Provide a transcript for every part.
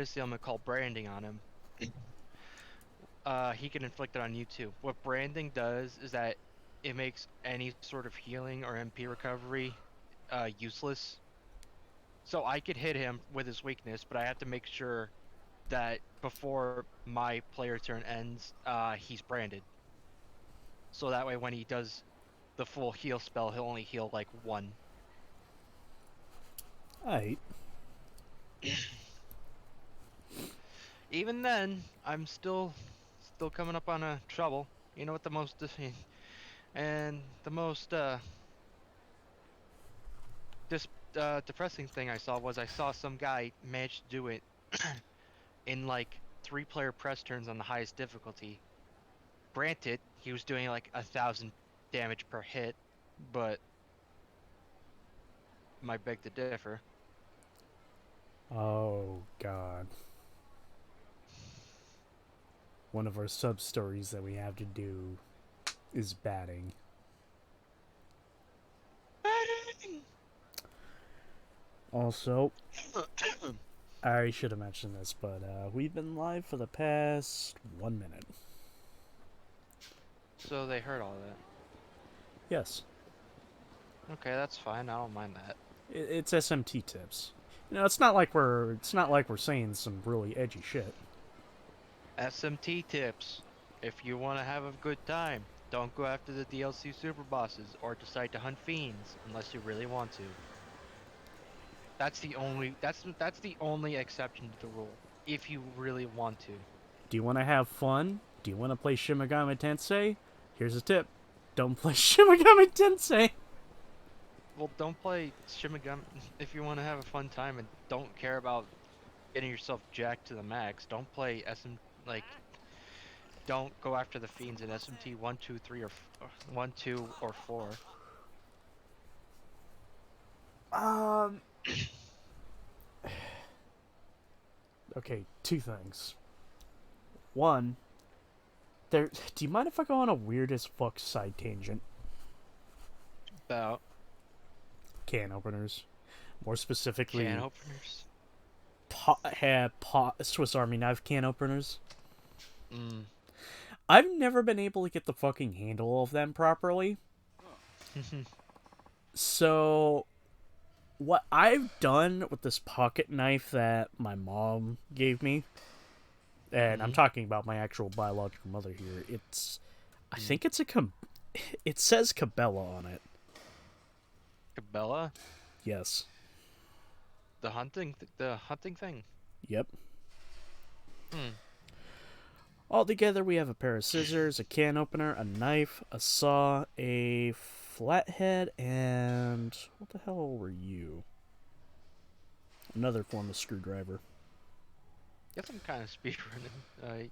status ailment called branding on him. He can inflict it on you too. What branding does is that it makes any sort of healing or MP recovery useless. So I could hit him with his weakness, but I have to make sure that before my player turn ends, he's branded. So that way when he does the full heal spell, he'll only heal like one. Alright. Even then, I'm still coming up on a trouble. You know what the most and the most dis depressing thing I saw was I saw some guy manage to do it in like 3-player press turns on the highest difficulty. Granted, he was doing like 1,000 damage per hit, but might beg to differ. Oh, God. One of our sub stories that we have to do is batting. Also, I should have mentioned this, but we've been live for the past 1 minute. So they heard all that. Yes, Okay, that's fine. I don't mind that. it's SMT tips. You know, it's not like we're saying some really edgy shit. SMT tips. If you want to have a good time, don't go after the DLC super bosses or decide to hunt fiends unless you really want to. That's the only exception to the rule. If you really want to. Do you want to have fun? Do you want to play Shin Megami Tensei? Here's a tip: don't play Shin Megami Tensei. Well, don't play Shin Megami if you want to have a fun time and don't care about getting yourself jacked to the max. Don't play SM like don't go after the fiends in SMT 1, 2, 3, or 1, 2, or 4. Um. Okay, two things. One, there. Do you mind if I go on a weird as fuck side tangent? About Can openers, more specifically, can openers. Swiss Army knife can openers. Mm. I've never been able to get the fucking handle of them properly. So, what I've done with this pocket knife that my mom gave me, and I'm talking about my actual biological mother here, I think it's it says Cabela on it. Cabela, Yes. the hunting thing. Yep. Hmm. Altogether, we have a pair of scissors, a can opener, a knife, a saw, a flathead, and what the hell were you? Another form of screwdriver. Guess I'm kind of speedrunning.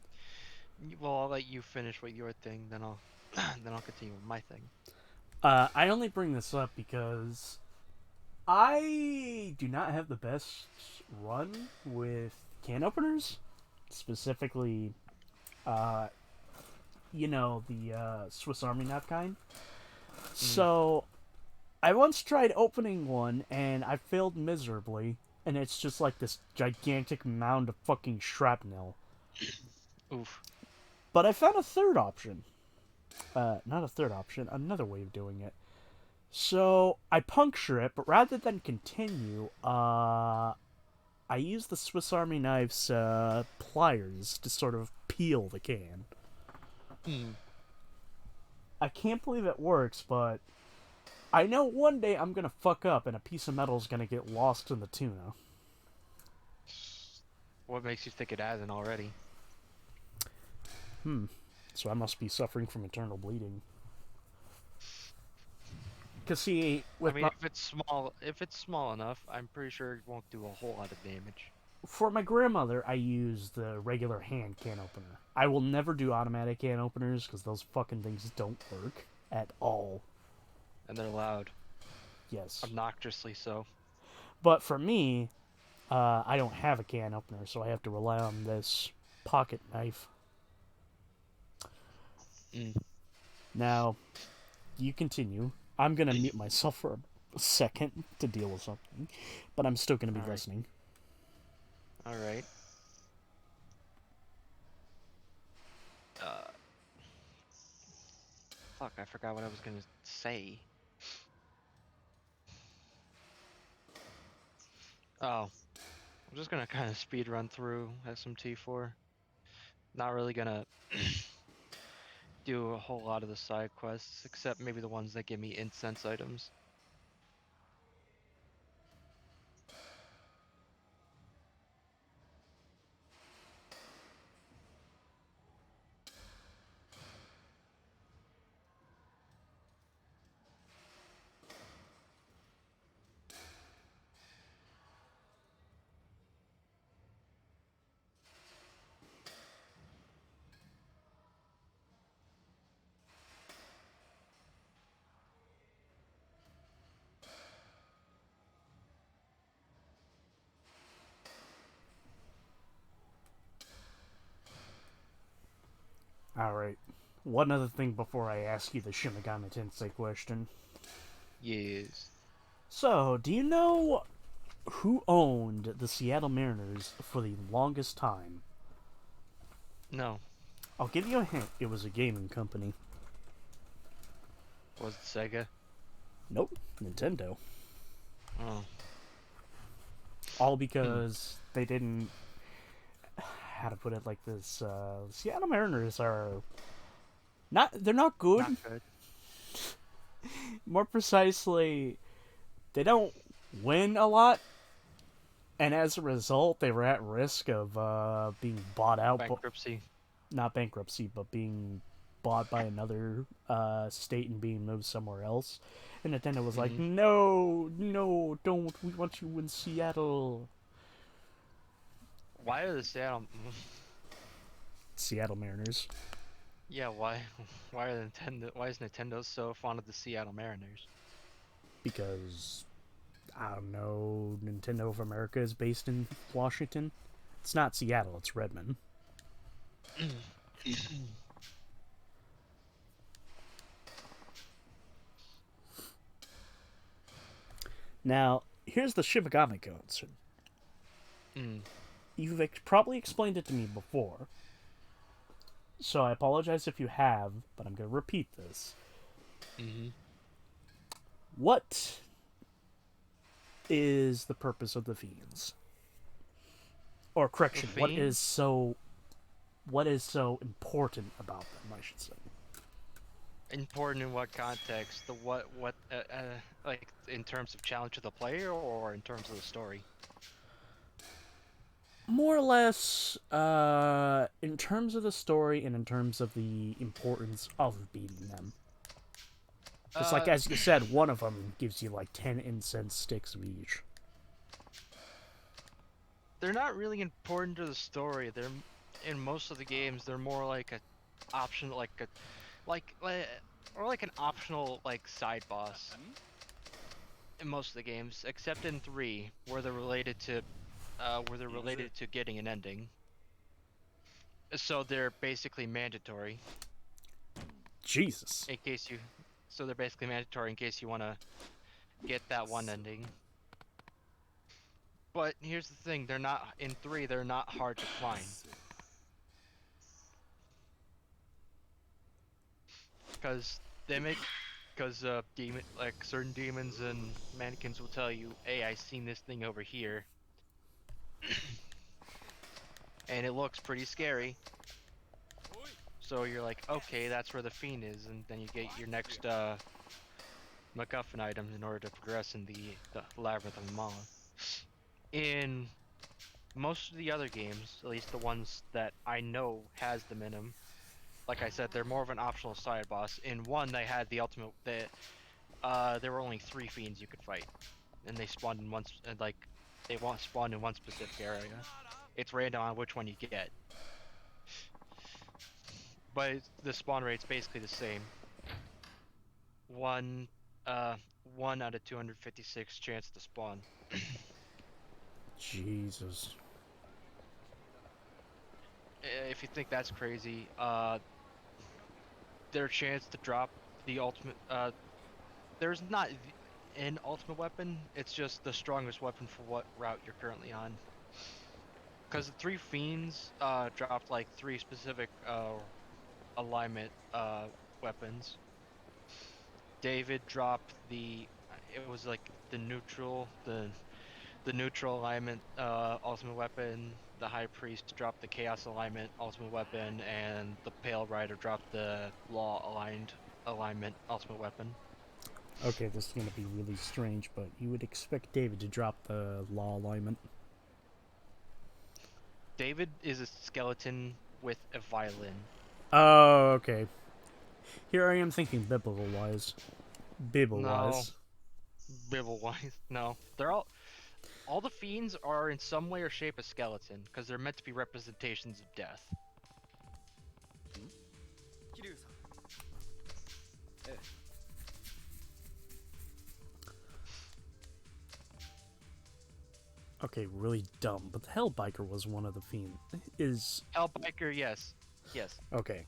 Well, I'll let you finish with your thing, then I'll then I'll continue with my thing. I only bring this up because I do not have the best run with can openers, specifically, uh, the Swiss Army knife kind. So, I once tried opening one and I failed miserably, and it's just like this gigantic mound of fucking shrapnel. Oof. But I found a third option. Not a third option, another way of doing it. So I puncture it, but rather than continue, I use the Swiss Army knife's pliers to sort of peel the can. Hmm. I can't believe it works, but I know one day I'm gonna fuck up and a piece of metal is gonna get lost in the tuna. What makes you think it hasn't already? So I must be suffering from eternal bleeding. Cause see, I mean, if it's small enough, I'm pretty sure it won't do a whole lot of damage. for my grandmother, I use the regular hand can opener. I will never do automatic can openers because those fucking things don't work at all. And they're loud, Yes. obnoxiously so. But for me, I don't have a can opener, so I have to rely on this pocket knife. Mm. Now, you continue. I'm going to mute myself for a second to deal with something, but I'm still going to be All right. listening. All right. I forgot what I was gonna say. Oh, I'm just gonna kind of speed run through SMT4. Not really gonna do a whole lot of the side quests, except maybe the ones that give me incense items. Alright. One other thing before I ask you the Shimigami Tensei question. Yes. So, do you know who owned the Seattle Mariners for the longest time? No. I'll give you a hint. It was a gaming company. Was it Sega? Nope, Nintendo. Oh. All Hmm. because they didn't. How to put it like this? Seattle Mariners are not. They're not Not good. good. More precisely, they don't win a lot, and as a result, they were at risk of being bought out. Bankruptcy. Not bankruptcy, but being bought by another state and being moved somewhere else. And Nintendo was like, Hmm. no, no, don't. We want you in Seattle. Why are the Seattle? Seattle Mariners. Yeah, why? Why are Nintendo? Why is Nintendo so fond of the Seattle Mariners? Because, I don't know, Nintendo of America is based in Washington. It's not Seattle, it's Redmond. Now, here's the Shibagami concert. Mm. You've probably explained it to me before, so I apologize if you have, but I'm going to repeat this. Hmm. What is the purpose of the fiends? Or The correction, Fiends. what is so important about them? I should say. Important in what context? The what like in terms of challenge to the player or in terms of the story? More or less, in terms of the story and in terms of the importance of beating them. Because, like Uh, as you said, one of them gives you like 10 incense sticks of each. they're not really important to the story. They're in most of the games. They're more like a optional, like or like an optional like side boss in most of the games, except in three where they're related to getting an ending. So they're basically mandatory Jesus. in case you. So they're basically mandatory in case you want to get that one ending. But here's the thing, they're not in three, they're not hard to find. Cause they make because demon like certain demons and mannequins will tell you, hey, I seen this thing over here and it looks pretty scary. So you're like, okay, that's where the fiend is, and then you get your next MacGuffin item in order to progress in the Labyrinth of Mala. In most of the other games, at least the ones that I know has them in them, like I said, they're more of an optional side boss. In one, they had the ultimate. There were only three fiends you could fight, and they spawned in like they want spawned in one specific area. It's random on which one you get, but the spawn rate's basically the same. One, uh, 1 out of 256 chance to spawn. Jesus. If you think that's crazy, their chance to drop the ultimate. There's not an ultimate weapon. It's just the strongest weapon for what route you're currently on. Because the three fiends dropped like three specific alignment weapons. David dropped the it was like the neutral alignment ultimate weapon. The High Priest dropped the Chaos alignment ultimate weapon, and the Pale Rider dropped the Law aligned alignment ultimate weapon. Okay, this is gonna be really strange, but you would expect David to drop the law alignment. David is a skeleton with a violin. Oh, okay. Here I am thinking biblical wise. Bible No, wise. Bibble wise, no. They're all the fiends are in some way or shape a skeleton because they're meant to be representations of death. Okay, really dumb, but the Hellbiker was one of the fiends. Is Hellbiker, yes, yes. okay.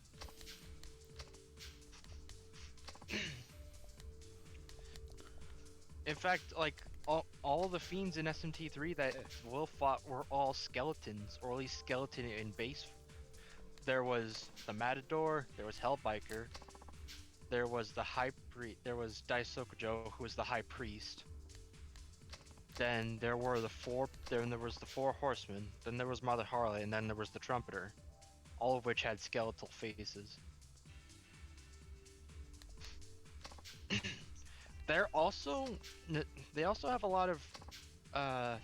In fact, like all the fiends in SMT3 that Will fought were all skeletons, or at least skeleton in base. There was the Matador, there was Hellbiker, there was the High Priest, there was Daisokujo, who was the High Priest. Then there was the four horsemen, then there was Mother Harley, and then there was the Trumpeter, all of which had skeletal faces. They're also they also have a lot of uh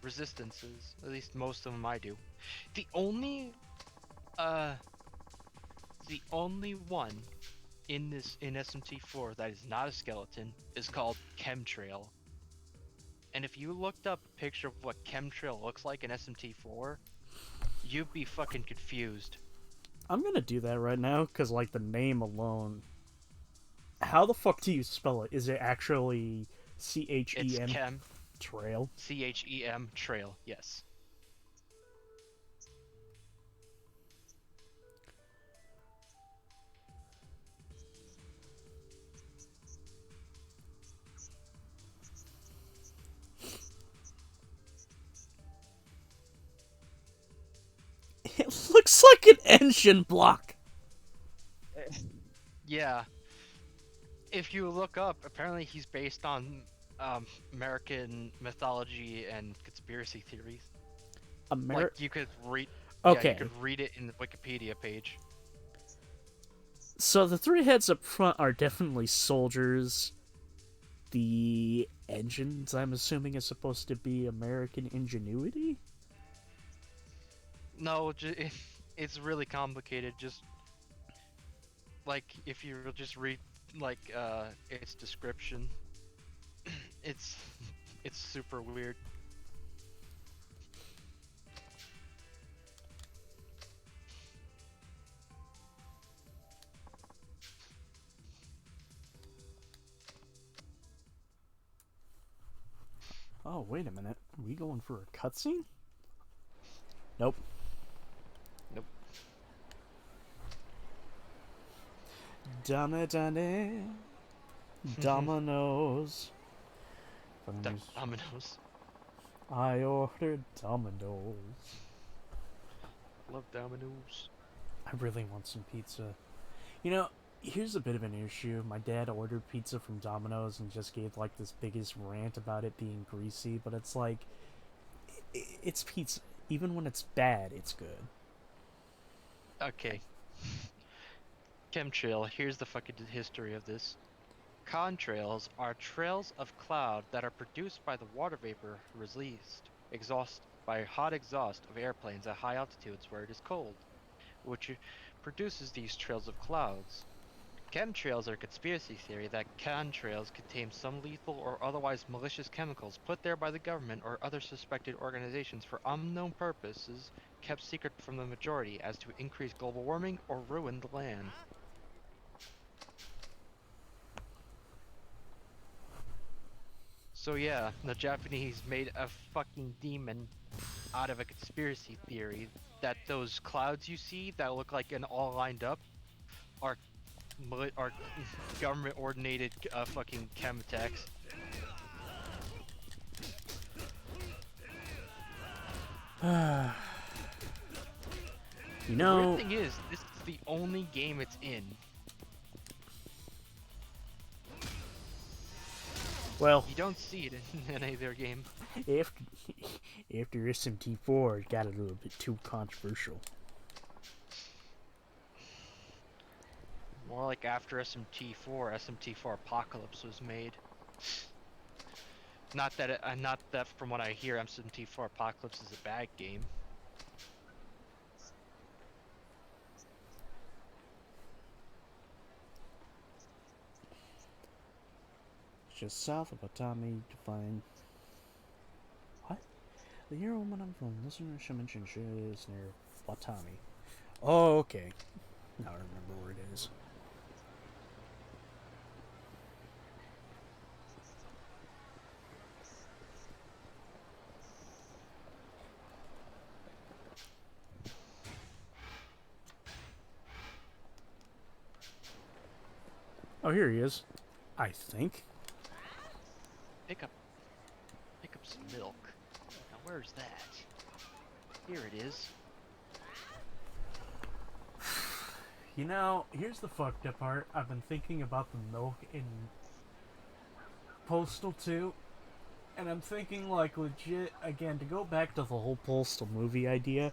resistances. At least most of them I do. The only uh the only one in SMT4 that is not a skeleton is called Chemtrail. And if you looked up a picture of what Chemtrail looks like in SMT4, you'd be fucking confused. I'm gonna do that right now because, like, the name alone. How the fuck do you spell it? Is it actually It's CHEM Chem trail? CHEM Trail, yes. It looks like an engine block. Yeah. If you look up, apparently he's based on American mythology and conspiracy theories. Like you could read, yeah, you Okay, could read it in the Wikipedia page. so the three heads up front are definitely soldiers. The engines, I'm assuming, is supposed to be American ingenuity. No, it's really complicated. Just like if you just read like its description, it's it's super weird. Oh, wait a minute. Are we going for a cutscene? Nope. Nope. Dame, Dominoes. Dominoes. I ordered Dominoes. Love Dominoes. I really want some pizza. You know, here's a bit of an issue. My dad ordered pizza from Domino's and just gave like this biggest rant about it being greasy, but it's like it's pizza. Even when it's bad, it's good. Okay. Chemtrail. Here's the fucking history of this. Contrails are trails of cloud that are produced by the water vapor released exhaust by hot exhaust of airplanes at high altitudes where it is cold, which produces these trails of clouds. Chemtrails are a conspiracy theory that contrails contain some lethal or otherwise malicious chemicals put there by the government or other suspected organizations for unknown purposes kept secret from the majority as to increase global warming or ruin the land. So yeah, the Japanese made a fucking demon out of a conspiracy theory that those clouds you see that look like an all lined up are are government ordinated fucking chem attacks. You The weird know, thing is, this is the only game it's in. Well, You don't see it in either game. after after SMT4, it got a little bit too controversial. More like after SMT4, SMT4 Apocalypse was made. Not that from what I hear, SMT4 Apocalypse is a bad game. Just south of Atami to find. What? The hero woman I'm from, listener mentioned is near Watami. Oh, okay. Now I remember where it is. Oh, here he is. I think. Pick up, pick up some milk. Now where's that? Here it is. You know, here's the fucked up part. I've been thinking about the milk in Postal 2, and I'm thinking, like, legit, again, to go back to the whole Postal movie idea,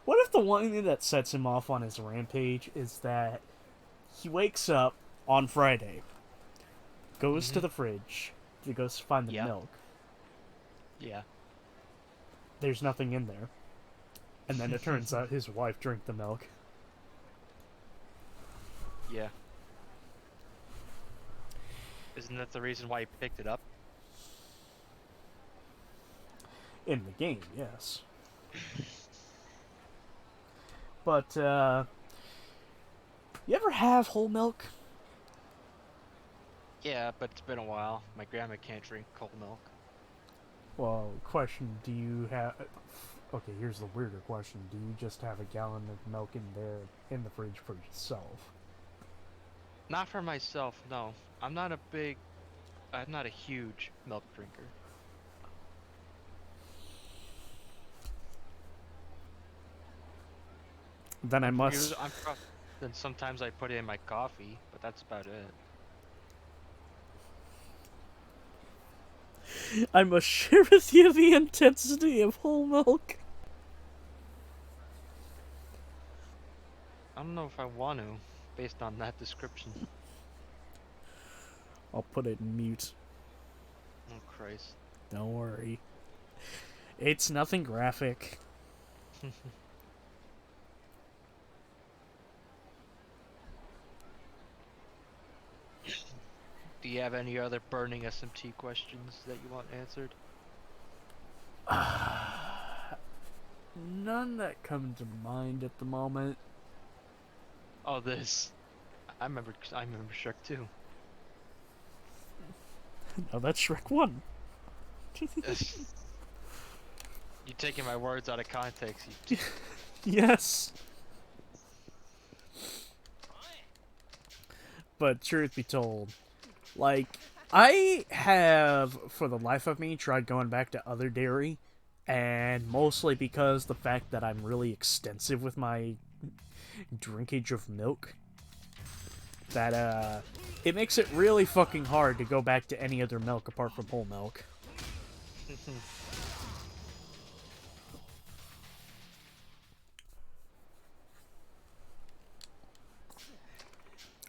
what if the one thing that sets him off on his rampage is that he wakes up on Friday, goes to Mm-hmm. the fridge, he goes to find the Yeah. milk, Yeah. there's nothing in there, and then it turns out his wife drank the milk. Yeah. Isn't that the reason why he picked it up? In the game, yes. But, you ever have whole milk? Yeah, but it's been a while. My grandma can't drink cold milk. Well, question, do you have... Okay, here's the weirder question. Do you just have a gallon of milk in there, in the fridge for yourself? Not for myself, no. I'm not a huge milk drinker. Then I must... I'm then sometimes I put it in my coffee, but that's about it. I must share with you the intensity of whole milk. I don't know if I want to, based on that description. I'll put it in mute. Oh Christ. Don't worry. It's nothing graphic. Do you have any other burning SMT questions that you want answered? None that come to mind at the moment. Oh, this. I remember Shrek 2. No, that's Shrek 1. You taking my words out of context. You Yes. But truth be told, like, I have, for the life of me, tried going back to other dairy, and mostly because the fact that I'm really extensive with my drinkage of milk, that, it makes it really fucking hard to go back to any other milk apart from whole milk.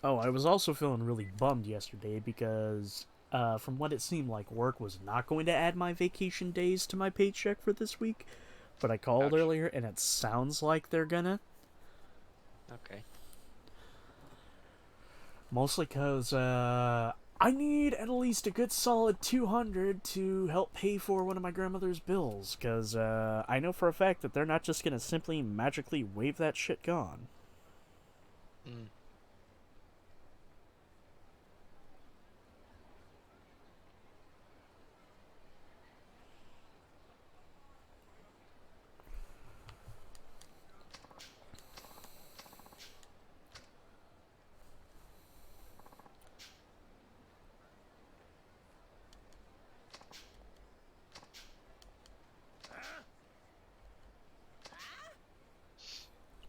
Oh, I was also feeling really bummed yesterday because, from what it seemed like, work was not going to add my vacation days to my paycheck for this week. But I called Ouch. earlier, and it sounds like they're gonna. Okay. Mostly because, I need at least a good solid 200 to help pay for one of my grandmother's bills. Because, I know for a fact that they're not just gonna simply magically wave that shit gone. Mm.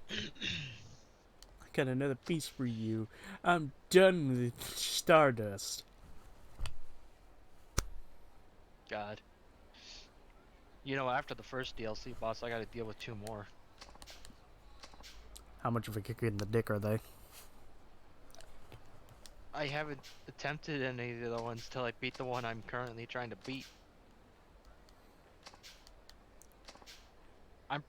I got another piece for you. I'm done with Stardust. God. After the first DLC boss, I got to deal with two more. How much of a kick in the dick are they? I haven't attempted any of the other ones till I beat the one I'm currently trying to beat. I'm.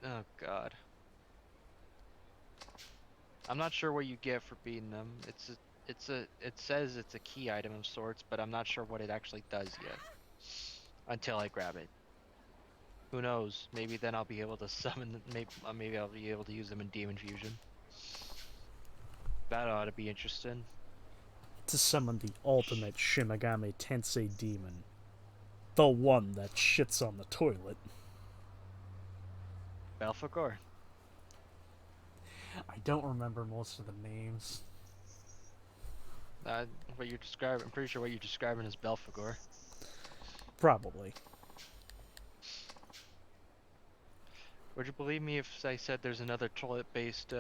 Oh God. I'm not sure what you get for beating them. It says it's a key item of sorts, but I'm not sure what it actually does yet. Until I grab it. Who knows? Maybe then I'll be able to summon. Maybe I'll be able to use them in Demon Fusion. That ought to be interesting. To summon the ultimate Shimigami Tensei demon. The one that shits on the toilet. Belphegor. I don't remember most of the names. What you're describing. I'm pretty sure what you're describing is Belphegor. Probably. Would you believe me if I said there's another toilet-based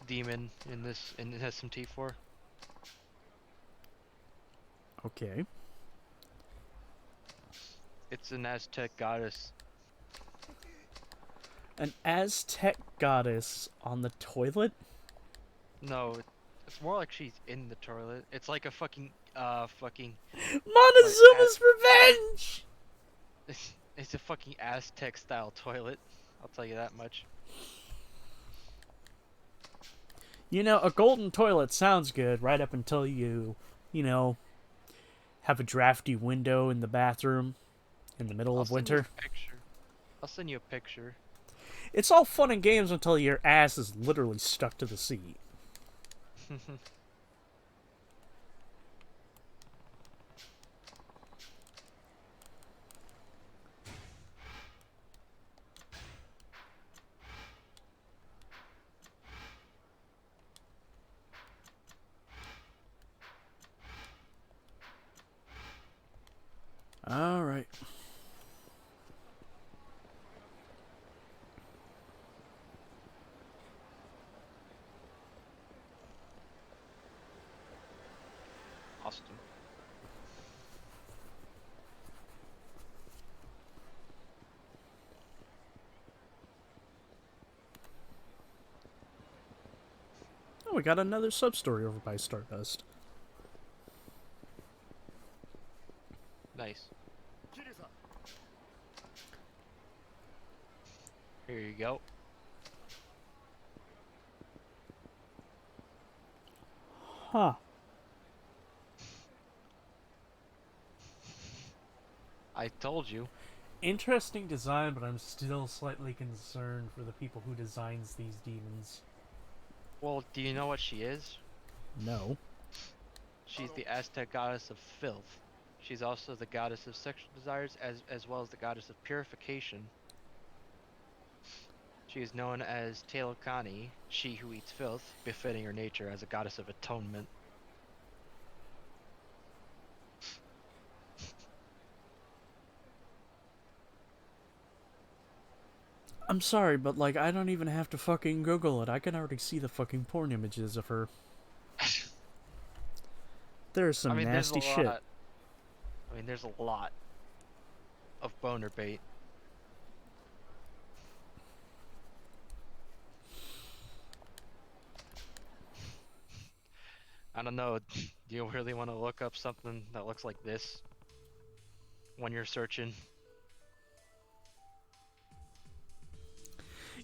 demon in SMT4? Okay. It's an Aztec goddess. An Aztec goddess on the toilet? No, it's more like she's in the toilet. It's like a fucking Montezuma's Revenge! it's a fucking Aztec style toilet. I'll tell you that much. A golden toilet sounds good right up until you have a drafty window in the bathroom in the middle I'll of send you winter. a picture. I'll send you a picture. It's all fun and games until your ass is literally stuck to the seat. All right. Awesome. Oh, we got another sub-story over by Stardust. Nice. Here you go. Huh. I told you. Interesting design, but I'm still slightly concerned for the people who designs these demons. Well, do you know what she is? No. She's the Aztec goddess of filth. She's also the goddess of sexual desires as well as the goddess of purification. She is known as Teokani, she who eats filth, befitting her nature as a goddess of atonement. I'm sorry, but I don't even have to fucking Google it. I can already see the fucking porn images of her. There's some nasty shit. There's a lot of boner bait. I don't know. Do you really want to look up something that looks like this when you're searching?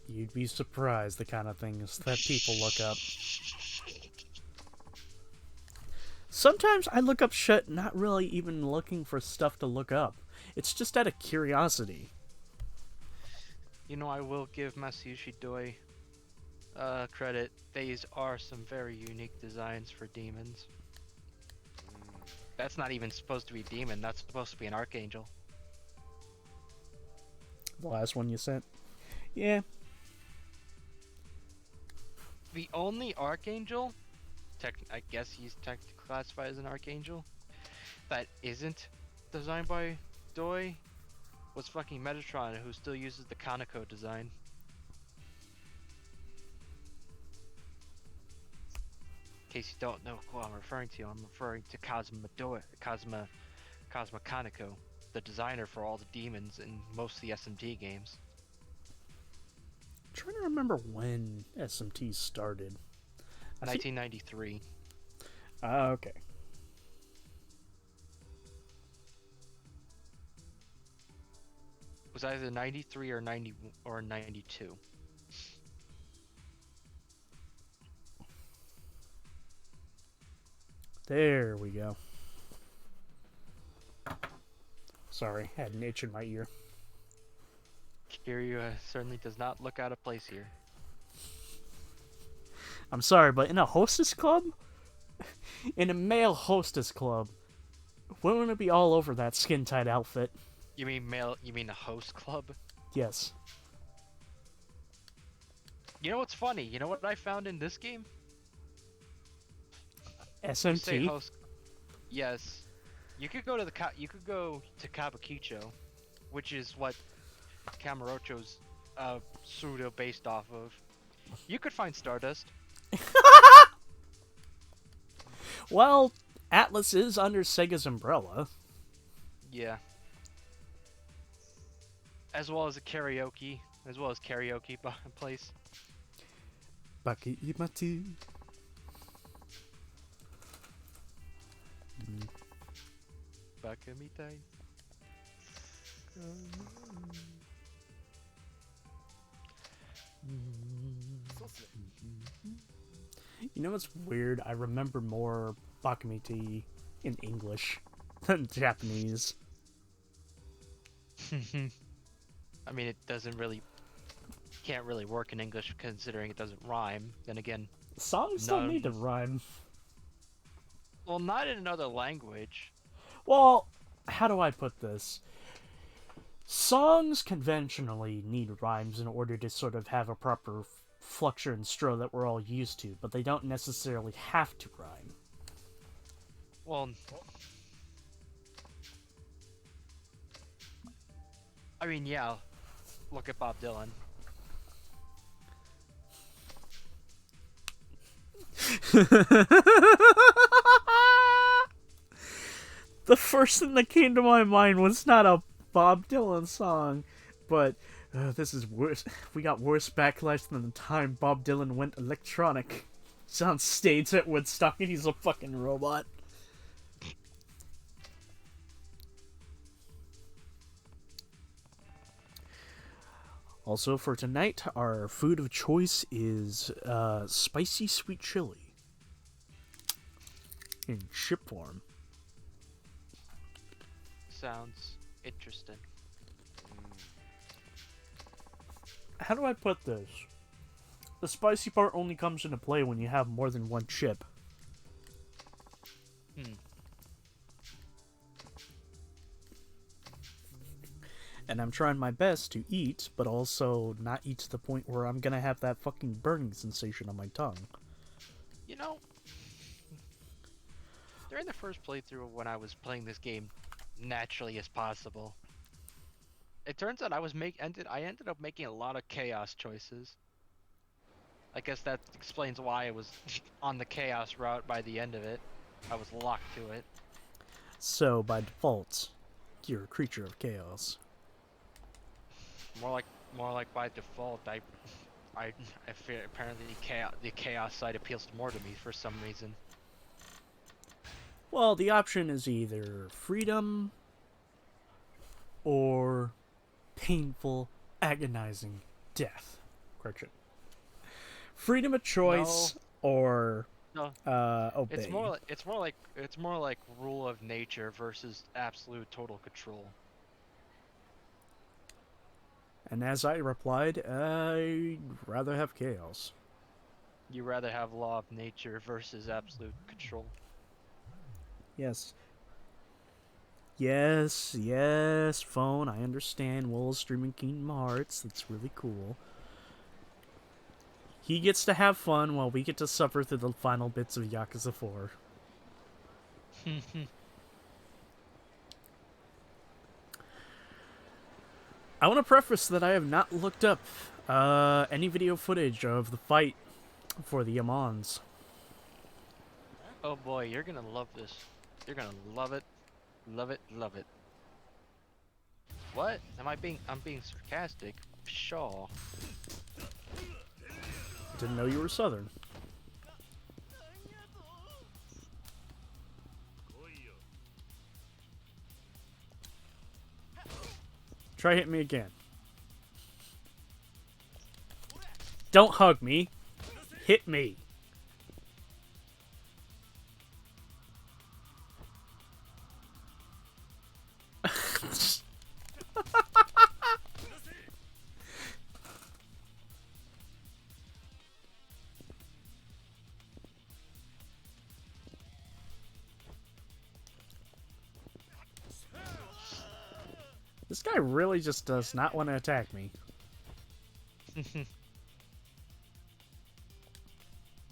You'd be surprised the kind of things that people look up. Sometimes I look up shit not really even looking for stuff to look up. It's just out of curiosity. I will give Masayushi Doi credit. These are some very unique designs for demons. That's not even supposed to be a demon. That's supposed to be an archangel. The last one you sent? Yeah. The only archangel, I guess he's technically classified as an archangel, that isn't designed by Doi was fucking Metatron, who still uses the Kaneko design. case you don't know who I'm referring to, I'm referring to Cosma Kaneko, the designer for all the demons in most of the SMT games. I'm trying to remember when SMT started. I think. 1993. Okay. It was either 93 or 90 or 92. There we go. Sorry, had an itch in my ear. Kiryu certainly does not look out of place here. I'm sorry, but in a hostess club? In a male hostess club, wouldn't it be all over that skin-tight outfit? You mean male? You mean a host club? Yes. You know what's funny? You know what I found in this game? You say SMT? host. Yes. You could go to Kabukicho, which is what Kamurocho's pseudo based off of. You could find Stardust. Well, Atlas is under Sega's umbrella. Yeah. As well as karaoke place. Bakiimati. Bakamitai. You know what's weird? I remember more Bakamiti in English than Japanese. I mean, it doesn't really, can't really work in English considering it doesn't rhyme. Then again, Songs don't need to rhyme. well, not in another language. Well, how do I put this? Songs conventionally need rhymes in order to sort of have a proper fluxure and stro that we're all used to, but they don't necessarily have to rhyme. Well, I mean, yeah. Look at Bob Dylan. The first thing that came to my mind was not a Bob Dylan song, but this is worse. We got worse backlash than the time Bob Dylan went electronic. He's on stage at Woodstock and he's a fucking robot. Also, for tonight, our food of choice is spicy sweet chili in chip form. Sounds interesting. How do I put this? The spicy part only comes into play when you have more than one chip. And I'm trying my best to eat, but also not eat to the point where I'm gonna have that fucking burning sensation on my tongue. You know, during the first playthrough when I was playing this game naturally as possible, it turns out I ended up making a lot of chaos choices. I guess that explains why I was on the chaos route by the end of it. I was locked to it. So, by default, you're a creature of chaos. More like by default, I feel apparently the chaos side appeals more to me for some reason. Well, the option is either freedom or painful, agonizing death. Correction. Freedom of choice or No, obey. it's more like rule of nature versus absolute total control. And as I replied, I'd rather have chaos. You rather have law of nature versus absolute control. Yes. Yes, phone, I understand. Will's streaming Kingdom Hearts. That's really cool. He gets to have fun while we get to suffer through the final bits of Yakuza 4. I want to preface that I have not looked up any video footage of the fight for the Amons. Oh boy, you're gonna love this. You're gonna love it, love it, love it. What? I'm being sarcastic. Pshaw. Didn't know you were Southern. Try hitting me again. Don't hug me. Hit me. This guy really just does not want to attack me.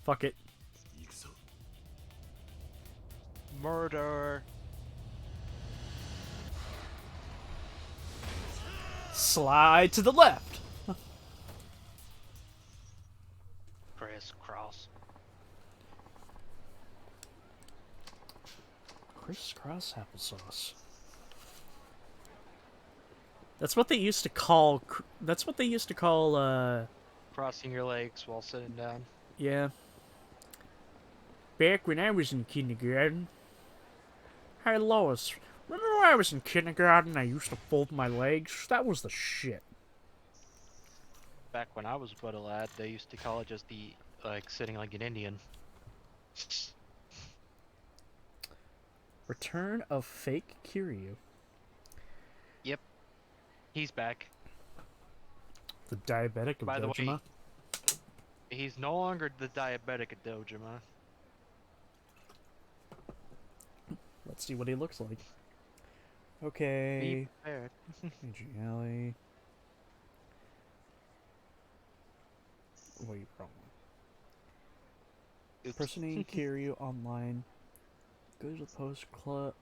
Fuck it. Murder. Slide to the left. Crisscross. Crisscross applesauce. That's what they used to call. That's what they used to call. Crossing your legs while sitting down. Yeah. Back when I was in kindergarten. Hey Lois, remember when I was in kindergarten? I used to fold my legs. That was the shit. Back when I was but a lad, they used to call it just the like sitting like an Indian. Return of fake Kiryu. Yep, he's back. The diabetic of By the way, Dojima. he's no longer the diabetic at Dojima. Let's see what he looks like. Be Okay. prepared. AG Alley. What are you from? Oops. Impersonating Kiryu online. Go to the post club.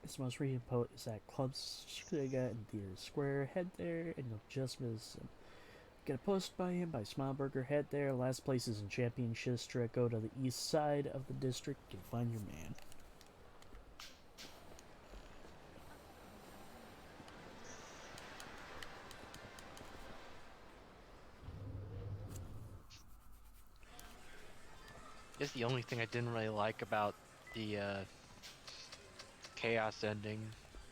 Its most recent post is at Club Sega in Theater Square. Head there and you'll just miss him. Get a post by him by Smileburger. Head there. Last place is in Championship District. Go to the east side of the district. You'll find your man. It's the only thing I didn't really like about the chaos ending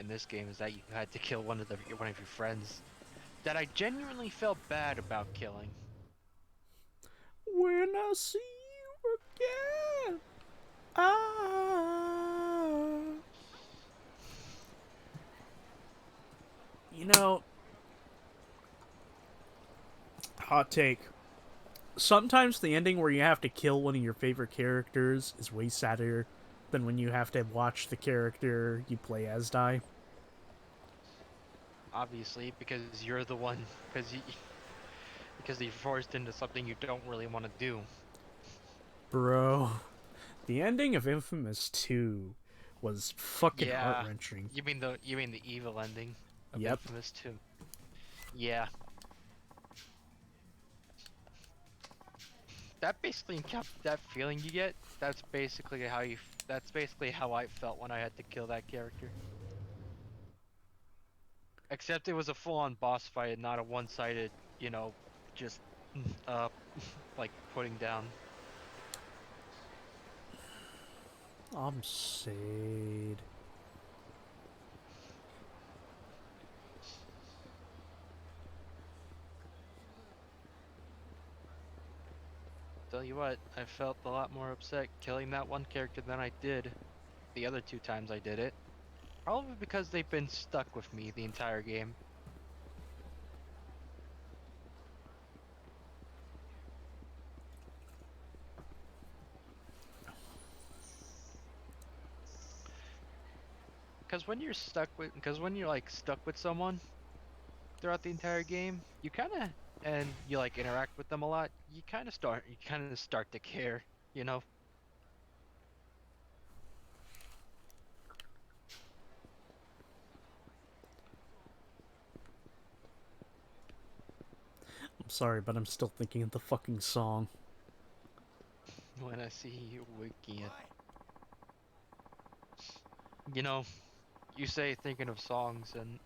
in this game is that you had to kill one of your friends that I genuinely felt bad about killing. When I see you again, you know, hot take. Sometimes the ending where you have to kill one of your favorite characters is way sadder than when you have to watch the character you play as die. Obviously, because you're the one, because you're forced into something you don't really want to do. Bro, the ending of Infamous 2 was fucking Yeah, heart-wrenching. you mean the evil ending of Yep. Infamous 2? Yeah, that basically that feeling you get. That's basically that's basically how I felt when I had to kill that character. Except it was a full-on boss fight and not a one-sided, you know, just uh like putting down. I'm sad. Tell you what, I felt a lot more upset killing that one character than I did the other two times I did it. Probably because they've been stuck with me the entire game. Because when you're like stuck with someone throughout the entire game, you kind of and you like interact with them a lot, you kind of start to care, you know? I'm sorry, but I'm still thinking of the fucking song. I see you wiki. You know, you say thinking of songs, and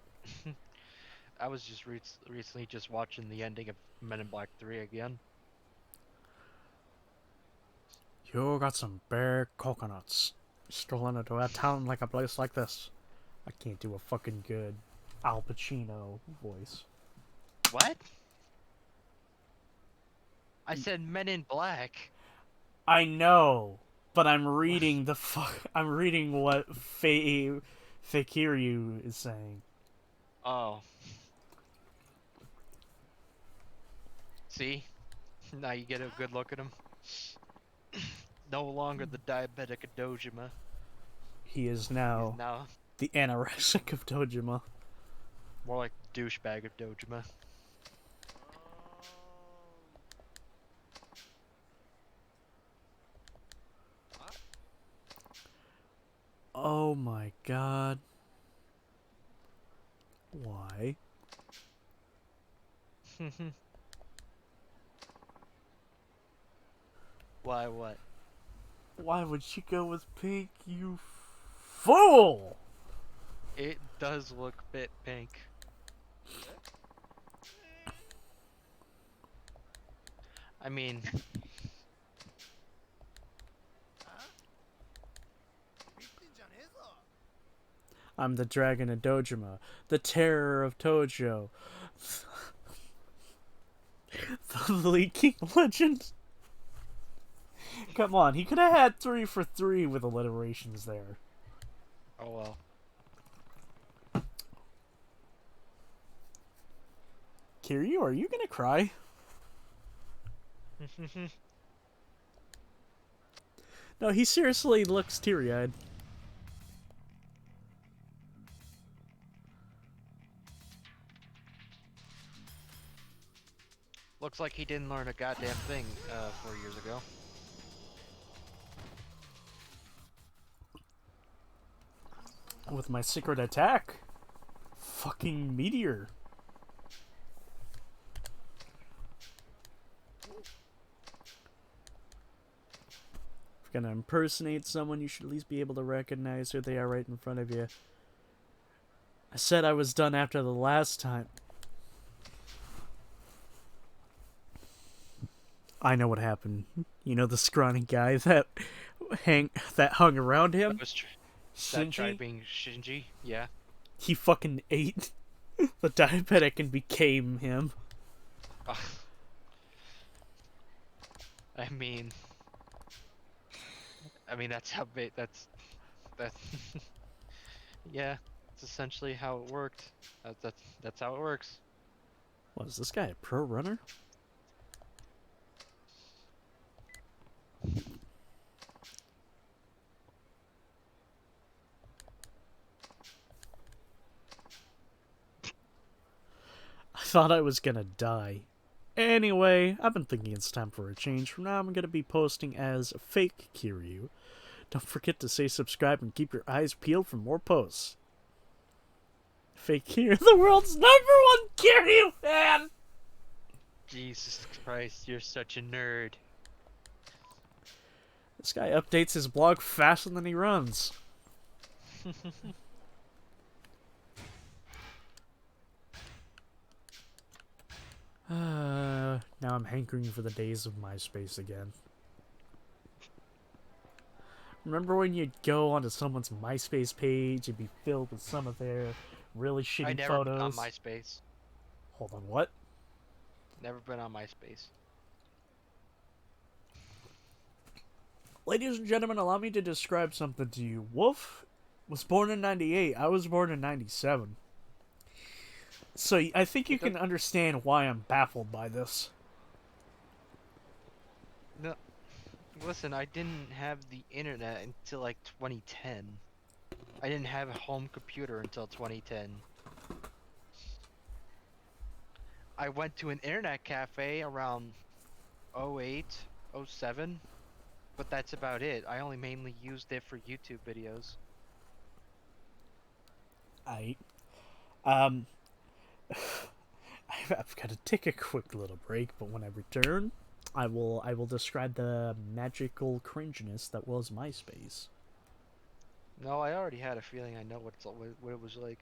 I was just recently just watching the ending of Men in Black 3 again. You got some bare coconuts. Strolling into a town like a place like this. I can't do a fucking good Al Pacino voice. What? I said Men in Black. I know, but I'm What? reading the fuck. I'm reading what Fakiryu is saying. Oh, see? Now you get a good look at him. No longer the diabetic of Dojima. He is He's now now the anorexic of Dojima. more like douchebag of Dojima. Oh my god. Why? Why what? Why would she go with pink, you fool? It does look a bit pink. I mean, I'm the dragon of Dojima, the terror of Tojo, the leaking legend. Come on, he could have had 3 for 3 with alliterations there. oh well. Kiryu, are you gonna cry? No, he seriously looks teary-eyed. Looks like he didn't learn a goddamn thing 4 years ago. With my secret attack. Fucking meteor. If you're gonna impersonate someone, you should at least be able to recognize who they are right in front of you. I said I was done after the last time. I know what happened. You know the scrawny guy that hung around him? That tried Shinji? being Shinji. Yeah. He fucking ate the diabetic and became him. I mean, that's how big. That's yeah. It's essentially how it worked. That's how it works. What, is this guy a pro runner? I thought I was gonna die. Anyway, I've been thinking it's time for a change. From now, I'm gonna be posting as fake Kiryu. Don't forget to say subscribe and keep your eyes peeled for more posts. Fake Kiryu, the world's #1 Kiryu fan! Jesus Christ, you're such a nerd. This guy updates his blog faster than he runs. Now I'm hankering for the days of MySpace again. Remember when you'd go onto someone's MySpace page and be filled with some of their really shitty I never been on photos? MySpace. Hold on, what? Never been on MySpace. Ladies and gentlemen, allow me to describe something to you. Wolf was born in 98. I was born in 97. So I think you can understand why I'm baffled by this. No, listen, I didn't have the internet until like 2010. I didn't have a home computer until 2010. I went to an internet cafe around 08, 07, but that's about it. I only mainly used it for YouTube videos. Um, I've got to take a quick little break, but when I return, I will describe the magical cringiness that was MySpace. No, I already had a feeling I know what it was like.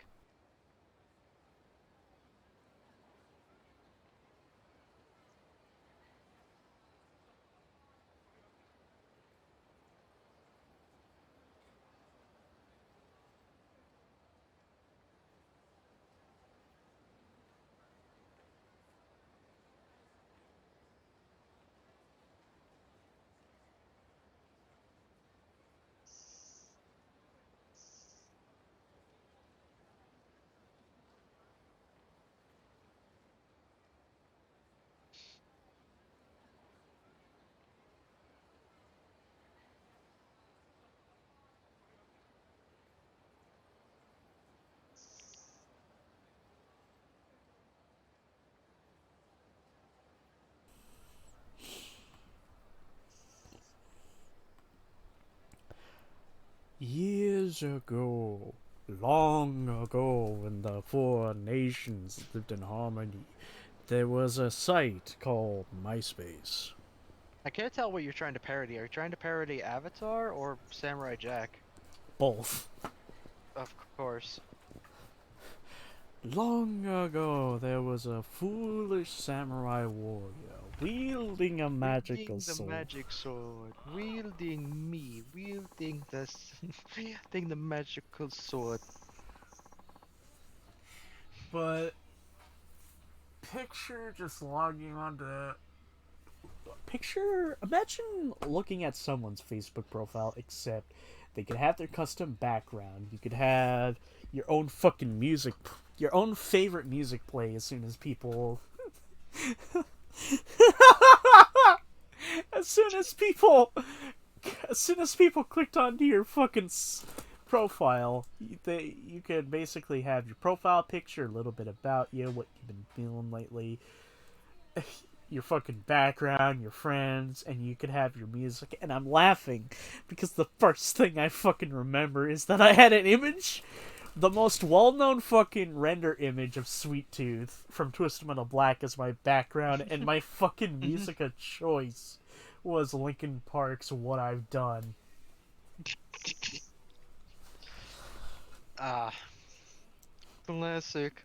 Years ago, long ago, when the four nations lived in harmony, there was a site called MySpace. I can't tell what you're trying to parody. Are you trying to parody Avatar or Samurai Jack? Both. Of course. Long ago, there was a foolish samurai warrior wielding a magical Wielding the sword. magic sword. Wielding me. Wielding wielding the magical sword. But picture just logging onto imagine looking at someone's Facebook profile, except they could have their custom background. You could have your own fucking music, your own favorite music play as soon as people as soon as people as soon as people clicked onto your fucking profile, you could basically have your profile picture, a little bit about you, what you've been feeling lately, your fucking background, your friends, and you could have your music. And I'm laughing because the first thing I fucking remember is that I had an image, the most well-known fucking render image of Sweet Tooth from Twisted Metal Black as my background, and my fucking music of choice was Linkin Park's "What I've Done." Ah, classic.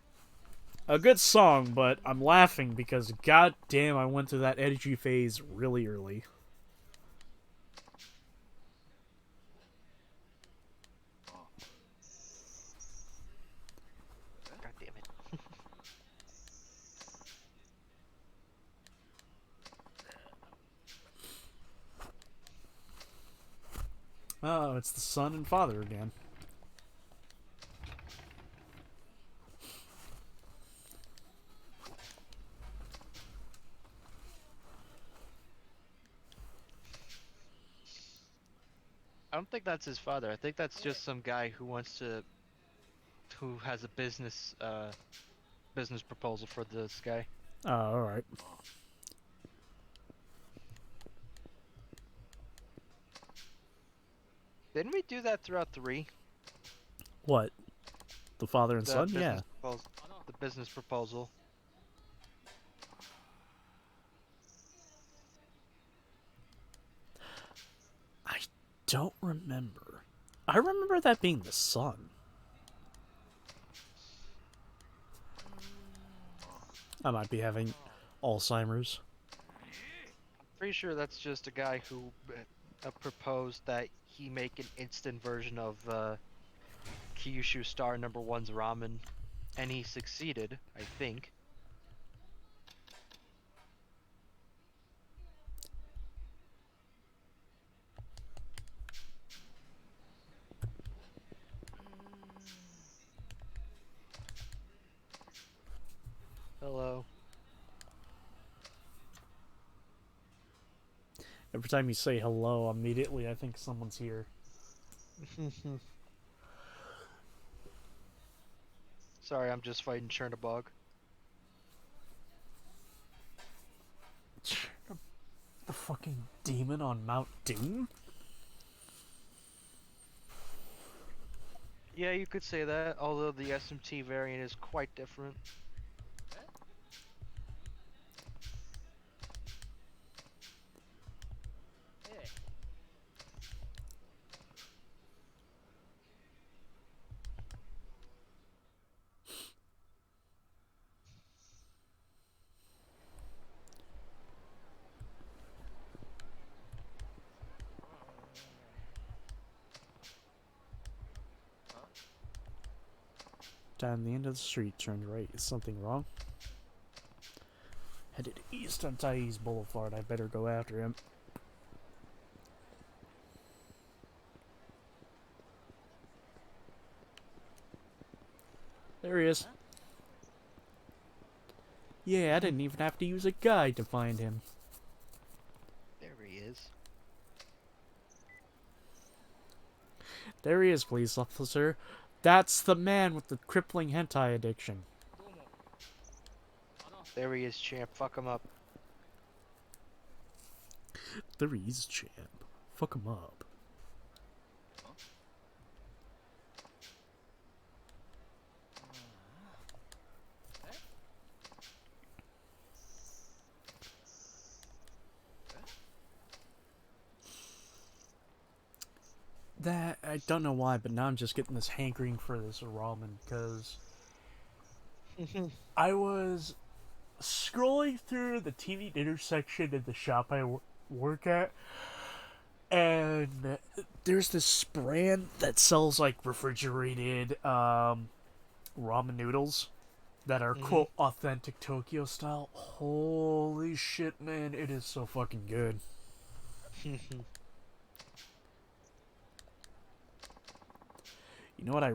A good song, but I'm laughing because goddamn, I went through that edgy phase really early. God damn it. Oh, it's the son and father again. I don't think that's his father. I think that's just some guy who has a business proposal for this guy. Oh, alright. Didn't we do that throughout 3? What? The father and The son? Yeah. business proposal. The business proposal. I don't remember. I remember that being the son. I might be having Alzheimer's. Pretty sure that's just a guy who proposed that he make an instant version of Kyushu Star Number One's ramen, and he succeeded, I think. Hello. Every time you say hello, immediately I think someone's here. Sorry, I'm just fighting Chernobog. The fucking demon on Mount Doom? Yeah, you could say that, although the SMT variant is quite different. Down the end of the street, turned right. Is something wrong? Headed east on Thais Boulevard. I better go after him. There he is. Yeah, I didn't even have to use a guide to find him. There he is. There he is, police officer. That's the man with the crippling hentai addiction. There he is, champ. Fuck him up. There he is, champ. Fuck him up. That, I don't know why, but now I'm just getting this hankering for this ramen, because I was scrolling through the TV dinner section in the shop I work at, and there's this brand that sells like refrigerated ramen noodles that are quote authentic Tokyo style. Holy shit, man, it is so fucking good. You know what I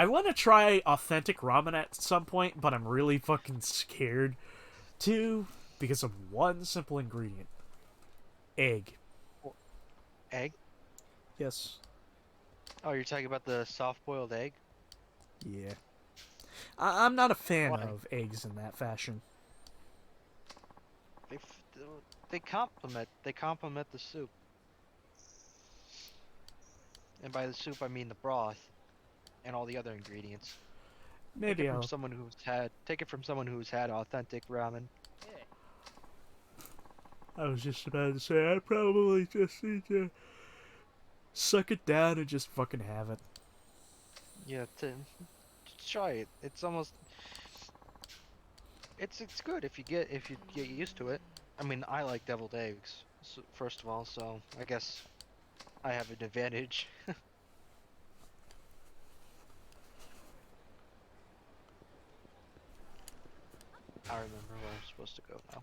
want to try authentic ramen at some point, but I'm really fucking scared to because of one simple ingredient. Egg. Egg? Yes. Oh, you're talking about the soft-boiled egg? Yeah. I'm not a fan Why? of eggs in that fashion. They f- they complement the soup. And by the soup, I mean the broth and all the other ingredients. Take it Maybe from I'll. someone who's had authentic ramen. I was just about to say, I probably just need to suck it down and just fucking have it. Yeah, try it. It's almost it's good if you get used to it. I mean, I like deviled eggs, first of all, so I guess I have an advantage. I remember where I'm supposed to go now.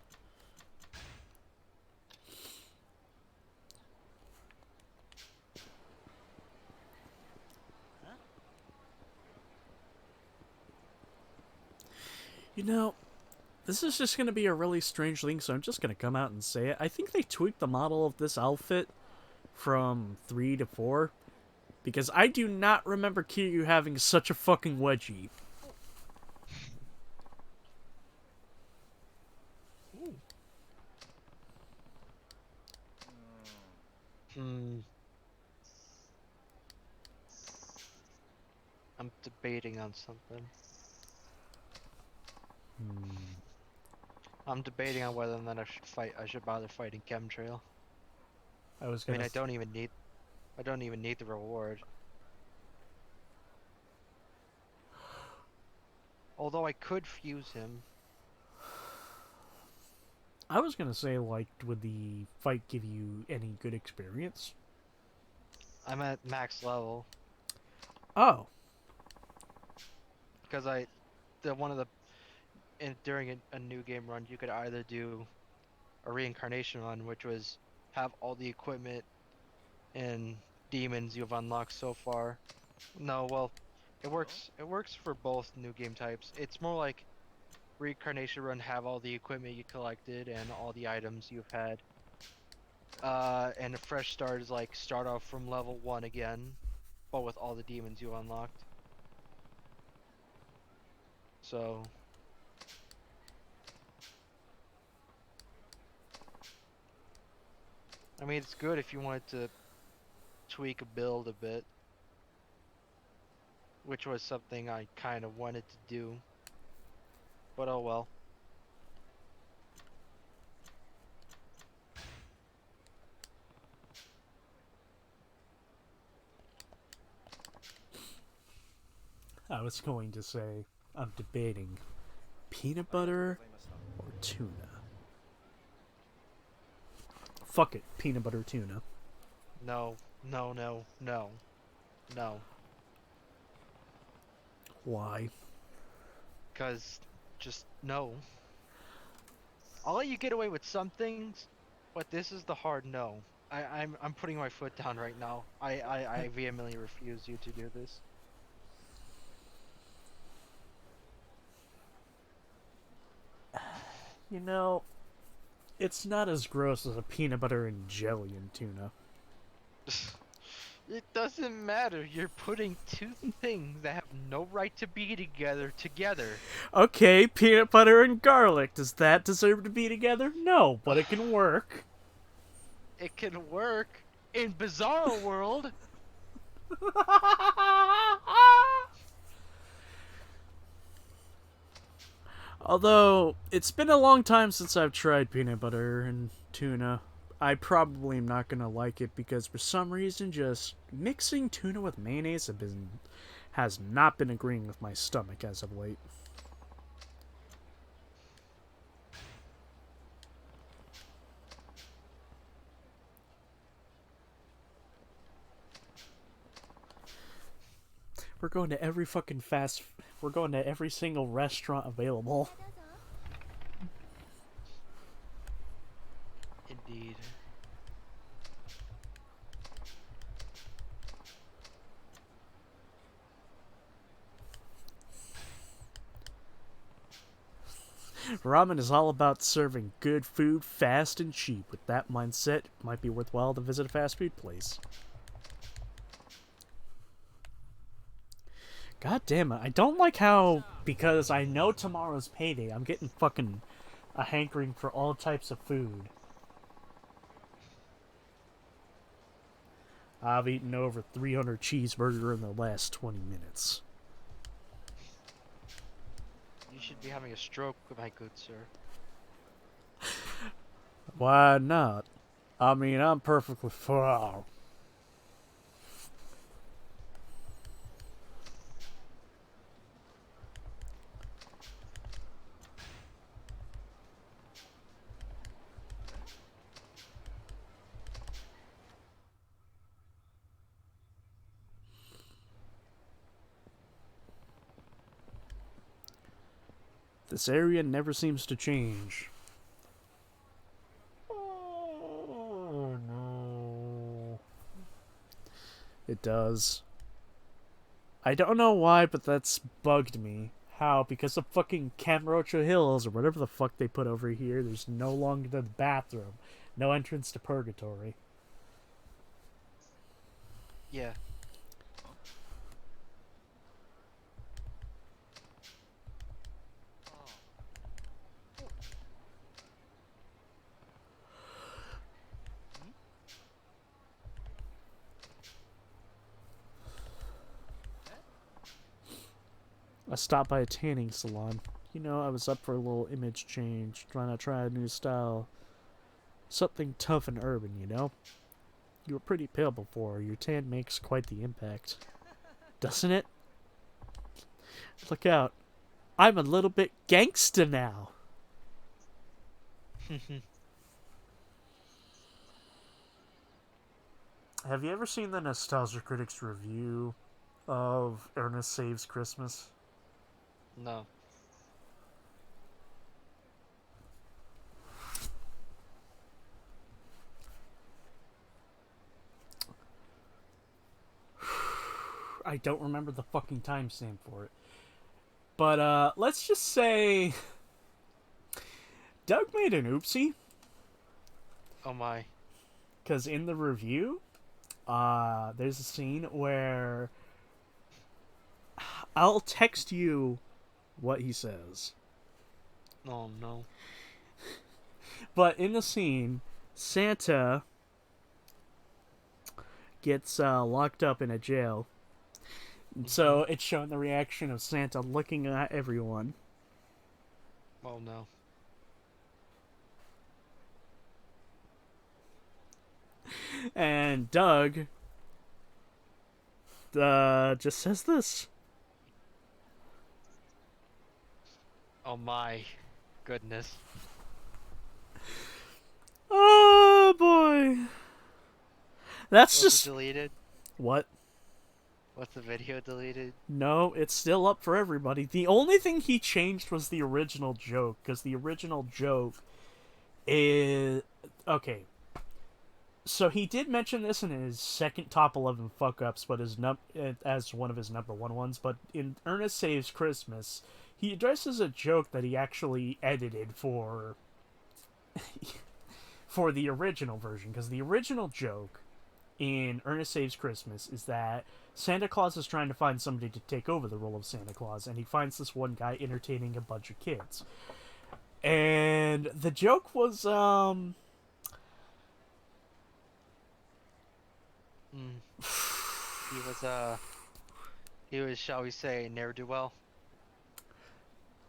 You know, this is just going to be a really strange thing, so I'm just going to come out and say it. I think they tweaked the model of this outfit from 3 to 4 because I do not remember Kiryu having such a fucking wedgie. Hmm. I'm debating on something. I'm debating on whether or not I should bother fighting Chemtrail. I was I mean, gonna. I don't even need the reward. Although I could fuse him. I was gonna say, like, would the fight give you any good experience? I'm at max level Oh, because one of the during a new game run, you could either do a reincarnation run, which was have all the equipment and demons you've unlocked so far. No, well, it works for both new game types. It's more like reincarnation run, have all the equipment you collected and all the items you've had. And a fresh start is like start off from level 1 again, but with all the demons you unlocked. So, I mean, it's good if you wanted to tweak a build a bit, which was something I kind of wanted to do, but oh well. I was going to say I'm debating peanut butter or tuna. Fuck it, peanut butter tuna. No, no, no, no, no. Why? Because just no. I'll let you get away with some things, but this is the hard no. I'm putting my foot down right now. I vehemently refuse you to do this. You know, it's not as gross as a peanut butter and jelly in tuna. It doesn't matter. You're putting two things that have no right to be together. Okay, peanut butter and garlic. Does that deserve to be together? No, but it can work. It can work in Bizarro World. Although, it's been a long time since I've tried peanut butter and tuna. I probably am not gonna like it because for some reason just mixing tuna with mayonnaise has not been agreeing with my stomach as of late. We're going to every fucking we're going to every single restaurant available. Indeed. Ramen is all about serving good food fast and cheap. With that mindset, it might be worthwhile to visit a fast food place. God damn it. I don't like how, because I know tomorrow's payday, I'm getting fucking a hankering for all types of food. I've eaten over 300 cheeseburger in the last 20 minutes. You should be having a stroke, my good sir. Why not? I mean, I'm perfectly fine. This area never seems to change. Oh, no. It does. I don't know why, but that's bugged me. How? Because of fucking Camarocho Hills, or whatever the fuck they put over here, there's no longer the bathroom. No entrance to purgatory. Yeah. I stopped by a tanning salon. You know, I was up for a little image change, trying to try a new style. Something tough and urban, you know? You were pretty pale before. Your tan makes quite the impact. Doesn't it? Look out. I'm a little bit gangsta now. Have you ever seen the Nostalgia Critics review of Ernest Saves Christmas? No. I don't remember the fucking timestamp for it. But let's just say Doug made an oopsie. Oh my. Because in the review, there's a scene where I'll text you what he says. Oh no. But in the scene, Santa gets locked up in a jail. So it's showing the reaction of Santa looking at everyone. Oh no. And Doug just says this. Oh my goodness. Oh boy. That's Was it just deleted? what? Was the video deleted? No, it's still up for everybody. The only thing he changed was the original joke, because the original joke is okay. So he did mention this in his second top 11 fuck ups, but as one of his number one ones. But in Ernest Saves Christmas, he addresses a joke that he actually edited for the original version, because the original joke in Ernest Saves Christmas is that Santa Claus is trying to find somebody to take over the role of Santa Claus, and he finds this one guy entertaining a bunch of kids. And the joke was, Mm. He was he was, shall we say, ne'er do well.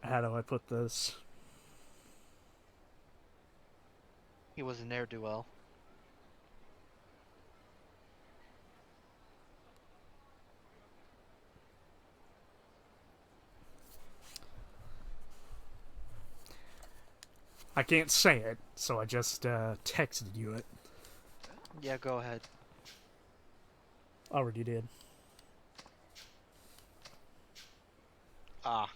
how do I put this? He was a ne'er do well. I can't say it, so I just texted you it. Yeah, go ahead. Already did. Ah.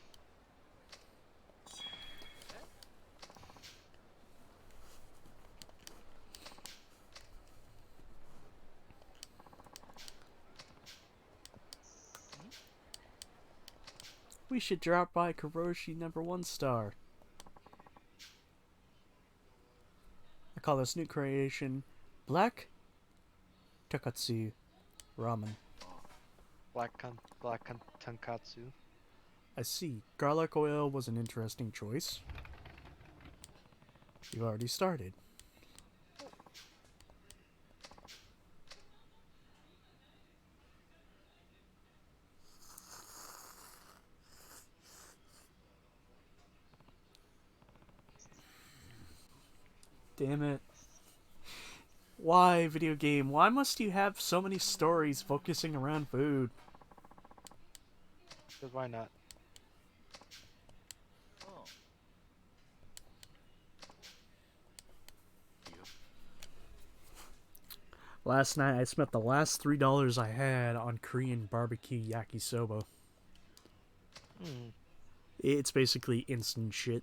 We should drop by Kuroshi number 1 star. I call this new creation Black Takatsu Ramen. Black tonkatsu. I see. Garlic oil was an interesting choice. You already started. Damn it. Why, video game? Why must you have so many stories focusing around food? Cause why not? Last night I spent the last $3 I had on Korean barbecue yakisoba. Mm. It's basically instant shit.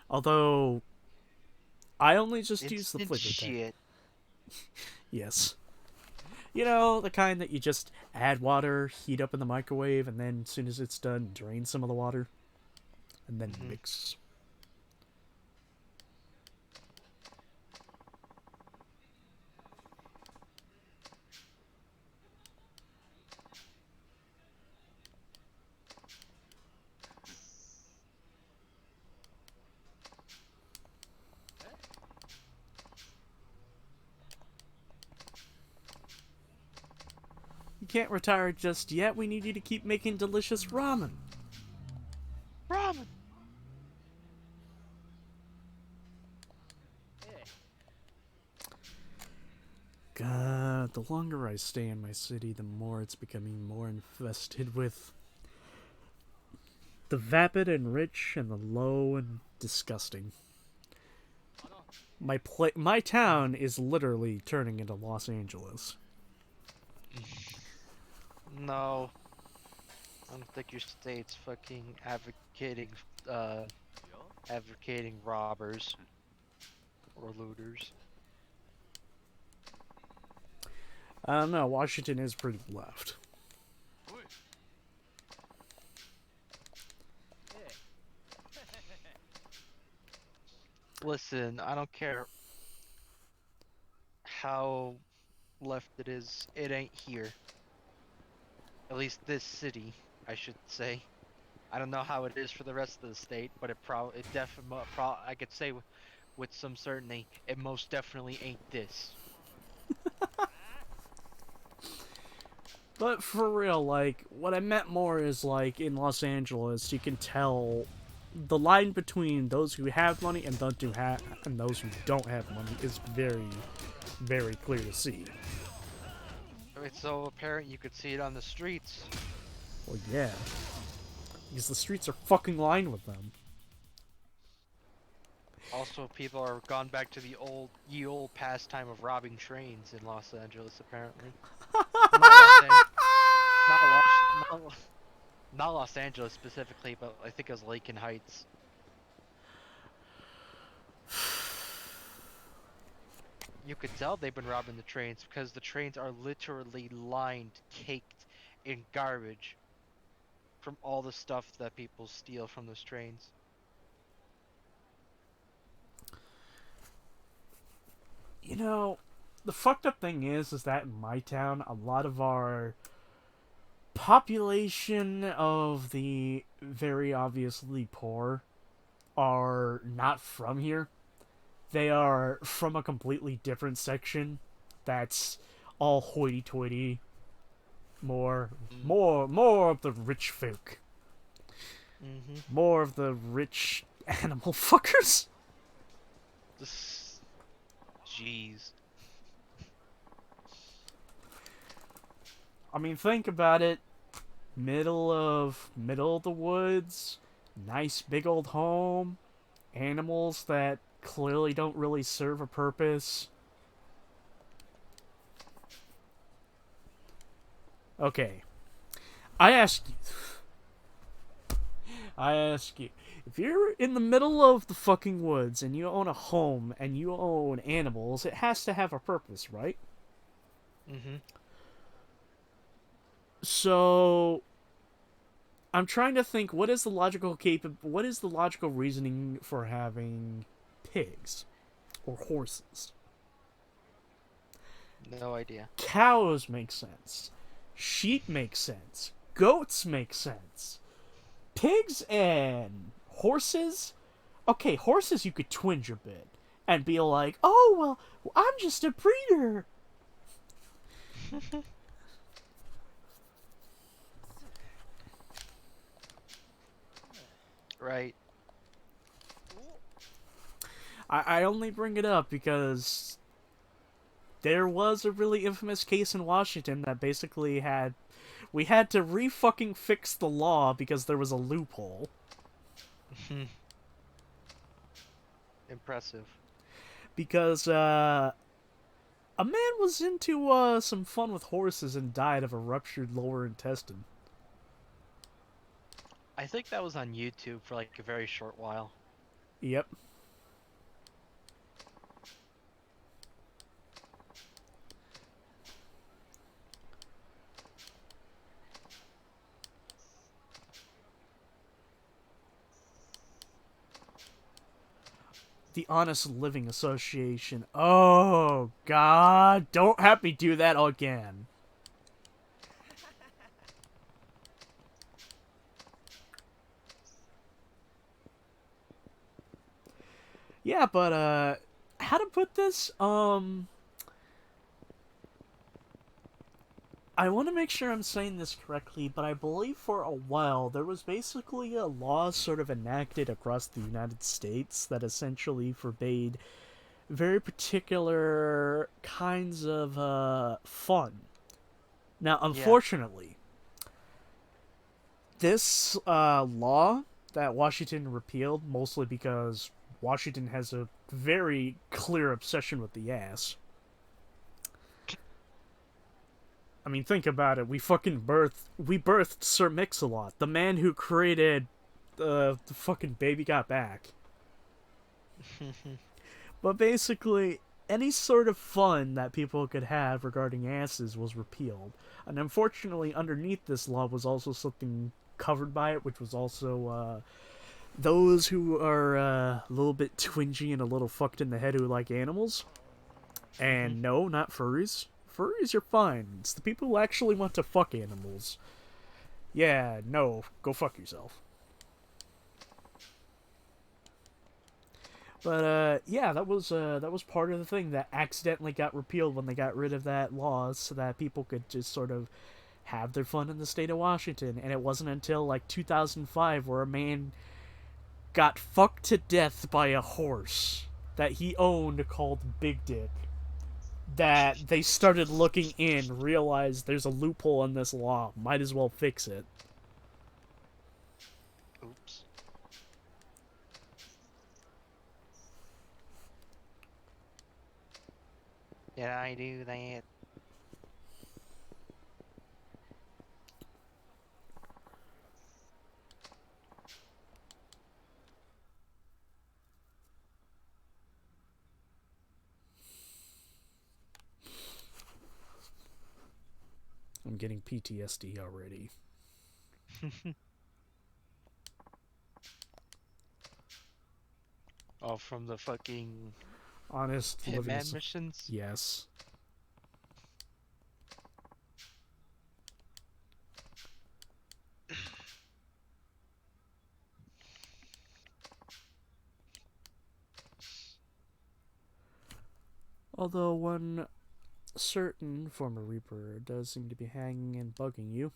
Although I only just use the Instant flavor text. shit. Yes. You know, the kind that you just add water, heat up in the microwave, and then as soon as it's done, drain some of the water, and then mix. You can't retire just yet. We need you to keep making delicious ramen. Ramen. God, the longer I stay in my city, the more it's becoming more infested with the vapid and rich and the low and disgusting. My town is literally turning into Los Angeles. No, I don't think your state's fucking advocating robbers or looters. I don't know. Washington is pretty left. Listen, I don't care how left it is. It ain't here. At least this city, I should say. I don't know how it is for the rest of the state, but it definitely, I could say with some certainty, it most definitely ain't this. But for real, like, what I meant more is, like, in Los Angeles, you can tell the line between those who have money and those who don't have money is very, very clear to see. It's so apparent you could see it on the streets. Well, yeah. Because the streets are fucking lined with them. Also, people are gone back to the old pastime of robbing trains in Los Angeles, apparently. Well, not Los, not Los Angeles specifically, but I think it was Lincoln Heights. You could tell they've been robbing the trains because the trains are literally lined, caked in garbage from all the stuff that people steal from those trains. You know, the fucked up thing is that in my town, a lot of our population of the very obviously poor are not from here. They are from a completely different section that's all hoity-toity, more Mm. more of the rich folk, Mm-hmm. more of the rich animal fuckers. Just, jeez. I mean, think about it. Middle of the woods, nice big old home, animals that clearly don't really serve a purpose. Okay, I ask you, if you're in the middle of the fucking woods and you own a home and you own animals, it has to have a purpose, right? Mm-hmm. So I'm trying to think what is the logical reasoning for having pigs or horses? No idea. Cows make sense. Sheep make sense. Goats make sense. Pigs and horses? Okay, horses you could twinge a bit and be like, oh, well, I'm just a breeder. Right. I only bring it up because there was a really infamous case in Washington that basically we had to re-fucking fix the law because there was a loophole. Impressive. Because a man was into some fun with horses and died of a ruptured lower intestine. I think that was on YouTube for like a very short while. Yep. The Honest Living Association. Oh, God. Don't have me do that again. Yeah, but, how to put this? I want to make sure I'm saying this correctly, but I believe for a while there was basically a law sort of enacted across the United States that essentially forbade very particular kinds of fun. Now, Yeah. unfortunately, this law that Washington repealed, mostly because Washington has a very clear obsession with the ass. I mean, think about it. We birthed Sir Mix-a-Lot, the man who created the fucking Baby Got Back. But basically, any sort of fun that people could have regarding asses was repealed. And unfortunately, underneath this law was also something covered by it, which was also those who are a little bit twingy and a little fucked in the head who like animals. Mhm. And no, not furries. Furries are fine. It's the people who actually want to fuck animals. Yeah, no, go fuck yourself. But yeah, that was part of the thing that accidentally got repealed when they got rid of that law, so that people could just sort of have their fun in the state of Washington. And it wasn't until like 2005 where a man got fucked to death by a horse that he owned called Big Dick that they started looking in, realized there's a loophole in this law, might as well fix it. Oops. Did I do that? I'm getting PTSD already. Oh, from the fucking Honest living Hitman is. missions? Yes. Although one certain former Reaper does seem to be hanging and bugging you.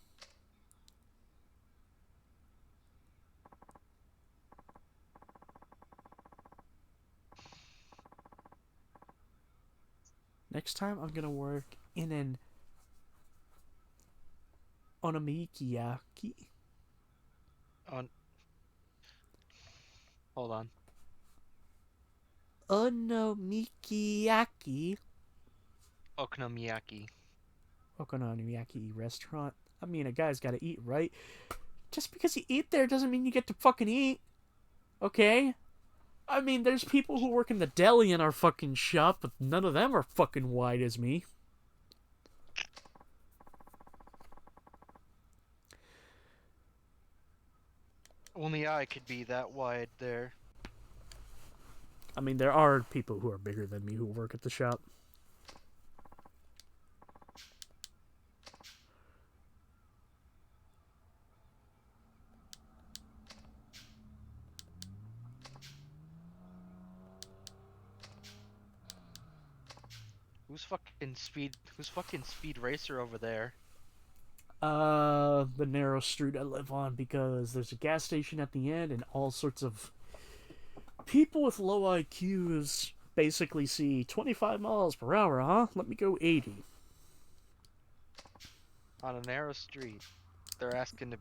Next time I'm gonna work in an onomiyaki. On, hold on. Onomiyaki. Okonomiyaki. Okonomiyaki restaurant. I mean, a guy's gotta eat, right? Just because you eat there doesn't mean you get to fucking eat. Okay? I mean, there's people who work in the deli in our fucking shop, but none of them are fucking wide as me. Only I could be that wide there. I mean, there are people who are bigger than me who work at the shop. Who's fucking speed racer over there? The narrow street I live on because there's a gas station at the end and all sorts of people with low IQs basically see 25 miles per hour, huh? Let me go 80. On a narrow street. They're asking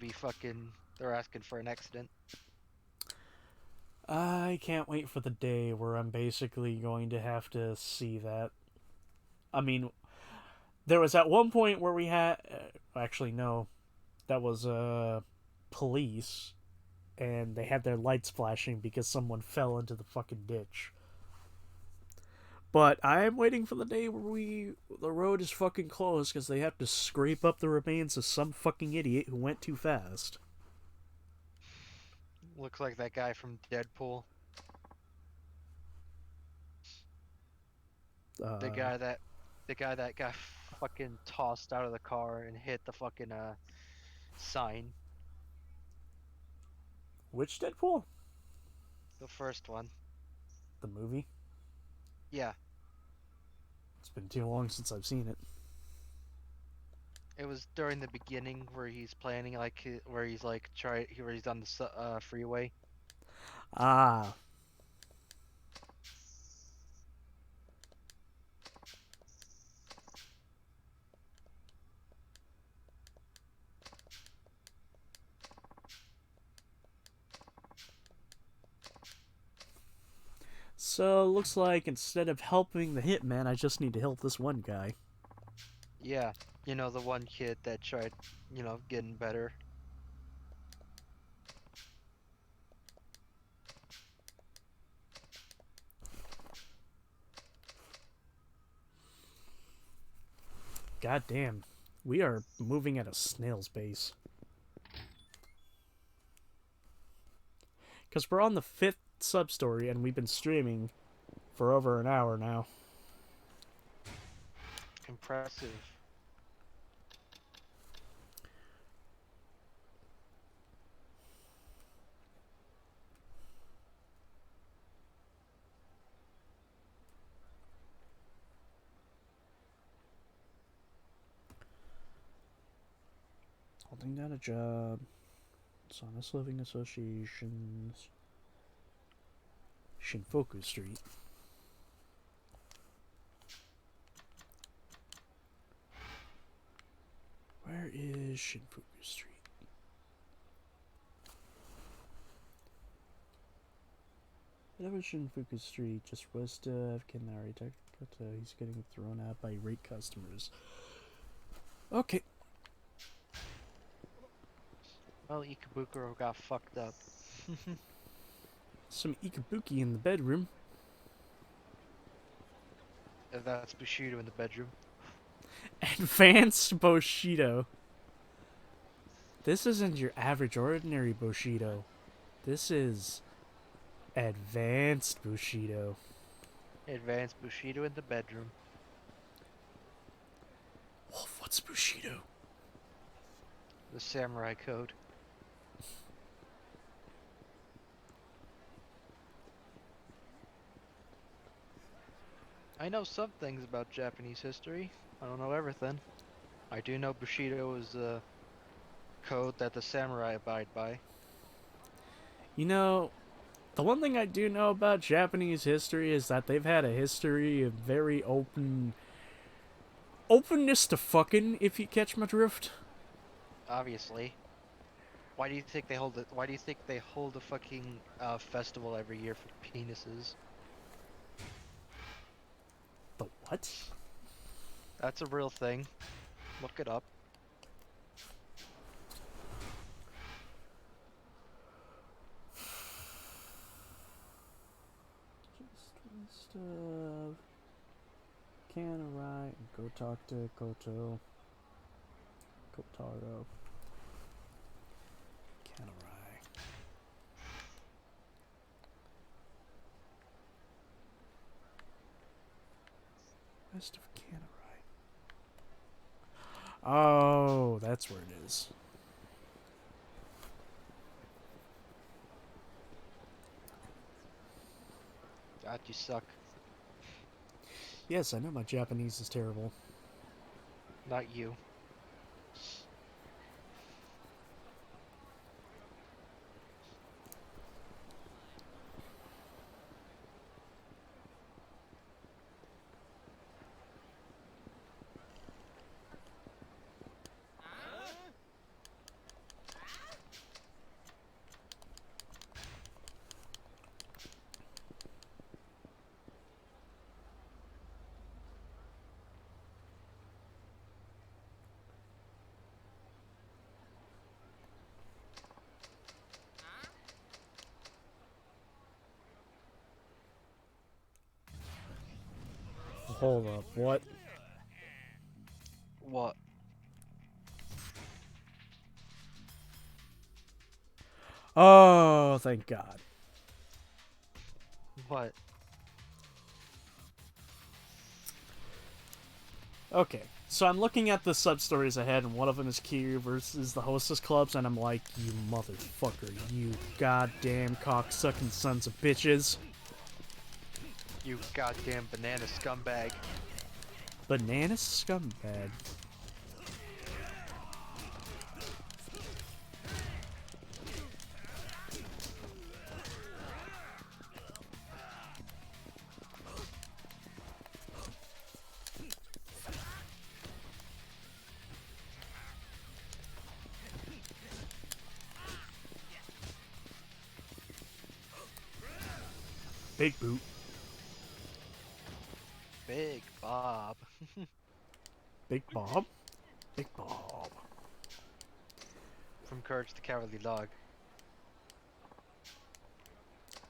for an accident. I can't wait for the day where I'm basically going to have to see that. I mean, there was at one point where we had. Actually, no. That was police, and they had their lights flashing because someone fell into the fucking ditch. But I'm waiting for the day where the road is fucking closed because they have to scrape up the remains of some fucking idiot who went too fast. Looks like that guy from Deadpool. The Uh, guy that the guy that got fucking tossed out of the car and hit the fucking sign. which Deadpool? The first one. The movie. Yeah, It's been too long since I've seen it. it was during the beginning where he's planning where he's like where he's on the freeway. Ah, so looks like instead of helping the hitman, I just need to help this one guy. Yeah, the one kid that tried, getting better. God damn, we are moving at a snail's pace. Because we're on the 5th sub-story and we've been streaming for over an hour now. Impressive. Holding down a job. Honest Living Associations. Shinfoku Street. Where is Shinfoku Street? That was Shinfuku Street, just west of Kenari. He's getting thrown out by irate customers. Okay. Well, Ikebukuro got fucked up. Some Ikabuki in the bedroom. That's Bushido in the bedroom. Advanced Bushido. This isn't your average ordinary Bushido. This is Advanced Bushido. Advanced Bushido in the bedroom. Wolf, what's Bushido? The samurai code. I know some things about Japanese history. I don't know everything. I do know Bushido is a code that the samurai abide by. You know, the one thing I do know about Japanese history is that they've had a history of very openness to fucking, if you catch my drift. Obviously. Why do you think they hold it? Why do you think they hold a fucking festival every year for penises? The what? That's a real thing. Look it up. Just Kanarai and go talk to Kotaro. Kanarai. West of Kanarai. Oh, that's where it is. God, you suck. Yes, I know my Japanese is terrible. Not you. Hold up, what? What? Oh, thank God. What? Okay, so I'm looking at the sub-stories ahead, and one of them is Kiryu versus the Hostess Clubs, and I'm like, you motherfucker, you goddamn cocksucking sons of bitches. You goddamn banana scumbag. Banana scumbag. Big boot. Big Bob. Big Bob? Big Bob. From Courage the Cowardly Dog.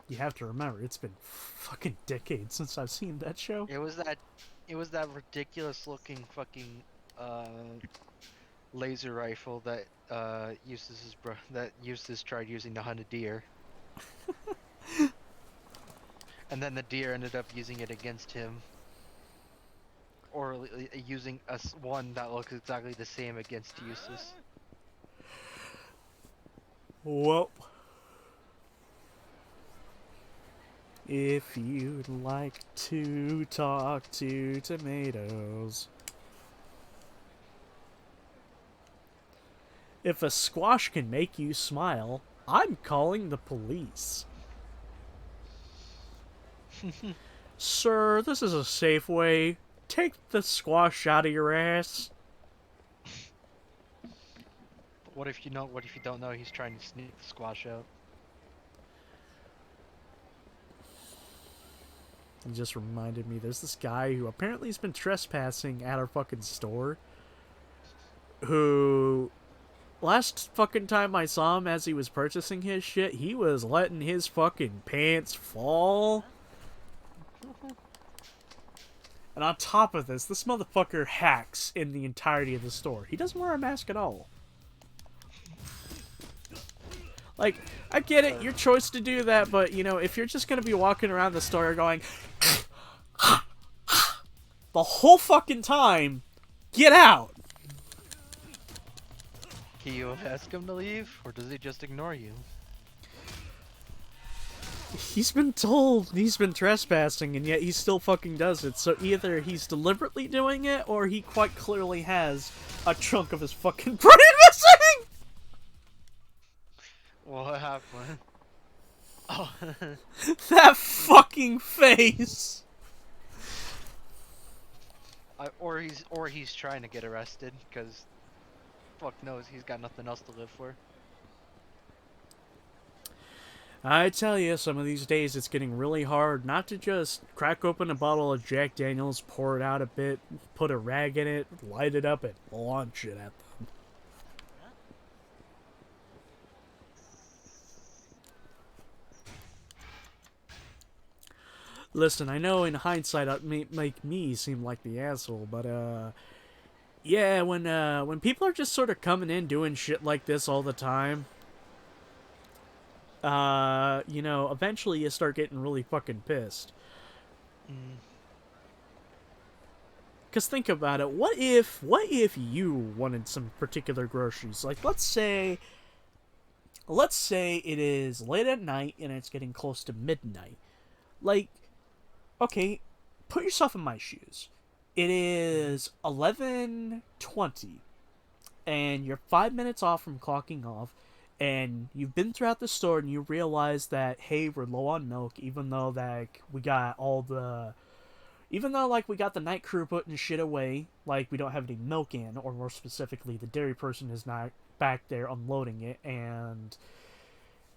You have to remember, it's been fucking decades since I've seen that show. It was that ridiculous looking fucking laser rifle that Eustace tried using to hunt a deer. And then the deer ended up using it against him. Or using one that looks exactly the same against Eustace. Well, if you'd like to talk to tomatoes. If a squash can make you smile, I'm calling the police. Sir, this is a safe way. Take the squash out of your ass. What if you don't know he's trying to sneak the squash out? It just reminded me, there's this guy who apparently has been trespassing at our fucking store. Who, last fucking time I saw him as he was purchasing his shit, he was letting his fucking pants fall. And on top of this motherfucker hacks in the entirety of the store. He doesn't wear a mask at all. Like, I get it, your choice to do that, but, you know, if you're just gonna be walking around the store going the whole fucking time, get out! Can you ask him to leave, or does he just ignore you? He's been told he's been trespassing, and yet he still fucking does it. So either he's deliberately doing it, or he quite clearly has a chunk of his fucking brain missing! What happened? Oh, That fucking face! or he's trying to get arrested, because fuck knows he's got nothing else to live for. I tell you, some of these days it's getting really hard not to just crack open a bottle of Jack Daniels, pour it out a bit, put a rag in it, light it up, and launch it at them. Listen, I know in hindsight it may make me seem like the asshole, but yeah, when people are just sort of coming in doing shit like this all the time, you know, eventually you start getting really fucking pissed. Mm. Cause think about it, what if you wanted some particular groceries? Like let's say it is late at night and it's getting close to midnight. Like, okay, put yourself in my shoes. It is 11:20 and you're 5 minutes off from clocking off, and you've been throughout the store and you realize that, hey, we're low on milk, even though like we got we got the night crew putting shit away, like we don't have any milk in, or more specifically the dairy person is not back there unloading it, and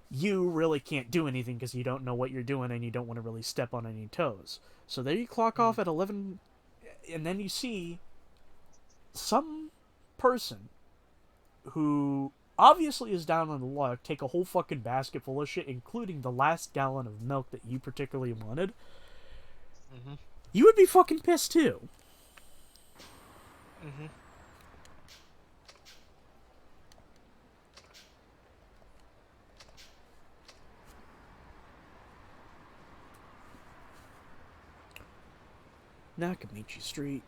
you really can't do anything because you don't know what you're doing and you don't want to really step on any toes. So there you clock off at 11, and then you see some person who obviously is down on the luck take a whole fucking basket full of shit, including the last gallon of milk that you particularly wanted. Mm-hmm. You would be fucking pissed too. Mm-hmm. Nakamichi Street.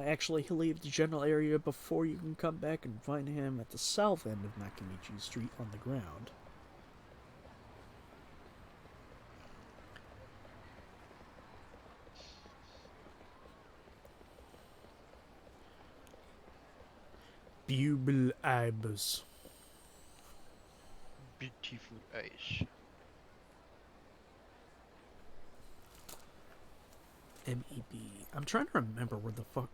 Actually, he'll leave the general area before you can come back and find him at the south end of Nakamichi Street on the ground. Bubble Ibis. Beautiful eyes. MEB. I'm trying to remember where the fuck.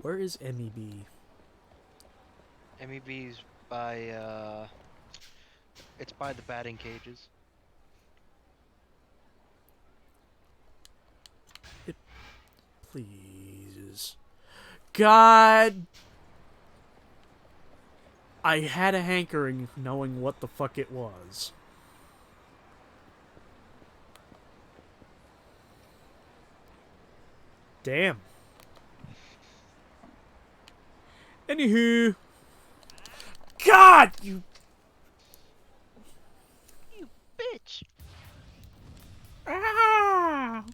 Where is MEB? MEB's by it's by the batting cages. Please. God. I had a hankering knowing what the fuck it was. Damn. Anywho. God, you. You bitch! Ah!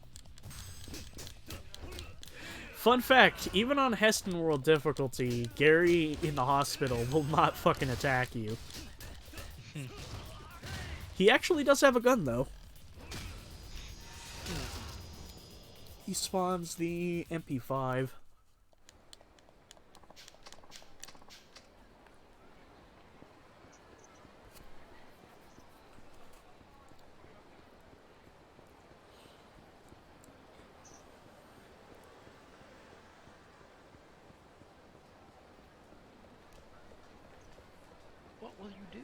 Fun fact, even on Heston World difficulty, Gary in the hospital will not fucking attack you. He actually does have a gun, though. He spawns the MP5. What will you do?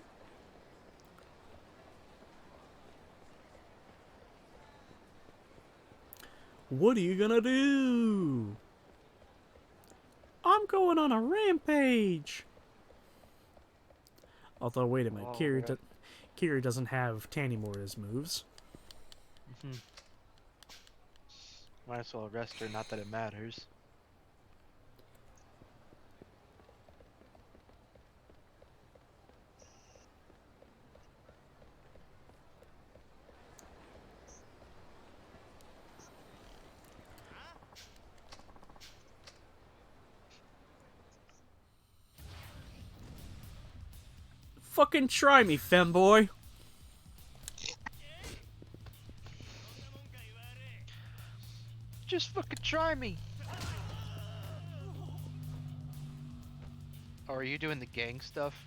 What are you gonna do? I'm going on a rampage! Although, wait a minute, Oh, Kiri doesn't have Tannymore as moves. mm-hmm. Might as well arrest her, not that it matters. Fucking try me, femboy. Just fucking try me! Oh, are you doing the gang stuff?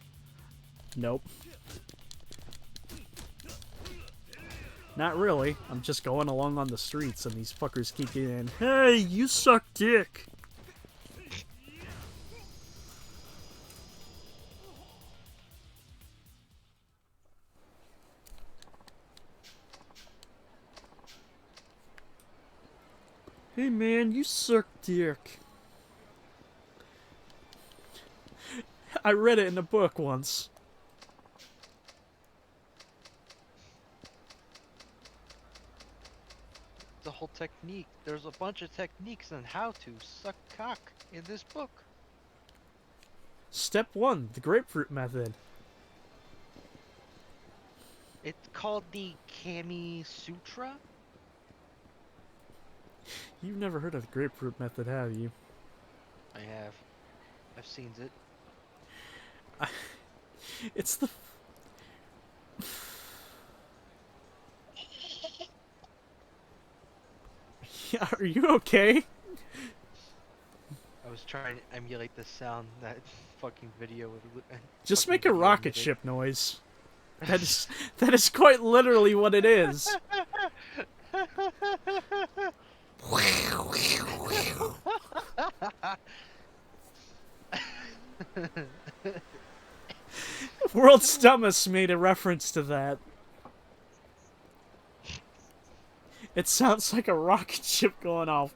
Nope. Not really. I'm just going along on the streets and these fuckers keep getting in. Hey, you suck dick. Hey man, you suck dick. I read it in a book once. The whole technique. There's a bunch of techniques on how to suck cock in this book. Step 1, the grapefruit method. It's called the Kami Sutra? You've never heard of the grapefruit method, have you? I have. I've seen it. It's the... Yeah, are you okay? I was trying to emulate the sound that fucking video would. Just fucking make a video rocket emitted. ship noise. That is quite literally what it is. World's Dumbest made a reference to that. It sounds like a rocket ship going off.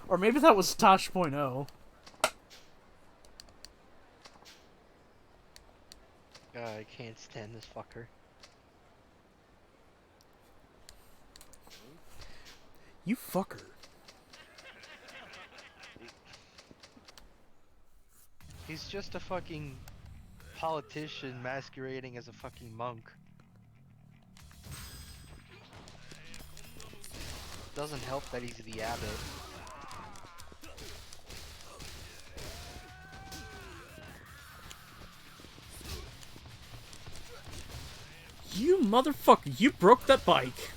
Or maybe that was Tosh.0. I can't stand this fucker. You fucker. He's just a fucking politician masquerading as a fucking monk. Doesn't help that he's the abbot. You motherfucker, you broke that bike.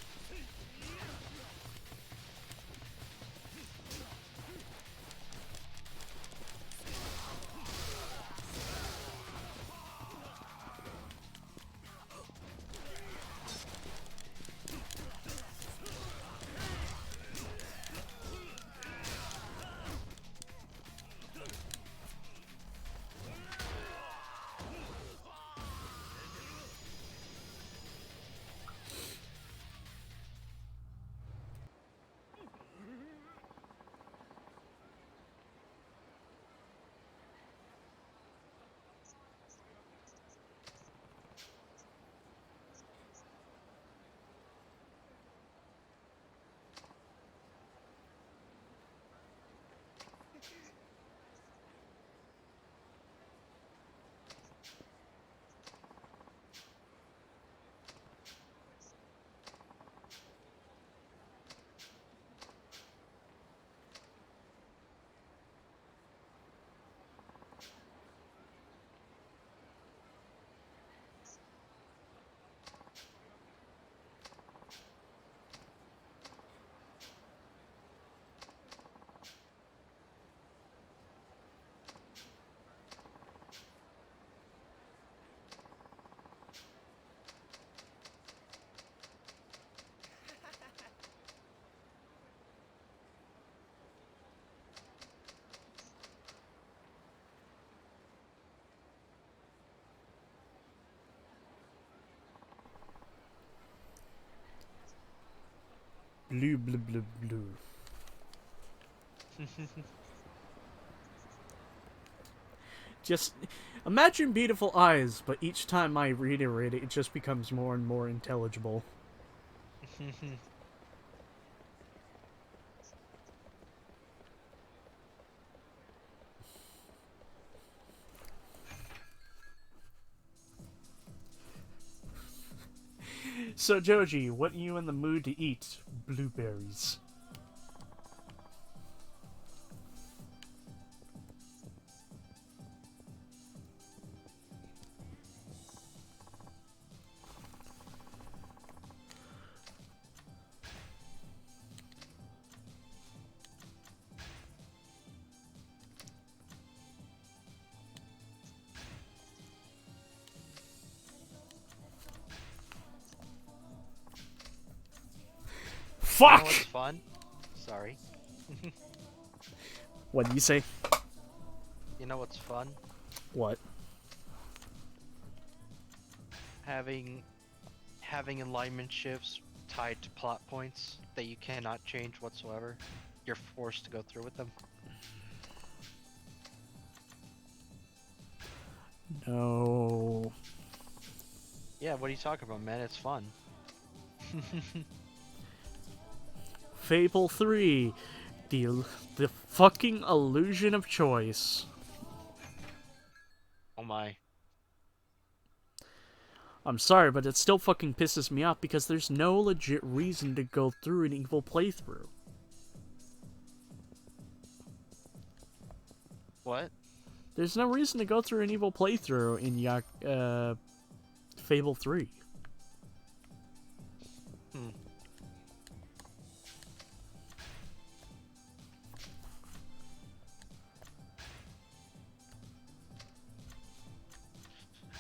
Blue, blue, blue, blue. Just imagine beautiful eyes, but each time I reiterate it, it just becomes more and more intelligible. So, Joji, what are you in the mood to eat? Blueberries. You know Fuck! what's fun? Sorry. What do you say? You know what's fun? What? Having having alignment shifts tied to plot points that you cannot change whatsoever. You're forced to go through with them. No. Yeah, what are you talking about, man? It's fun. Fable 3. The fucking illusion of choice. Oh my. I'm sorry, but it still fucking pisses me off because there's no legit reason to go through an evil playthrough. What? There's no reason to go through an evil playthrough in Fable 3. Hmm.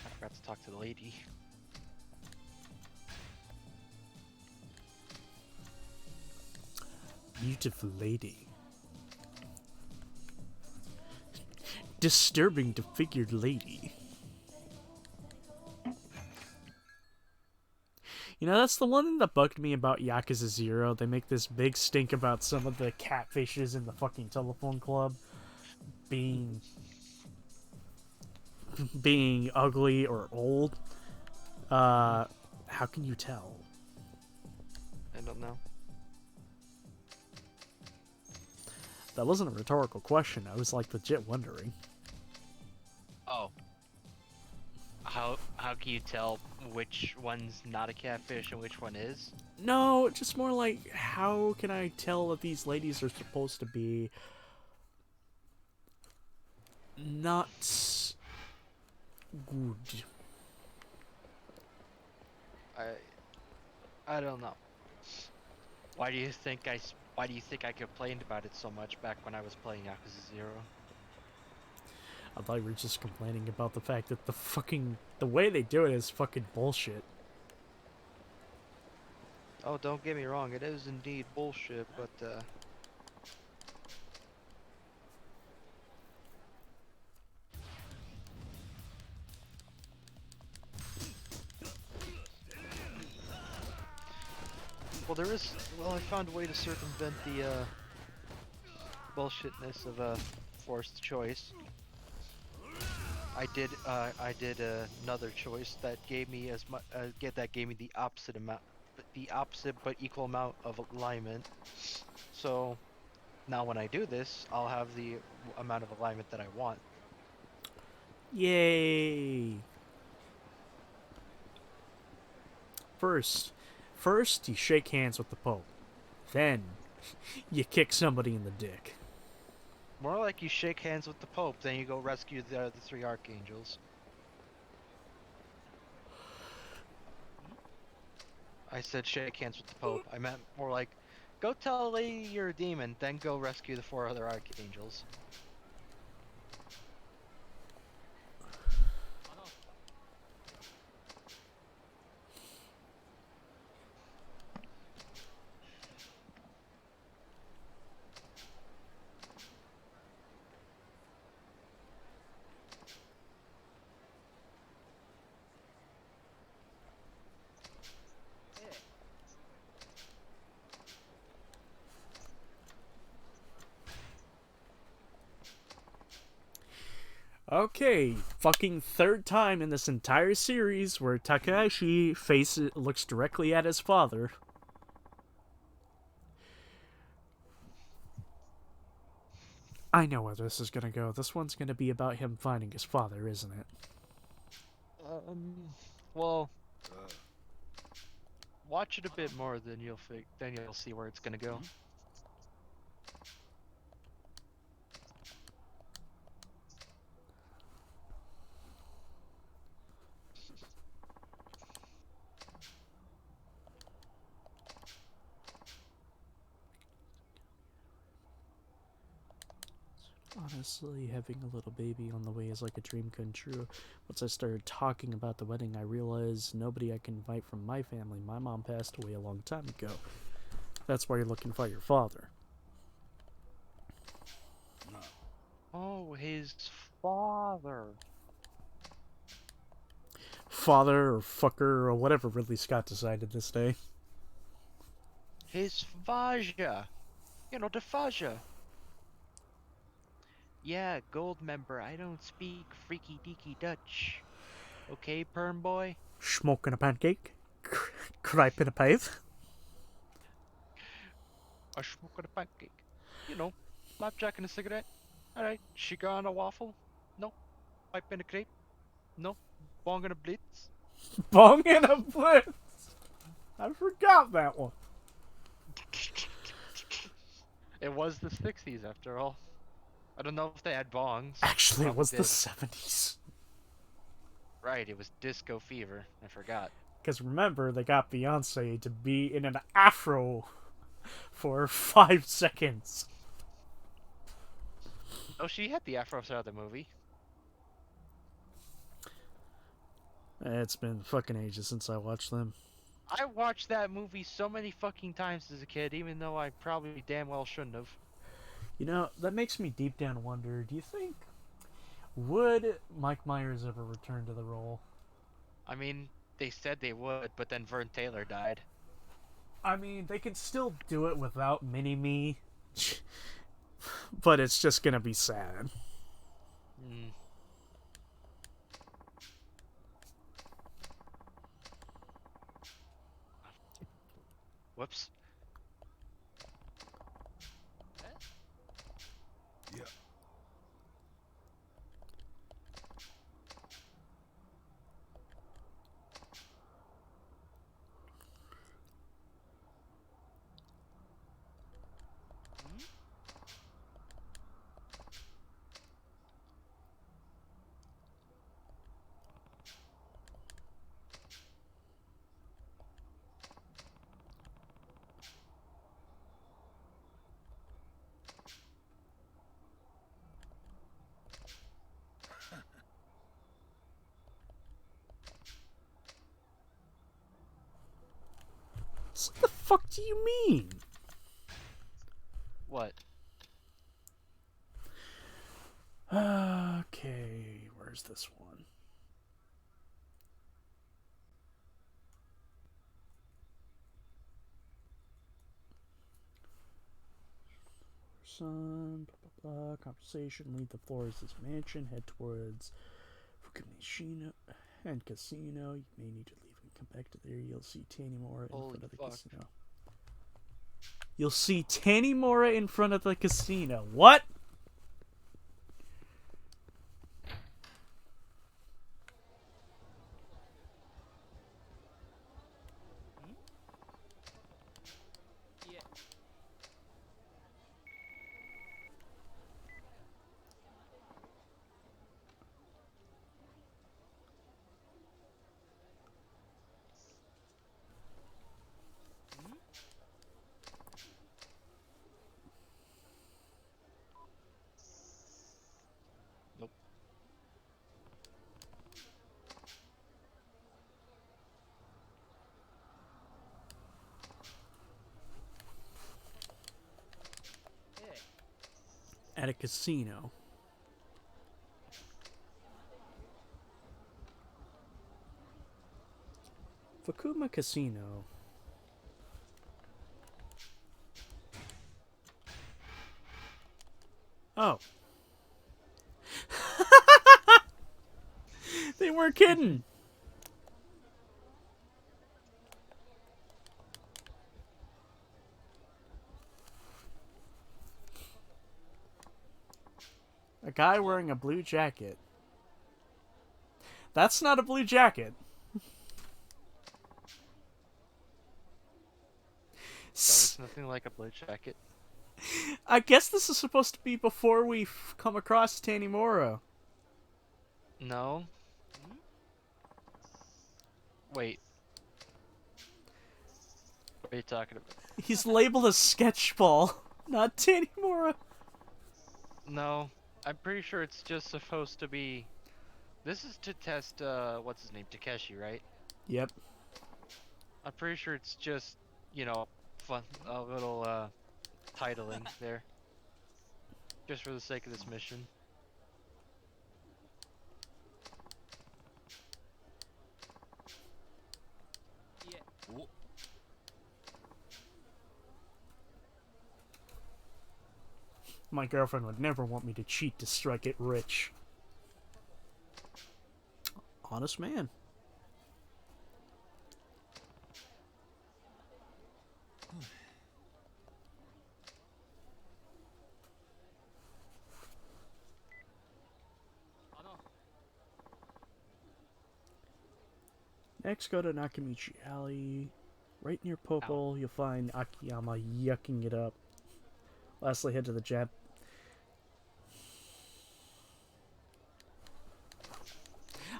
I forgot to talk to the lady. Beautiful lady. Disturbing disfigured lady. You know, that's the one thing that bugged me about Yakuza 0. They make this big stink about some of the catfishes in the fucking telephone club being ugly or old. How can you tell? I don't know. That wasn't a rhetorical question. I was like legit wondering. Oh. How can you tell which one's not a catfish and which one is? No, just more like, how can I tell that these ladies are supposed to be not good? I I don't know. Why do you think I complained about it so much back when I was playing Yakuza 0? I thought we were just complaining about the fact that the way they do it is fucking bullshit. Oh, don't get me wrong, it is indeed bullshit, but well, I found a way to circumvent the bullshitness of forced choice. I did another choice that gave me that gave me the opposite amount, the opposite but equal amount of alignment. So now when I do this, I'll have the amount of alignment that I want. Yay! First, first you shake hands with the Pope. Then, you kick somebody in the dick. More like you shake hands with the Pope, then you go rescue the three archangels. I said shake hands with the Pope. I meant more like, go tell a lady you're a demon, then go rescue the four other archangels. Okay, fucking third time in this entire series where Takahashi looks directly at his father. I know where this is gonna go. This one's gonna be about him finding his father, isn't it? Um, well, Watch it a bit more, then you'll see where it's gonna go. Honestly, having a little baby on the way is like a dream come true. Once I started talking about the wedding, I realized nobody I can invite from my family. My mom passed away a long time ago. That's why you're looking for your father. Oh, his father. Father or fucker or whatever Ridley Scott decided this day. His Faja. You know, the Faja. Yeah, gold member. I don't speak freaky deaky Dutch. Okay, perm boy? Smoking a pancake, cripe in a pipe. A smoke and a pancake. You know, flapjack and a cigarette. Alright, sugar on a waffle? No. Pipe and a crepe? No. Bong and a blitz? Bong in a blitz. I forgot that one. It was the 60s after all. I don't know if they had bongs. Actually, it Probably was the did. 70s. Right, it was disco fever. I forgot. Because remember, they got Beyonce to be in an afro for 5 seconds. Oh, she had the afro side of the movie. It's been fucking ages since I watched them. I watched that movie so many fucking times as a kid, even though I probably damn well shouldn't have. You know, that makes me deep down wonder, do you think, would Mike Myers ever return to the role? I mean, they said they would, but then Vern Taylor died. I mean, they could still do it without Mini-Me, but it's just gonna be sad. Hmm. Whoops. Yeah. So what the fuck do you mean? What? Okay, where's this one? Son, blah blah blah. Conversation. Leave the floors of this mansion. Head towards Fukumishino and Casino. You may need to leave and come back to there. You'll see Tanimura in Holy front of the fuck. casino. You'll see Tanimura in front of the casino. What? Yeah. Nope. At a casino. Fukuma Casino. Oh. They weren't kidding. A guy wearing a blue jacket. That's not a blue jacket. Nothing like a blue jacket. I guess this is supposed to be before we come across Tanimura. No. Wait. What are you talking about? He's labeled as Sketchball, not Tanimura. No. I'm pretty sure it's just supposed to be. This is to test. What's his name? Takeshi, right? Yep. I'm pretty sure it's just, fun, a little titling there, just for the sake of this mission. My girlfriend would never want me to cheat to strike it rich. Honest man. Next, go to Nakamichi Alley. Right near Popol, you'll find Akiyama yucking it up. Lastly, head to the Jap.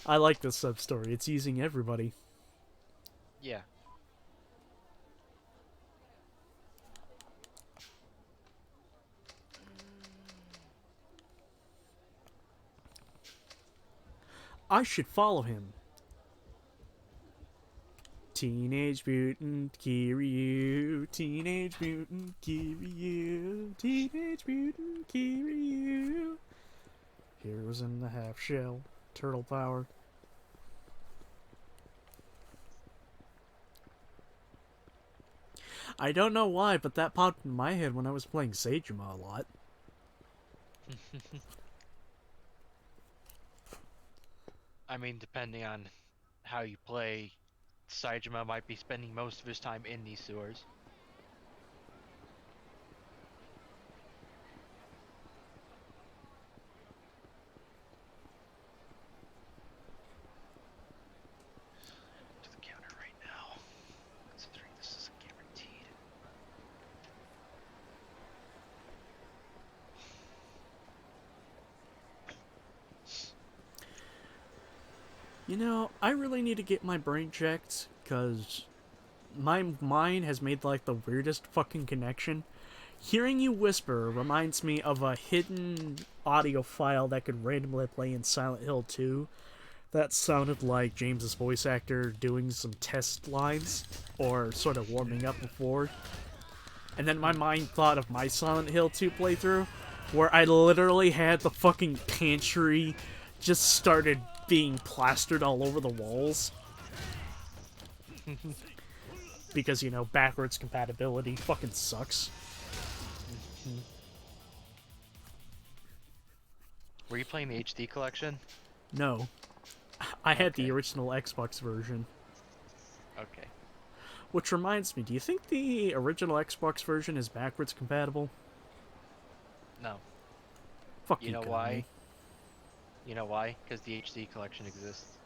I like this sub-story. It's using everybody. Yeah. I should follow him. Teenage Mutant Kiryu, Teenage Mutant Kiryu, Teenage Mutant Kiryu. Heroes in the half shell, turtle power. I don't know why, but that popped in my head when I was playing Seijima a lot. I mean, depending on how you play, Saijima might be spending most of his time in these sewers. To the counter right now, considering this is guaranteed. You know, I really need to get my brain checked, because my mind has made, like, the weirdest fucking connection. Hearing you whisper reminds me of a hidden audio file that could randomly play in Silent Hill 2 that sounded like James's voice actor doing some test lines, or sort of warming up before. And then my mind thought of my Silent Hill 2 playthrough, where I literally had the fucking pantry just started being plastered all over the walls. Because, you know, backwards compatibility fucking sucks. Were you playing the HD collection? No. I had the Okay. original Xbox version. Okay. Which reminds me, do you think the original Xbox version is backwards compatible? No. Fuck You know Konami. why? You know why? Because the HD collection exists.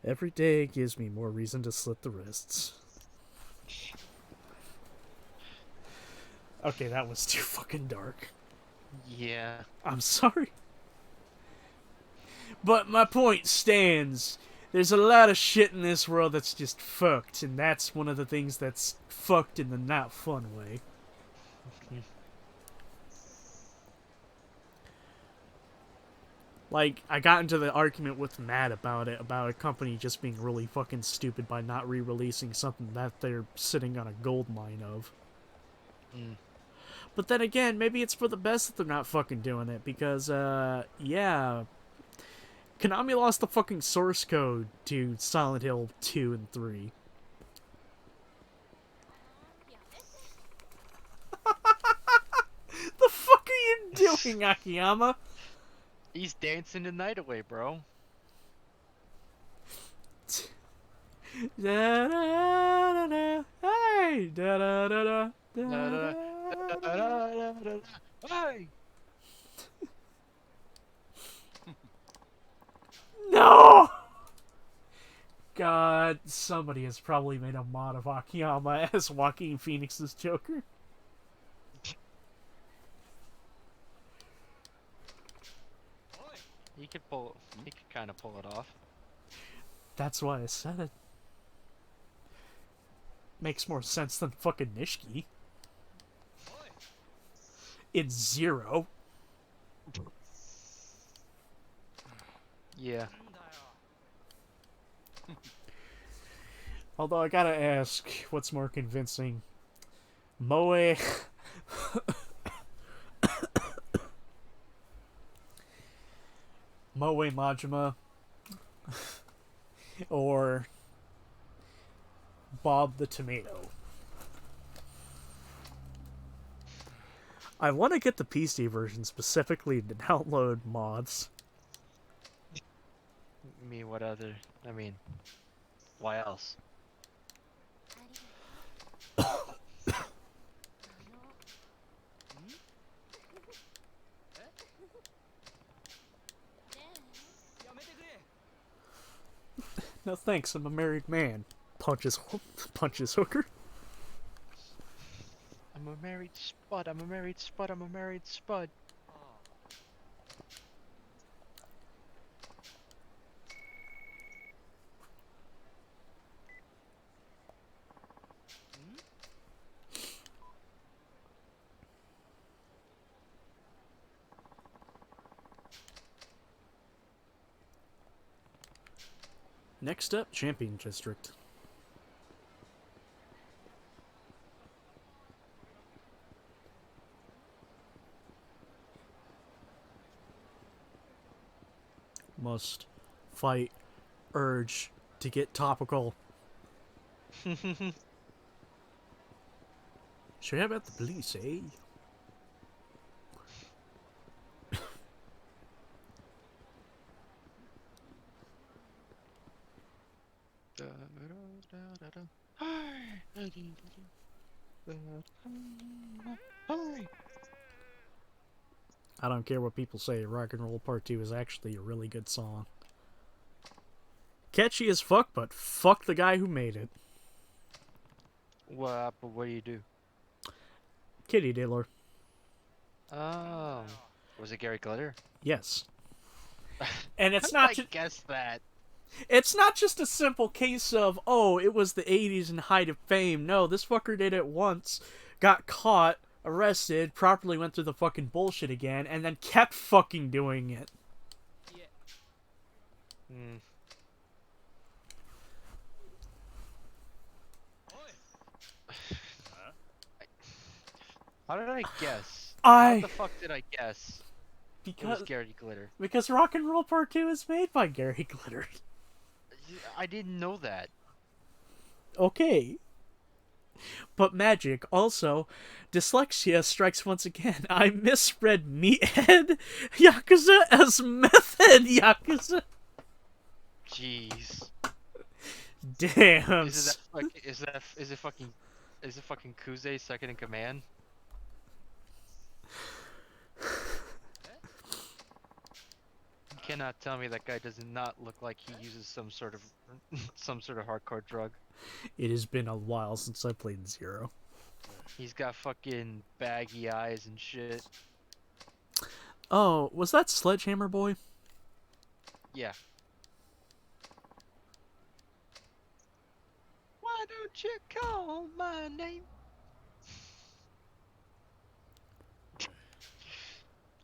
Every day gives me more reason to slit the wrists. Okay, that was too fucking dark. Yeah. I'm sorry. But my point stands. There's a lot of shit in this world that's just fucked, and that's one of the things that's fucked in the not fun way. Like, I got into the argument with Matt about it, about a company just being really fucking stupid by not re-releasing something that they're sitting on a gold mine of. Mm. But then again, maybe it's for the best that they're not fucking doing it, because, yeah. Konami lost the fucking source code to Silent Hill 2 and 3. The fuck are you doing, Akiyama? He's dancing the night away, bro. Da da da da. Hey, da da da da. Hey! No! god, somebody has probably made a mod of Akiyama as Joaquin Phoenix's Joker. He could kind of pull it off. That's why I said it. Makes more sense than fucking Nishiki. It's Zero. Yeah. Although I gotta ask, what's more convincing? Moe... Moe Majima or Bob the Tomato? I want to get the PC version specifically to download mods. What other? I mean, why else? No thanks, I'm a married man. Punches hooker. I'm a married spud. I'm a married spud. I'm a married spud. Next up, Champion District. Must fight urge to get topical. Should have at the police, eh? I don't care what people say, Rock and Roll Part 2 is actually a really good song. Catchy as fuck, but fuck the guy who made it. What do you do? Kitty Diddler. Oh. Was it Gary Glitter? Yes. And it's How not did I just guess that. it's not just a simple case of, oh, it was the 80s and height of fame. No, this fucker did it once, got caught, arrested, properly went through the fucking bullshit again, and then kept fucking doing it. Hmm. How did I guess? How the fuck did I guess it was Because Gary Glitter? Rock and Roll Part 2 is made by Gary Glitter. I didn't know that. Okay. But magic. Also, dyslexia strikes once again. I misread Meathead Yakuza as Method Yakuza. Jeez. Damn. Is it fucking Kuze second in command? You cannot tell me that guy does not look like he uses some sort of hardcore drug. It has been a while since I played Zero. He's got fucking baggy eyes and shit. Oh, was that Sledgehammer Boy? Yeah. Why don't you call my name?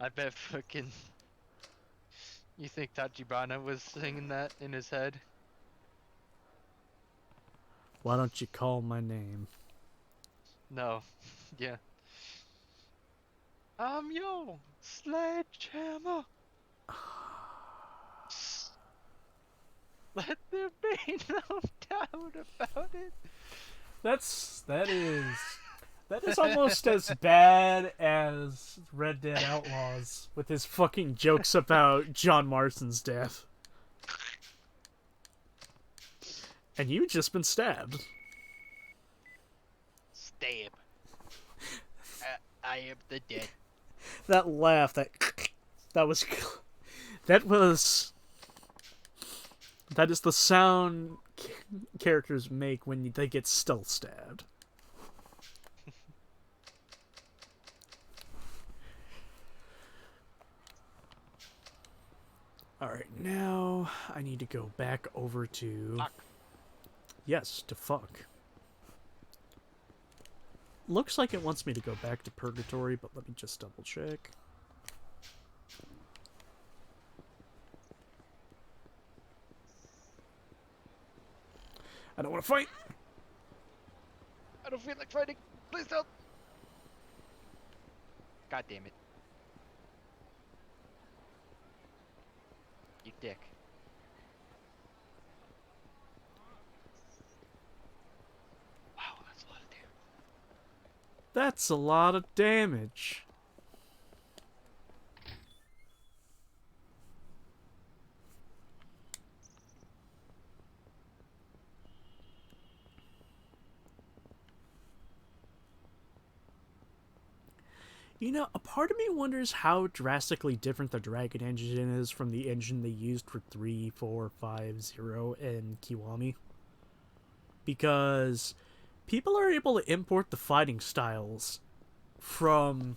I bet fucking... You think Tachibana was singing that in his head? Why don't you call my name? No. Yeah. I'm your sledgehammer. Let there be no doubt about it. That is almost as bad as Red Dead Outlaws with his fucking jokes about John Marston's death. And you've just been stabbed. Stab. I am the dead. That laugh, that is the sound characters make when they get stealth stabbed. Alright, now I need to go back over to... Fuck. Yes, to fuck. Looks like it wants me to go back to Purgatory, but let me just double check. I don't want to fight! I don't feel like fighting. Please don't. God damn it. You dick. Wow, that's a lot of damage. That's a lot of damage. You know, a part of me wonders how drastically different the Dragon engine is from the engine they used for 3, 4, 5, 0, and Kiwami. Because people are able to import the fighting styles from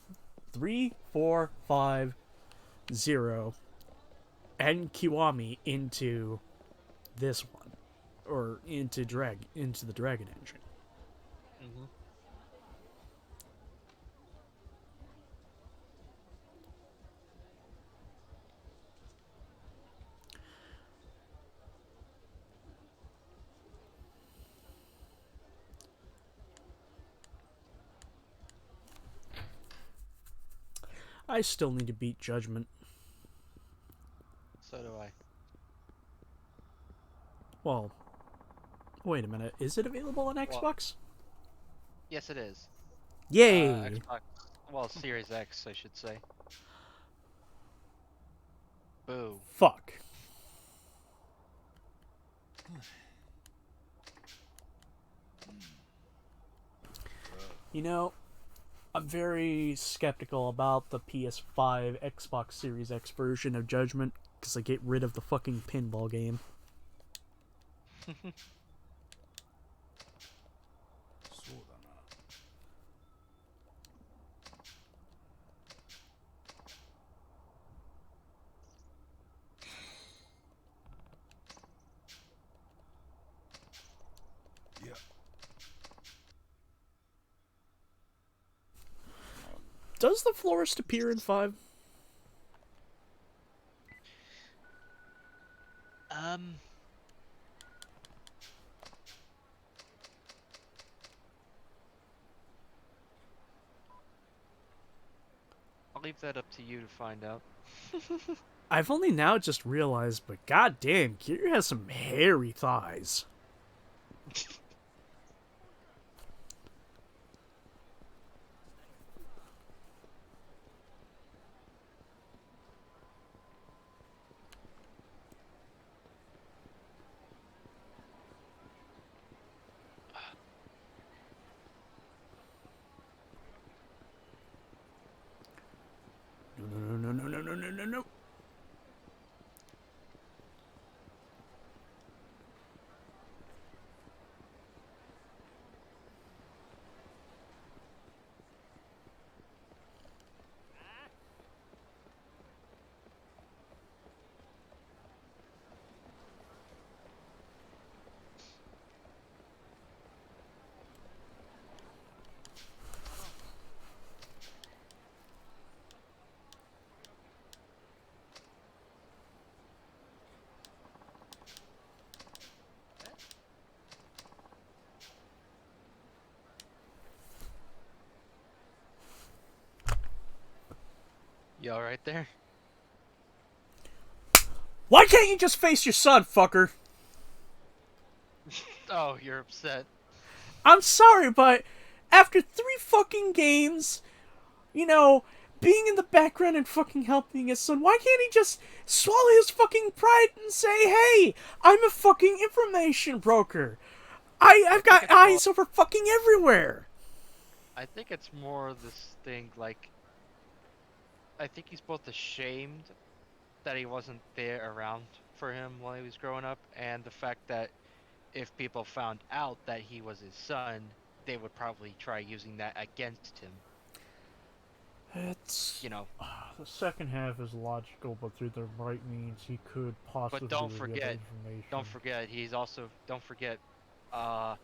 3, 4, 5, 0, and Kiwami into this one. Or into the Dragon engine. Mm-hmm. I still need to beat Judgment. So do I. Well, wait a minute. Is it available on Well, Xbox? yes, it is. Yay! Xbox. Well, Series X, I should say. Boo. Fuck. You know, I'm very skeptical about the PS5 Xbox Series X version of Judgment because I get rid of the fucking pinball game. Does the florist appear in 5? Um. I'll leave that up to you to find out. I've only now just realized, but goddamn, Kiryu has some hairy thighs. No. You alright there? Why can't you just face your son, fucker? Oh, you're upset. I'm sorry, but after 3 fucking games, you know, being in the background and fucking helping his son, why can't he just swallow his fucking pride and say, hey, I'm a fucking information broker. I've got eyes over fucking everywhere. I think it's more this thing, like, I think he's both ashamed that he wasn't there around for him while he was growing up, and the fact that if people found out that he was his son, they would probably try using that against him. It's You know, the second half is logical, but through the right means, he could but possibly reveal the information. don't forget, uh,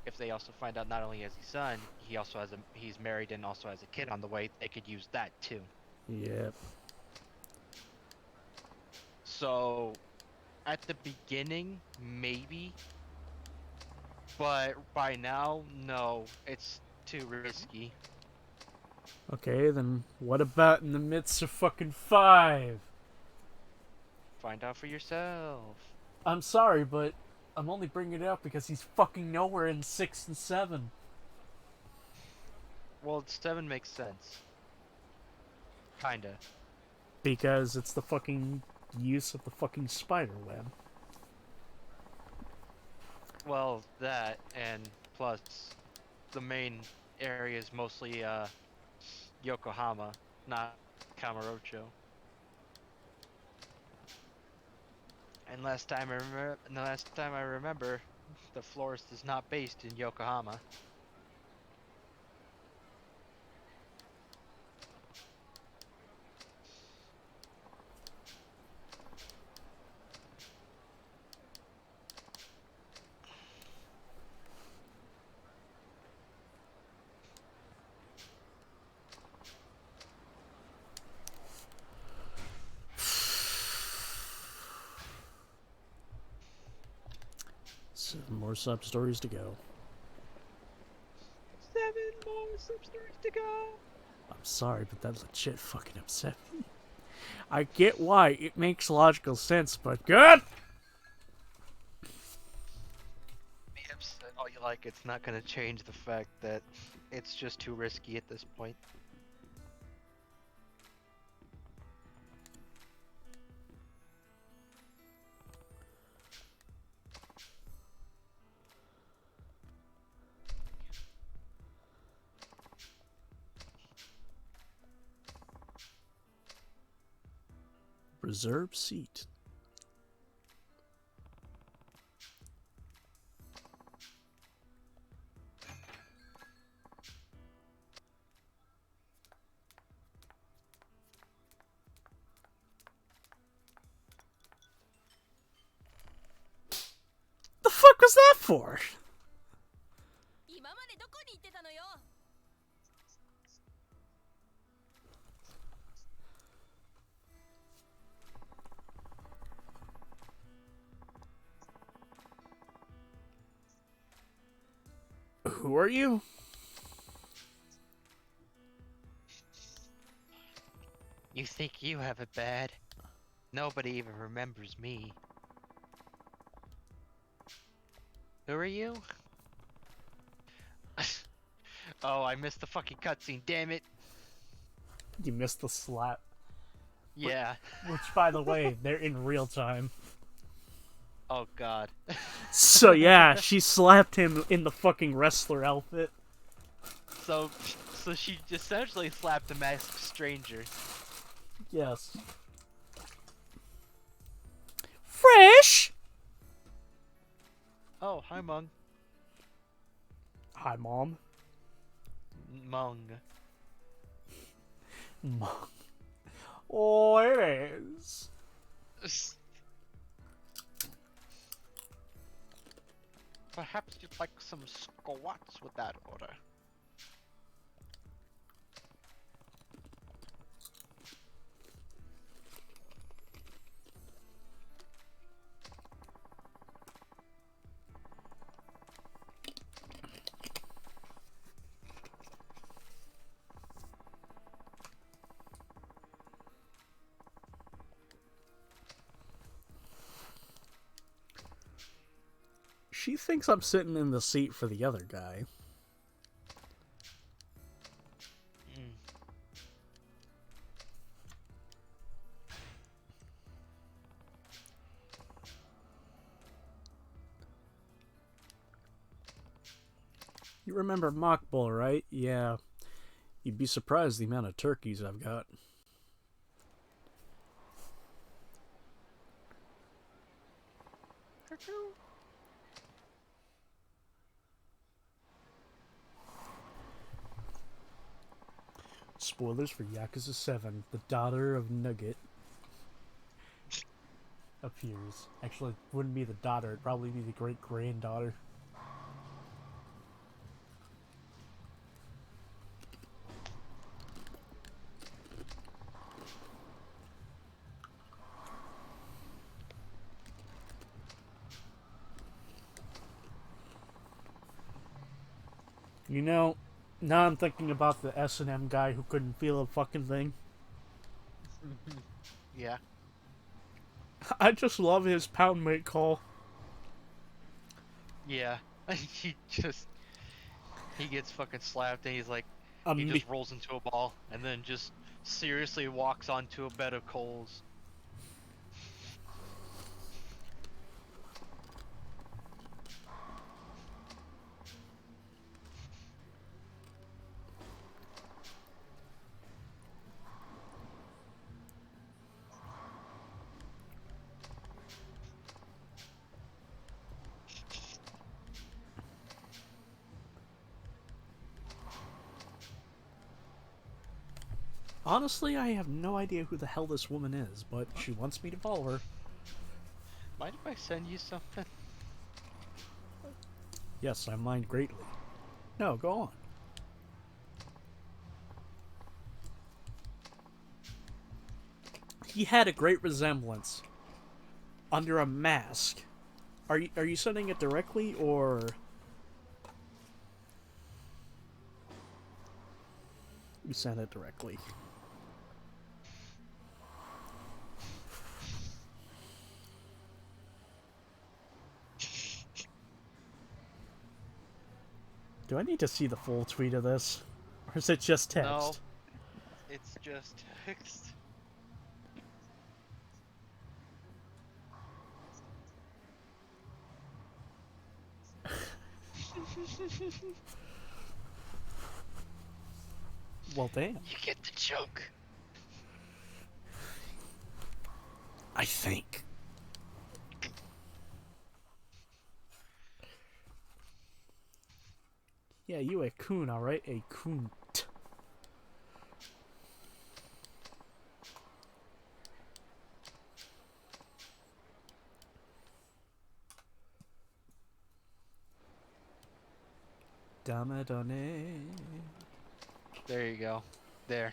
if they also find out not only has his son, he's married and also has a kid on the way, they could use that too. Yep. So at the beginning, maybe, but by now, no, it's too risky. Okay, then what about in the midst of fucking 5? Find out for yourself. I'm sorry, but I'm only bringing it up because he's fucking nowhere in 6 and 7. Well, 7 makes sense. Kinda. Because it's the fucking use of the fucking spider web. Well, that, and plus, the main area is mostly, Yokohama, not Kamurocho. And the last time I remember, the florist is not based in Yokohama. Seven more sub stories to go. 7 more sub-stories to go! I'm sorry, but that legit fucking upset me. I get why it makes logical sense, but good. Be upset all you like, it's not gonna change the fact that it's just too risky at this point. Reserve seat. The fuck was that for? Who are you? You think you have it bad? Nobody even remembers me. Who are you? Oh, I missed the fucking cutscene, damn it! You missed the slap. Yeah. Which, by the way, they're in real time. Oh god. So yeah, she slapped him in the fucking wrestler outfit. So, so she essentially slapped a masked stranger. Yes. Fresh! Oh, hi, Mung. Hi, Mom. Mung. Mom. Oh, it is. Perhaps you'd like some squats with that order. She thinks I'm sitting in the seat for the other guy. Mm. You remember Mock Bull, right? Yeah. You'd be surprised the amount of turkeys I've got. spoilers for Yakuza 7. The daughter of Nugget appears. Actually, it wouldn't be the daughter, it'd probably be the great granddaughter. You know, now I'm thinking about the S&M guy who couldn't feel a fucking thing. Yeah. I just love his pound mate call. Yeah. He gets fucking slapped and he's like, he Um, just rolls into a ball and then just seriously walks onto a bed of coals. honestly, I have no idea who the hell this woman is, but she wants me to follow her. Mind if I send you something? Yes, I mind greatly. No, go on. He had a great resemblance under a mask. Are you sending it directly or you sent it directly? Do I need to see the full tweet of this? Or is it just No, text? it's just text. Well, damn. You get the joke. I think. Yeah, you a coon, alright? A coon. Damadone. There you go. There.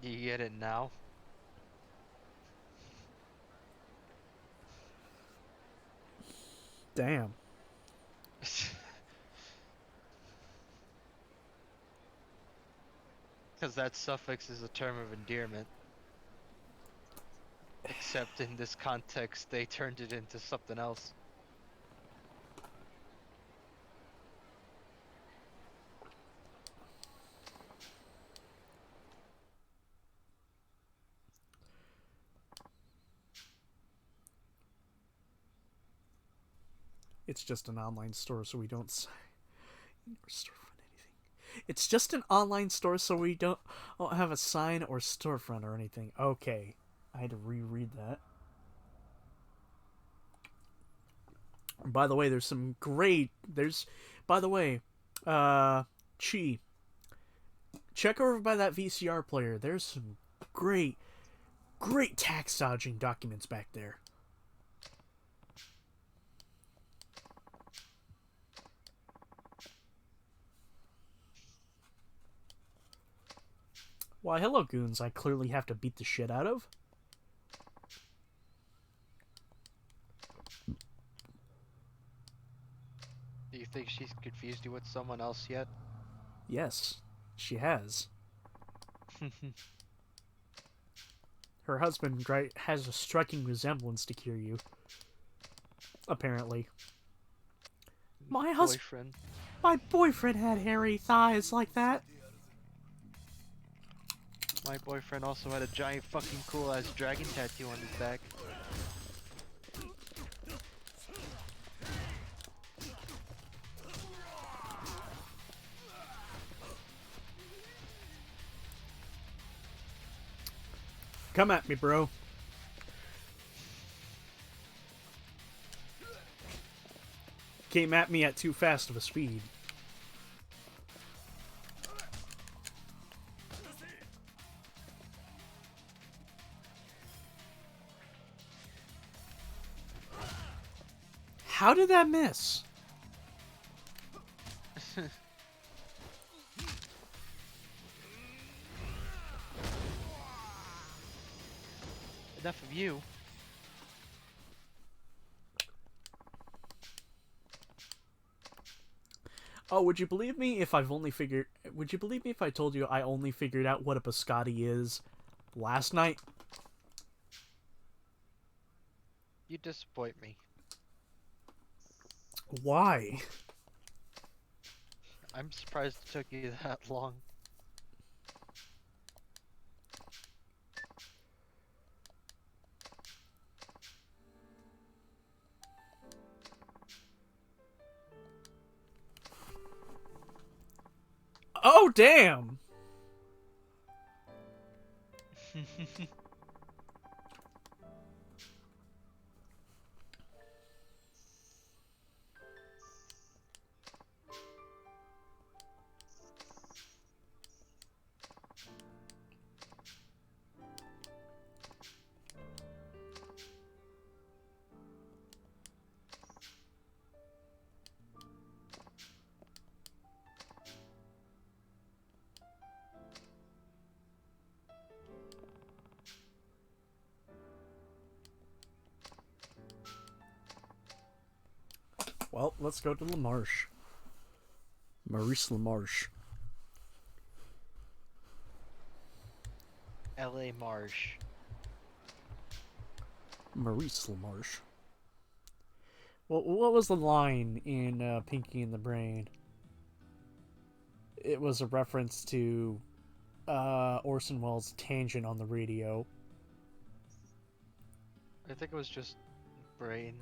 You get it now? Damn. Because that suffix is a term of endearment. Except in this context, they turned it into something else. It's just an online store, so we don't storefront anything. It's just an online store, so we don't have a sign or storefront or anything. Okay, I had to reread that. By the way, there's some great. By the way, Chi, check over by that VCR player. There's some great, great tax dodging documents back there. Why, hello, goons. I clearly have to beat the shit out of. Do you think she's confused you with someone else yet? Yes, she has. Her husband has a striking resemblance to Kiryu. Apparently. Boyfriend. My boyfriend had hairy thighs like that. My boyfriend also had a giant fucking cool ass dragon tattoo on his back. Come at me, bro. came at me at too fast of a speed. How did that miss? Enough of you. Oh, would you believe me if I've only figured... Would you believe me if I told you I only figured out what a biscotti is last night? You disappoint me. Why? I'm surprised it took you that long. Oh, damn! Well, let's go to LaMarche. Maurice LaMarche. L.A. Marsh. Maurice LaMarche. Well, what was the line in Pinky and the Brain? It was a reference to Orson Welles' tangent on the radio. I think it was just Brain,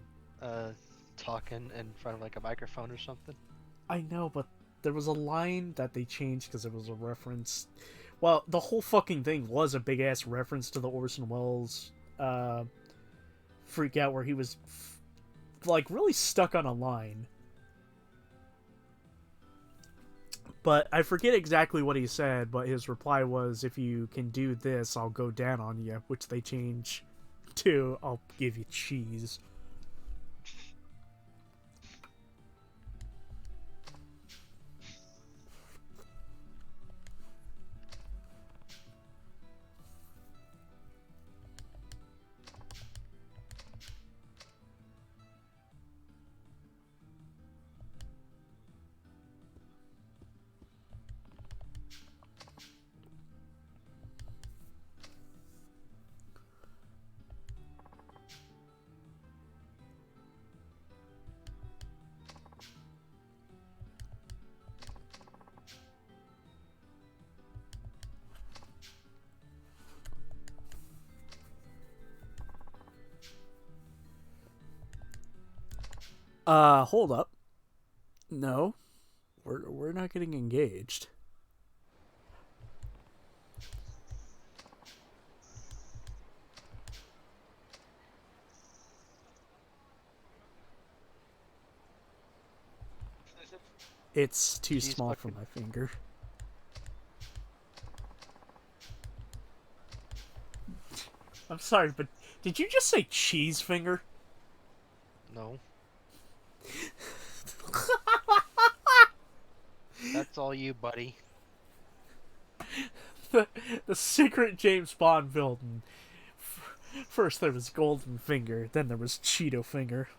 talking in front of like a microphone or something. I know, but there was a line that they changed because it was a reference. Well, the whole fucking thing was a big ass reference to the Orson Welles freak out where he was like really stuck on a line. But I forget exactly what he said, but his reply was, if you can do this, I'll go down on you, which they change to, I'll give you cheese. Hold up. No, we're not getting engaged. It's too She's small for fucking. my finger. I'm sorry, but did you just say cheese finger? No. That's all you, buddy. The secret James Bond villain. First there was Golden Finger, then there was Cheeto Finger.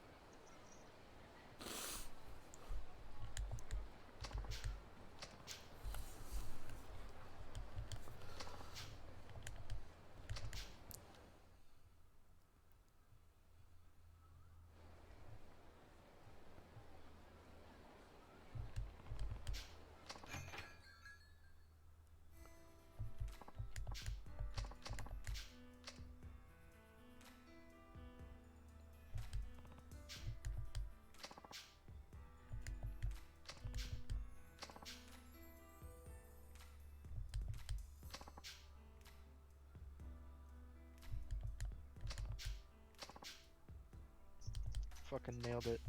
Fucking nailed it.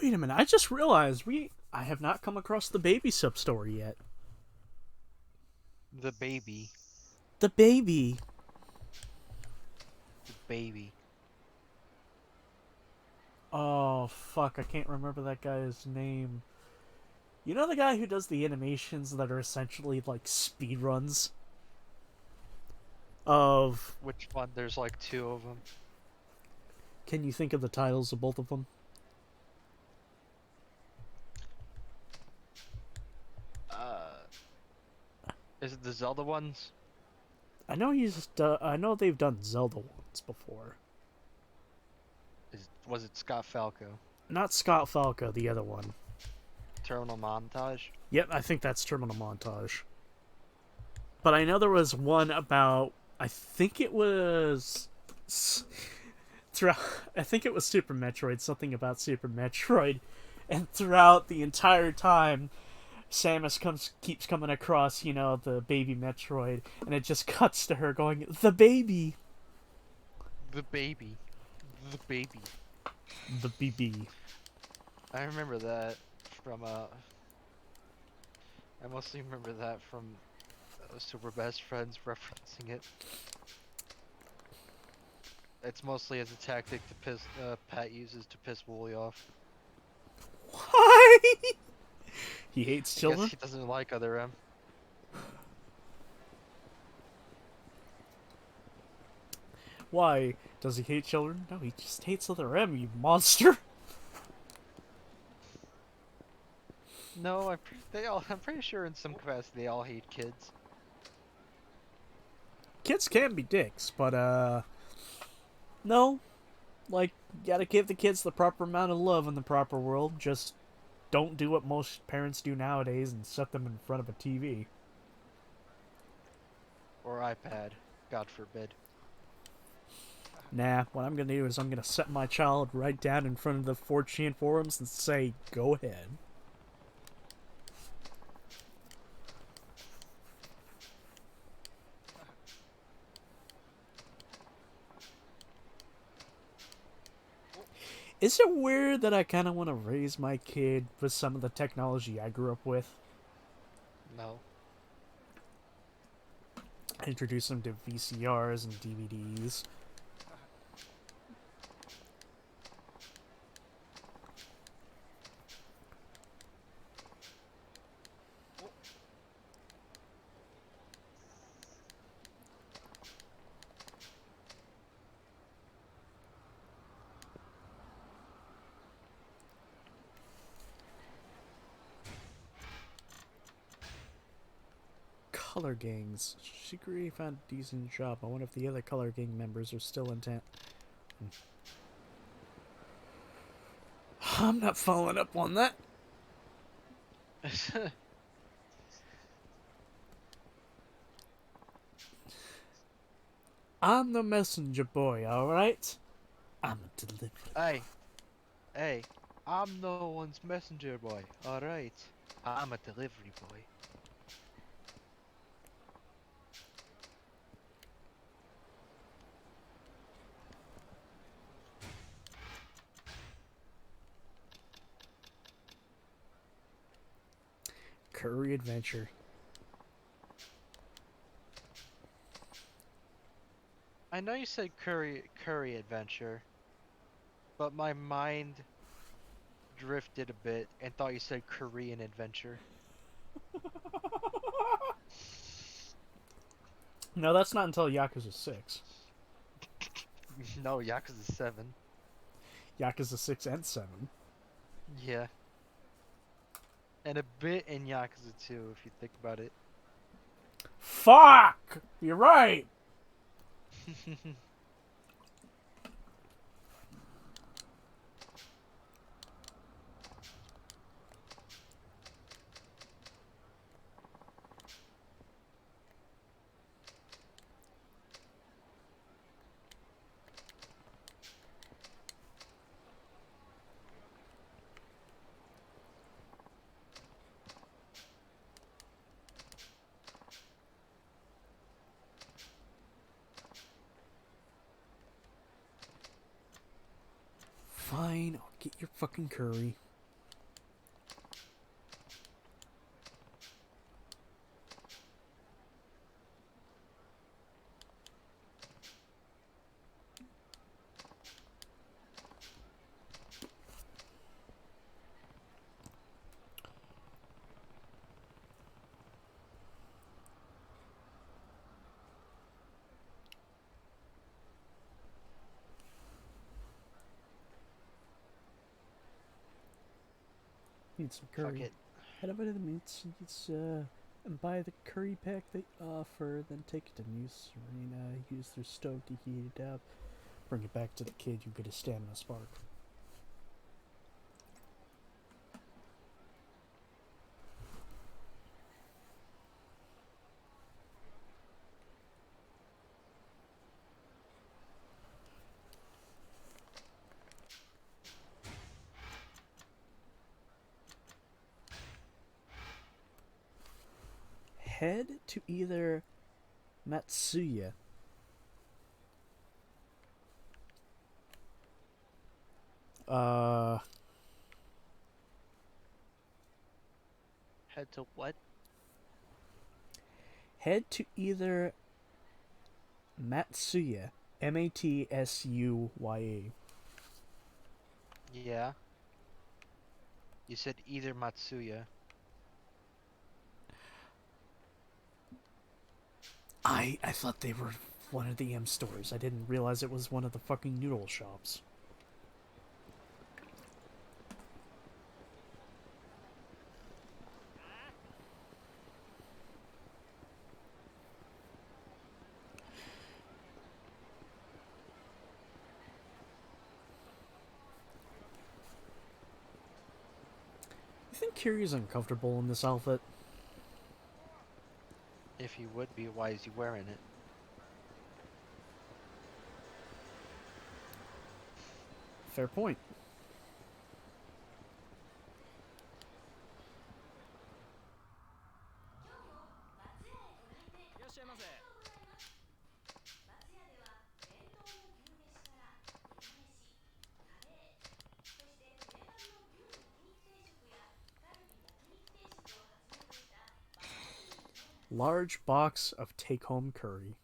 Wait a minute, I just realized I have not come across the baby sub story yet. The baby. The baby. The baby. Oh fuck, I can't remember that guy's name. You know the guy who does the animations that are essentially like speed runs of. Which one? There's like two of them. Can you think of the titles of both of them? Uh, is it the Zelda ones? I know they've done Zelda ones before. Was it Scott Falco? Not Scott Falco, the other one. Terminal Montage? Yep, I think that's Terminal Montage. But I know there was one about. I think it was. Throughout, I think it was Super Metroid. Something about Super Metroid, and throughout the entire time, keeps coming across, the baby Metroid, and it just cuts to her going, "The baby, The baby. The baby. the BB." I remember that from, I mostly remember that from Super Best Friends referencing it. It's mostly as a tactic to piss, Pat uses to piss Wooly off. Why? He hates I guess children. he doesn't like other M. Why does he hate children? No, he just hates other M. You monster. No, I'm pretty sure in some capacity they all hate kids. Kids can be dicks, but no. Like, you gotta give the kids the proper amount of love in the proper world. Just don't do what most parents do nowadays and set them in front of a TV. Or iPad. God forbid. Nah, what I'm gonna do is I'm gonna set my child right down in front of the 4chan forums and say, go ahead. Is it weird that I kind of want to raise my kid with some of the technology I grew up with? No. Introduce him to VCRs and DVDs. Color gangs. Shiguri found a decent job. I wonder if the other color gang members are still in town. I'm not following up on that. I'm the messenger boy, alright? I'm a delivery. Hey, hey, I'm no one's messenger boy, alright? I'm a delivery boy. Curry adventure. I know you said curry adventure, but my mind drifted a bit and thought you said Korean adventure. No, that's not until Yakuza 6. No, Yakuza 7. Yakuza 6 and 7. Yeah. And a bit in Yakuza 2 if you think about it. Fuck! You're right! Fine, I'll get your fucking curry. Need some Fuck curry. it. Head over to the meats and buy the curry pack they offer. Then take it to Muse Arena. Use their stove to heat it up. Bring it back to the kid. You get a stamina spark. Head to either Matsuya. Uh, Head to what? Head to either Matsuya, Matsuya. Yeah. You said either Matsuya. I thought they were one of the M stores. I didn't realize it was one of the fucking noodle shops. You think Kiryu's uncomfortable in this outfit? If he would be, why is he wearing it? Fair point. Large box of take-home curry.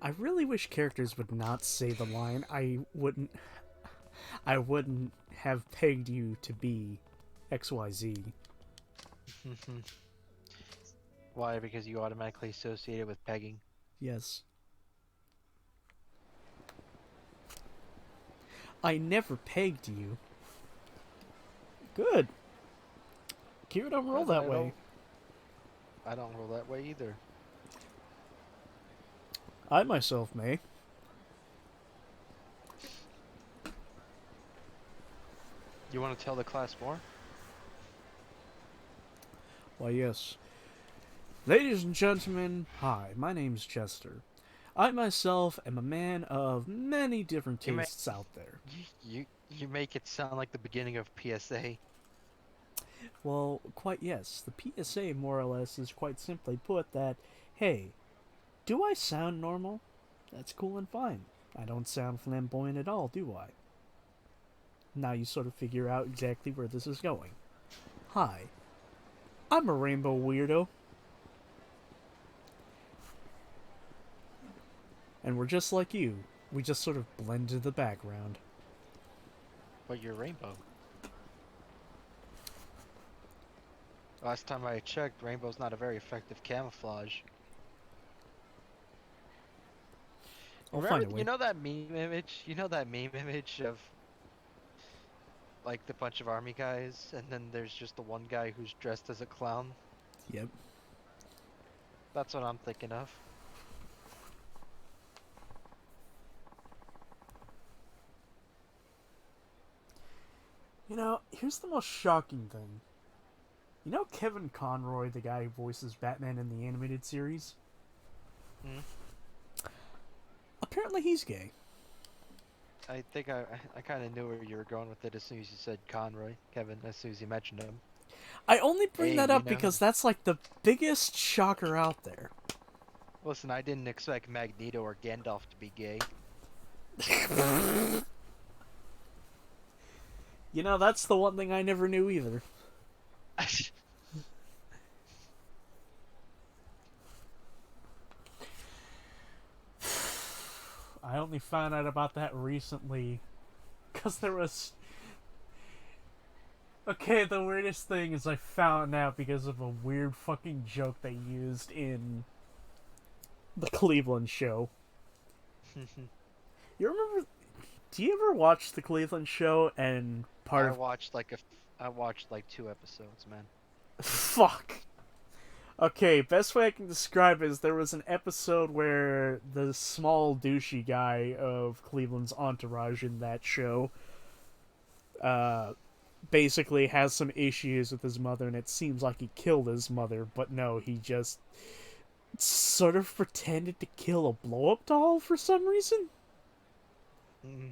I really wish characters would not say the line I wouldn't have pegged you to be XYZ. Why? Because you automatically associate it with pegging. Yes. I never pegged you. Good. Kira don't roll Good, that way. I don't roll that way either. I myself may. You want to tell the class more? Why, yes. Ladies and gentlemen, hi, my name's Chester. I myself am a man of many different You make tastes out there. you make it sound like the beginning of PSA. Well, quite yes. The PSA, more or less, is quite simply put that, hey, do I sound normal? That's cool and fine. I don't sound flamboyant at all, do I? Now you sort of figure out exactly where this is going. Hi, I'm a rainbow weirdo. And we're just like you. We just sort of blend into the background. But you're rainbow. Last time I checked, rainbow's not a very effective camouflage. I'll Remember, find a you way. know that meme image? You know that meme image of like the bunch of army guys, and then there's just the one guy who's dressed as a clown? Yep. That's what I'm thinking of. You know, here's the most shocking thing. You know Kevin Conroy, the guy who voices Batman in the animated series? Hmm? Apparently he's gay. I think I kind of knew where you were going with it as soon as you said Conroy, Kevin, as soon as you mentioned him. I only bring Hey, that you up know, because that's like the biggest shocker out there. listen, I didn't expect Magneto or Gandalf to be gay. You know, that's the one thing I never knew either. I only found out about that recently because there was. Okay, the weirdest thing is I found out because of a weird fucking joke they used in the Cleveland show. You remember? Do you ever watch the Cleveland show and part I of. watched like I watched like 2 episodes, man. Fuck. Okay, best way I can describe it is there was an episode where the small douchey guy of Cleveland's entourage in that show uh, basically has some issues with his mother, and it seems like he killed his mother, but no, he just sort of pretended to kill a blow up doll for some reason. Mm.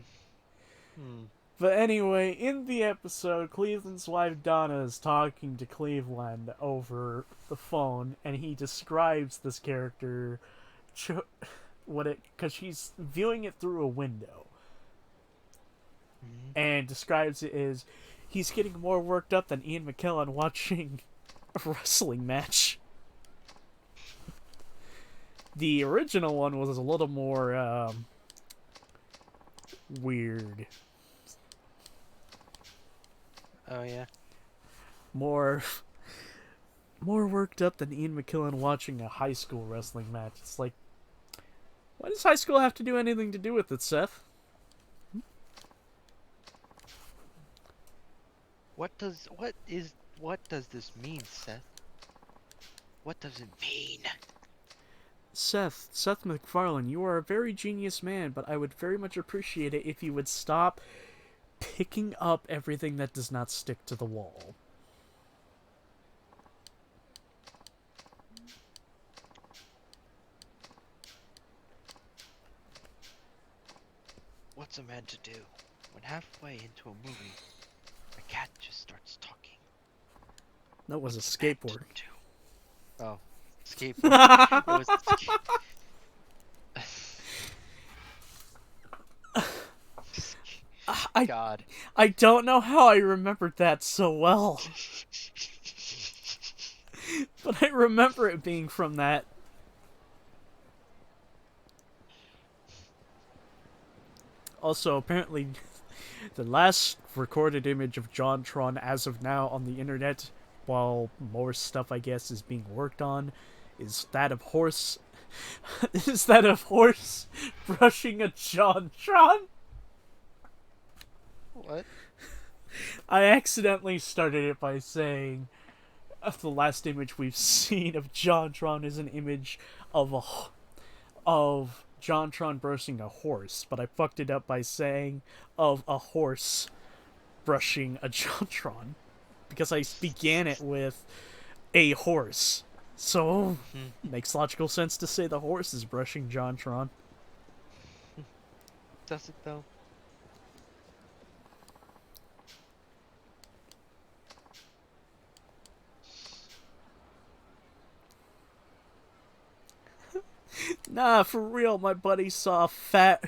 Hmm. But anyway, in the episode, Cleveland's wife Donna is talking to Cleveland over the phone, and he describes this character, because she's viewing it through a window, Mhm. and describes it as he's getting more worked up than Ian McKellen watching a wrestling match. The original one was a little more weird, Oh yeah. more more worked up than Ian McKellen watching a high school wrestling match. It's like, why does high school have to do anything to do with it, Seth? What does this mean, Seth? What does it mean? Seth MacFarlane, you are a very genius man, but I would very much appreciate it if you would stop picking up everything that does not stick to the wall. What's a man to do when halfway into a movie a cat just starts talking? That was a What's a man to skateboard. do? Oh, skateboard. It was. I God. I don't know how I remembered that so well, but I remember it being from that. Also, apparently, the last recorded image of JonTron as of now on the internet, while more stuff I guess is being worked on, is that of horse. Is that of horse brushing a JonTron? What? I accidentally started it by saying the last image we've seen of JonTron is an image of JonTron brushing a horse, but I fucked it up by saying of a horse brushing a JonTron because I began it with a horse. So makes logical sense to say the horse is brushing JonTron. Does it though? Nah, for real, my buddy saw a fat.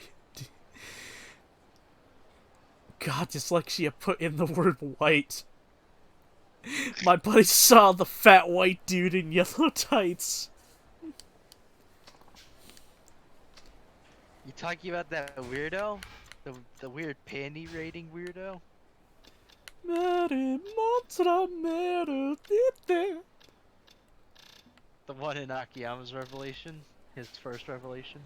God, dyslexia put in the word white. My buddy saw the fat white dude in yellow tights. You talking about that weirdo? The weird panty rating weirdo? Mary Montra Meredith. The one in Akiyama's revelation? His first revelation?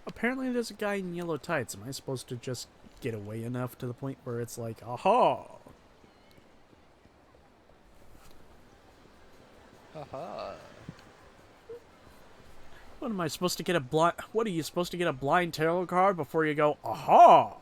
Apparently, there's a guy in yellow tights. Am I supposed to just get away enough to the point where it's like, aha? Haha. What am I supposed to get a blind? What are you supposed to get a blind tarot card before you go, aha?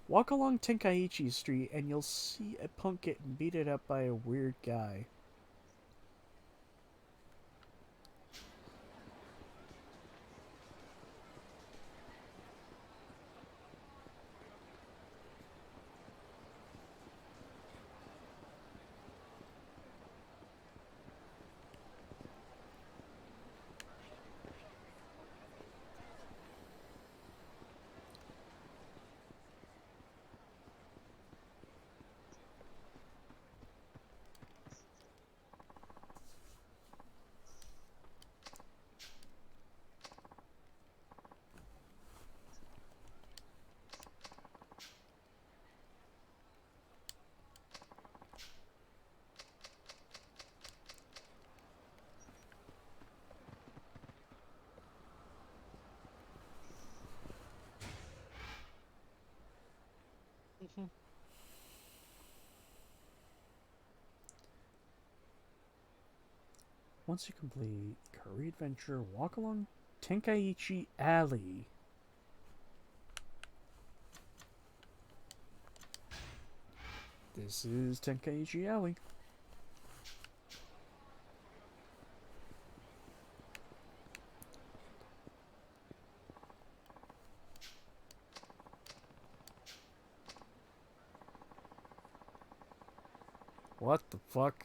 Walk along Tenkaichi Street and you'll see a punk get beat it up by a weird guy. Mhm. Once you complete Curry Adventure, walk along Tenkaichi Alley. This is Tenkaichi Alley. What the fuck?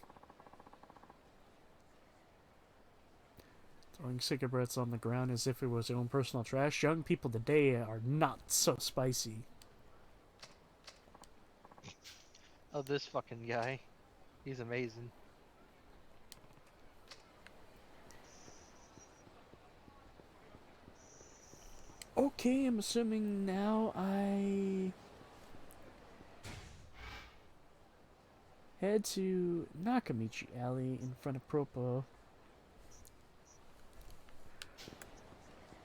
Throwing cigarettes on the ground as if it was their own personal trash. Young people today are not so spicy. Oh, this fucking guy. He's amazing. Okay, I'm assuming now I head to Nakamichi Alley in front of Propo.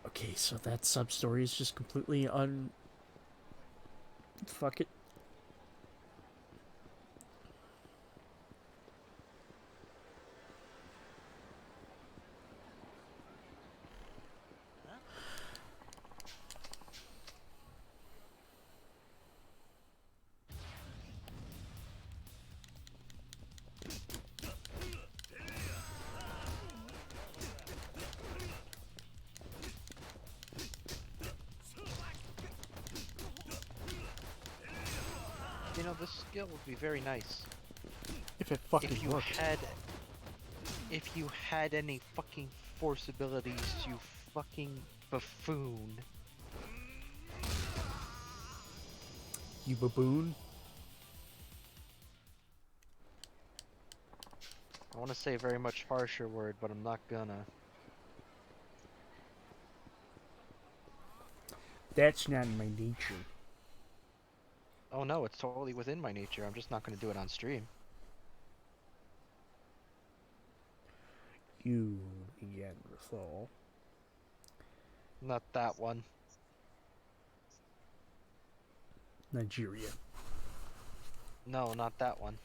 Okay, so that sub story is just completely fuck it. You know, this skill would be very nice If it if fucking you worked. had any fucking force abilities, you fucking buffoon. You baboon. I want to say a very much harsher word, but I'm not gonna. That's not my nature. Oh no, it's totally within my nature. I'm just not gonna do it on stream. You Neanderthal. Not that one. Nigeria. No, not that one.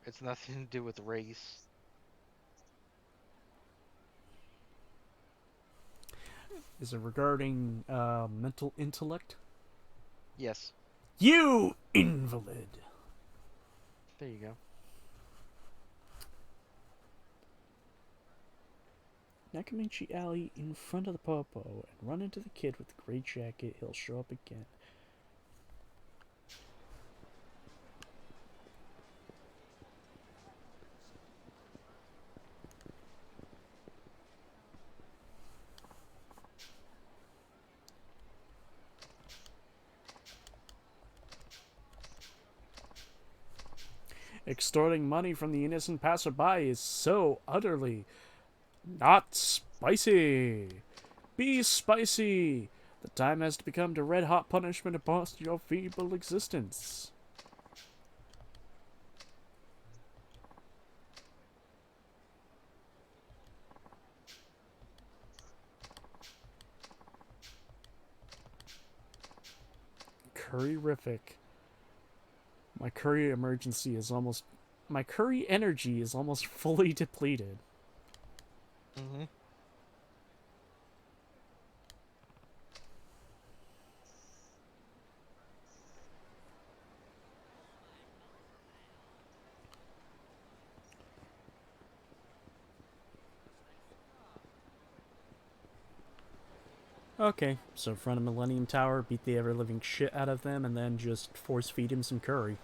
It's nothing to do with race. Is it regarding mental intellect? Yes. You invalid. There you go. Nakamichi Alley in front of the Popo and run into the kid with the gray jacket. He'll show up again. Extorting money from the innocent passerby is so utterly not spicy. Be spicy. The time has to become the red hot punishment upon your feeble existence. Curry-rific. My curry emergency is almost. My curry energy is almost fully depleted. Mm-hmm. Okay, so front of Millennium Tower, beat the ever living shit out of them, and then just force feed him some curry.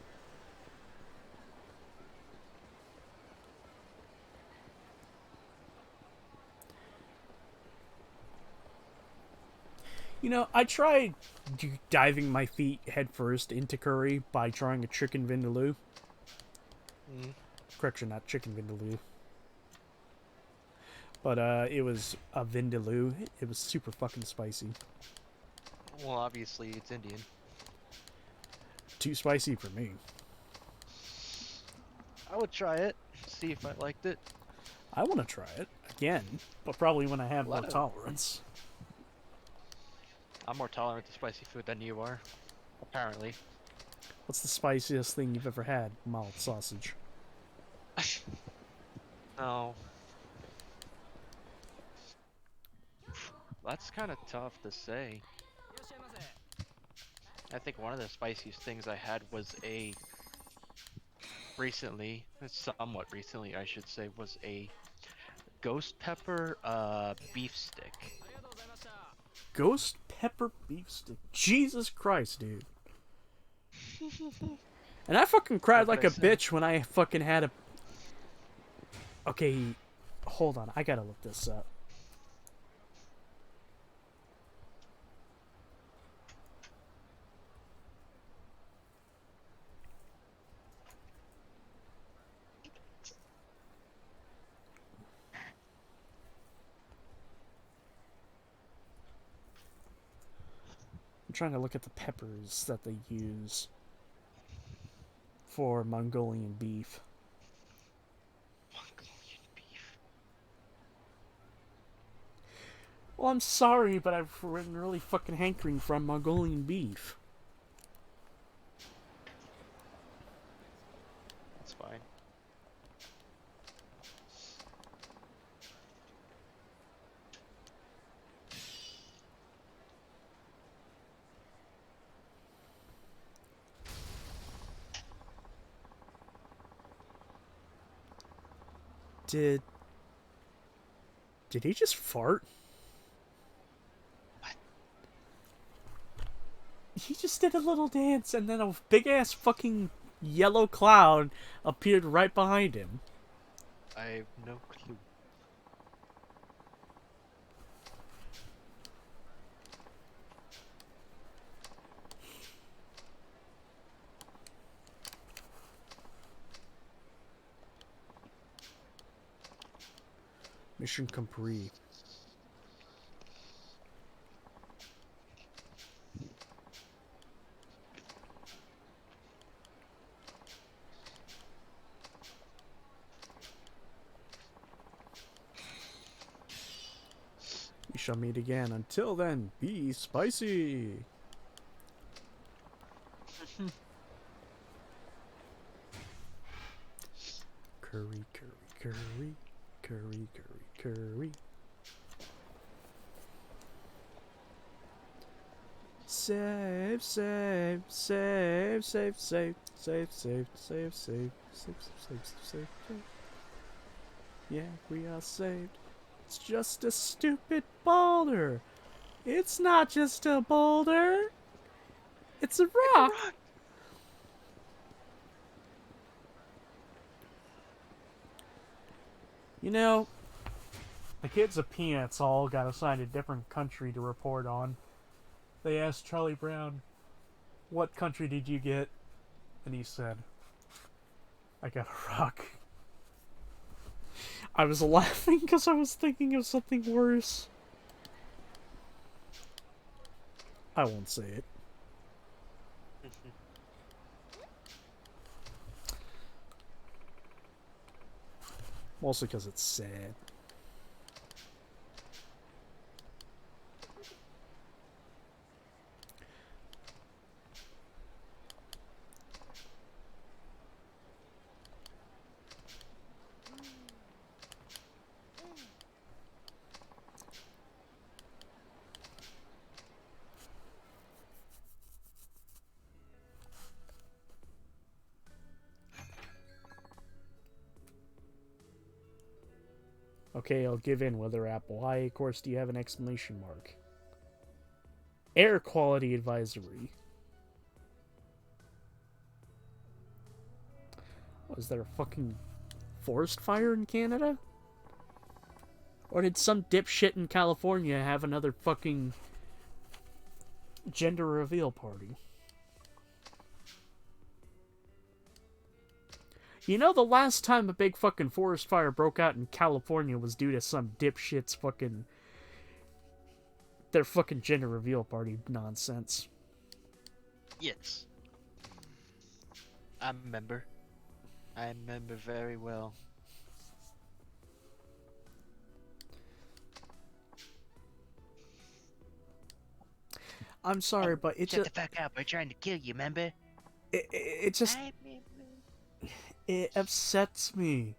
You know, I tried diving my feet headfirst into curry by trying a chicken vindaloo. Mm. Correction, not chicken vindaloo. But it was a vindaloo. It was super fucking spicy. Well, obviously it's Indian. Too spicy for me. I would try it, see if I liked it. I want to try it again, but probably when I have A more lot of tolerance. I'm more tolerant to spicy food than you are, apparently. What's the spiciest thing you've ever had? Mild sausage. No, that's kind of tough to say. I think one of the spiciest things I had was somewhat recently, I should say, was a ghost pepper beef stick. Ghost pepper beef stick. Jesus Christ, dude. And I fucking cried What could like I a say? bitch when I fucking had a. Okay, hold on. I gotta look this up. I'm trying to look at the peppers that they use for Mongolian beef. Mongolian beef. Well, I'm sorry, but I've been really fucking hankering from Mongolian beef. That's fine. Did. Did he just fart? What? He just did a little dance, and then a big ass fucking yellow cloud appeared right behind him. I have no clue. Mission complete. We shall meet again. Until then, be spicy. Curry, curry, curry, curry, curry, curry. Save, save, save, save, save, save, save, save, save, save, save, save, save. Yeah, we are saved. It's just a stupid boulder. It's not just a boulder. It's a It's a rock. rock! You know, the kids of Peanuts all got assigned a different country to report on. They asked Charlie Brown, "What country did you get?" And he said, "I got a rock." I was laughing because I was thinking of something worse. I won't say it. Mostly because it's sad. Okay, I'll give in. Whether apple. Why, of course, do you have an exclamation mark? Air quality advisory. Was there a fucking forest fire in Canada? Or did some dipshit in California have another fucking gender reveal party? You know, the last time a big fucking forest fire broke out in California was due to some dipshit's fucking... their fucking gender reveal party nonsense. Yes. I remember. I remember very well. I'm sorry, but it Shut just... the fuck up. We're trying to kill you, remember? it just... I remember. it upsets me.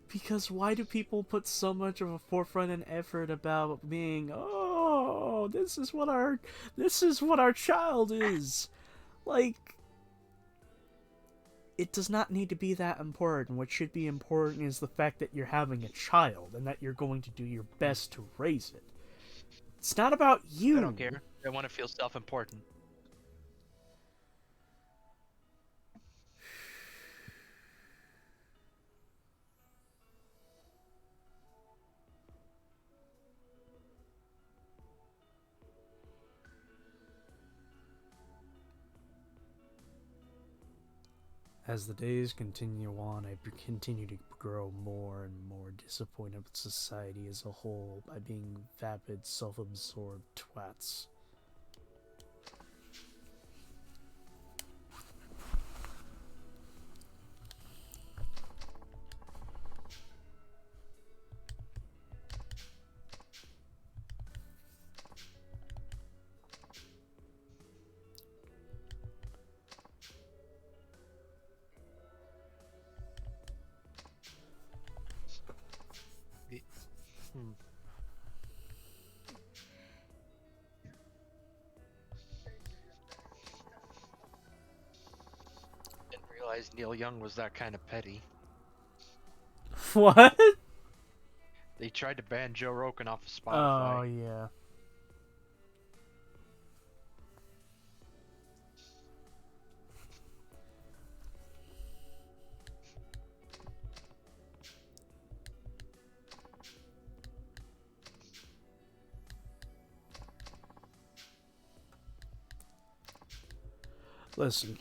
Because why do people put so much of a forefront and effort about being, oh, this is what our child is? Like, it does not need to be that important. What should be important is the fact that you're having a child and that you're going to do your best to raise it. It's not about you. I don't care. I want to feel self-important. As the days continue on, I continue to grow more and more disappointed with society as a whole by being vapid, self-absorbed twats. Hmm. Didn't realize Neil Young was that kind of petty. What? They tried to ban Joe Rogan off of Oh, Spotify. yeah. Listen,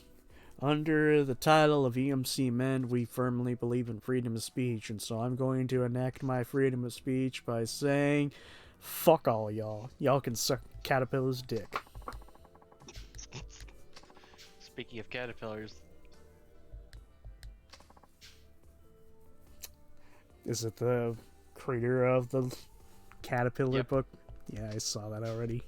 under the title of EMC Men, we firmly believe in freedom of speech, and so I'm going to enact my freedom of speech by saying, fuck all y'all. Y'all can suck Caterpillar's dick. Speaking of caterpillars, Is it the creator of the Caterpillar Yep. book? Yeah, I saw that already.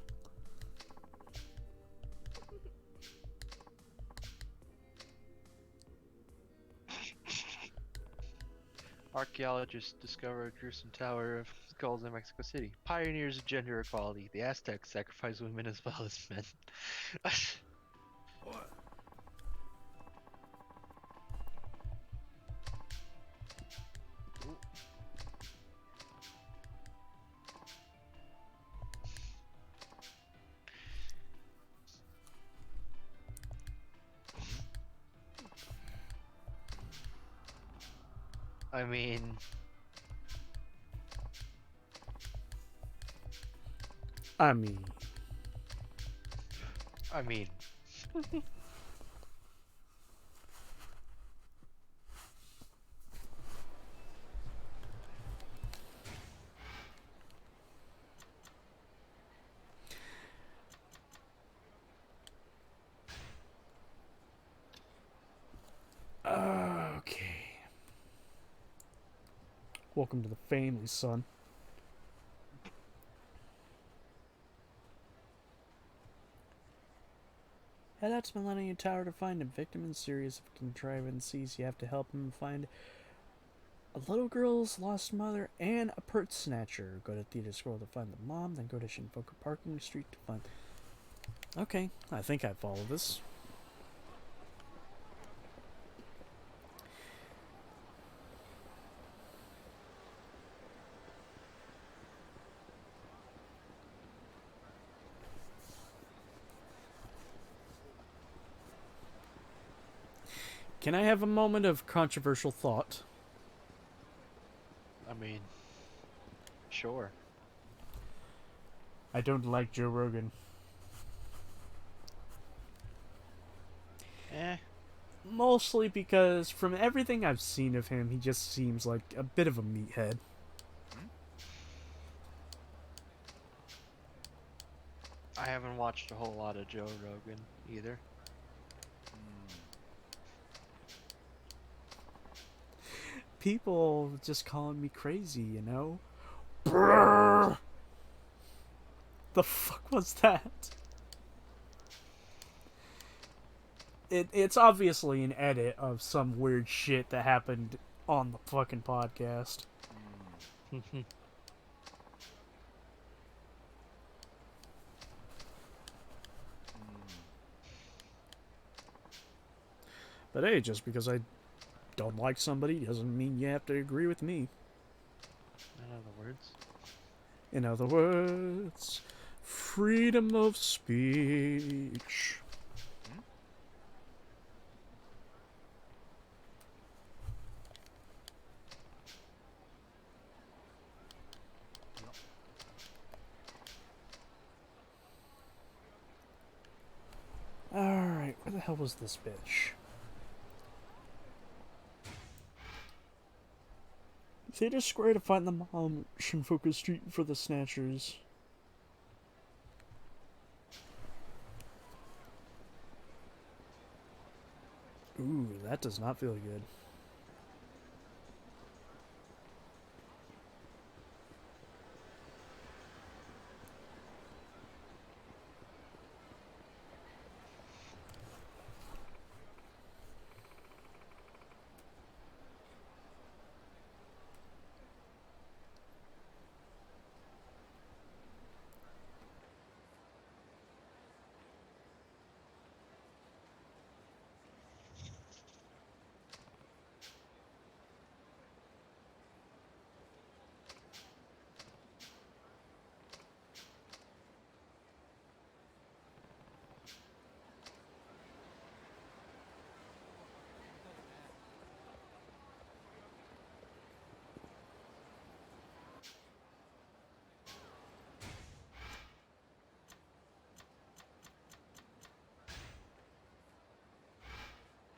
archaeologists discovered a gruesome tower of skulls in Mexico City. Pioneers of gender equality. The Aztecs sacrificed women as well as men. I mean, I mean, I mean, okay. Welcome to the family, son. Head out to Millennium Tower to find a victim in series of contrivances. You have to help him find a little girl's lost mother and a purse snatcher. Go to Theater Squirrel to find the mom, then go to Shinfoka Parking Street to find... Okay, I think I follow this. Can I have a moment of controversial thought? I mean, sure. I don't like Joe Rogan. Eh. Mostly because from everything I've seen of him, he just seems like a bit of a meathead. I haven't watched a whole lot of Joe Rogan either. People just calling me crazy, you know? Brrr! The fuck was that? It's obviously an edit of some weird shit that happened on the fucking podcast. But hey, just because I don't like somebody doesn't mean you have to agree with me. In other words. In other words, freedom of speech. Alright, where the hell was this bitch? Theater Square to find the mom. Shinfuku Street for the Snatchers. Ooh, that does not feel good.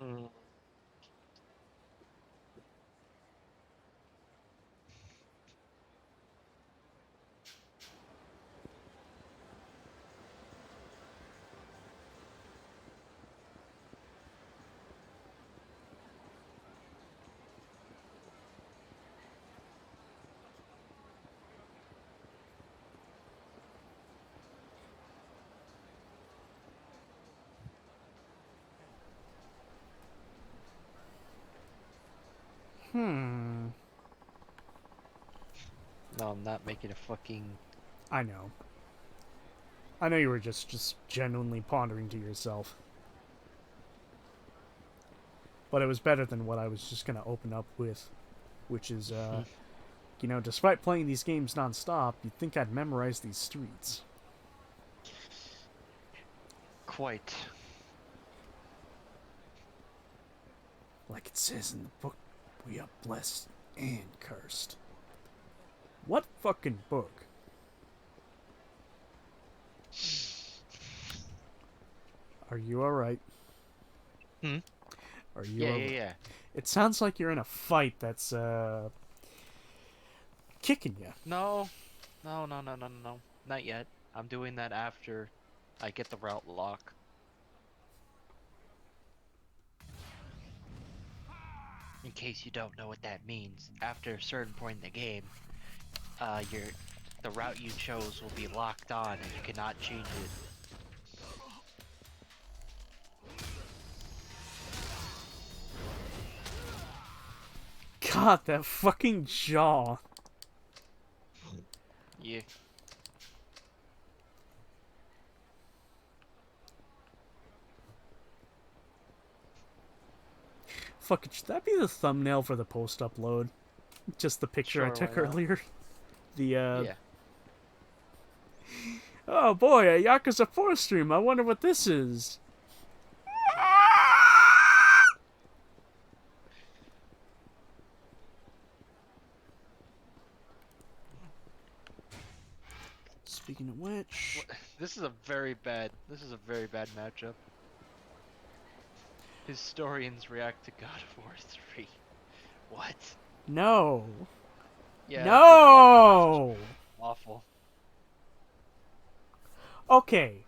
Mm. Hmm. No, I'm not making a fucking. I know. I know you were just genuinely pondering to yourself. But it was better than what I was just gonna open up with. Which is, despite playing these games nonstop, you'd think I'd memorize these streets. Quite. Like it says in the book, we are blessed and cursed. What fucking book? Are you alright? Hmm? Are you Yeah, alright? yeah, yeah. It sounds like you're in a fight that's, kicking you. No. No, no, no, no, no, no. Not yet. I'm doing that after I get the route lock. In case you don't know what that means, after a certain point in the game, the route you chose will be locked on and you cannot change it. God, that fucking jaw. Yeah. Fuck, should that be the thumbnail for the post upload? Just the picture I Sure, why took not? earlier? The, Yeah. oh boy, a Yakuza 4 stream. I wonder what this is. Speaking of which, This is a very bad. This is a very bad matchup. Historians react to God of War 3. What? no, Yeah, it's an awful match. no. Awful. Okay,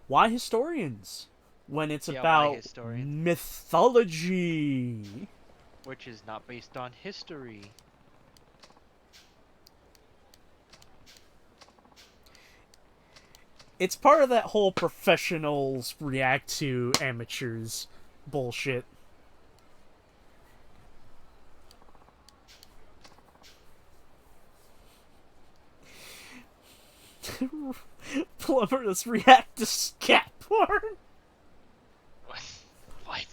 why historians when it's Yeah, why about historians? mythology? Which is not based on history. It's part of that whole professionals react to amateurs bullshit. Plumbers react to scat porn. What? What?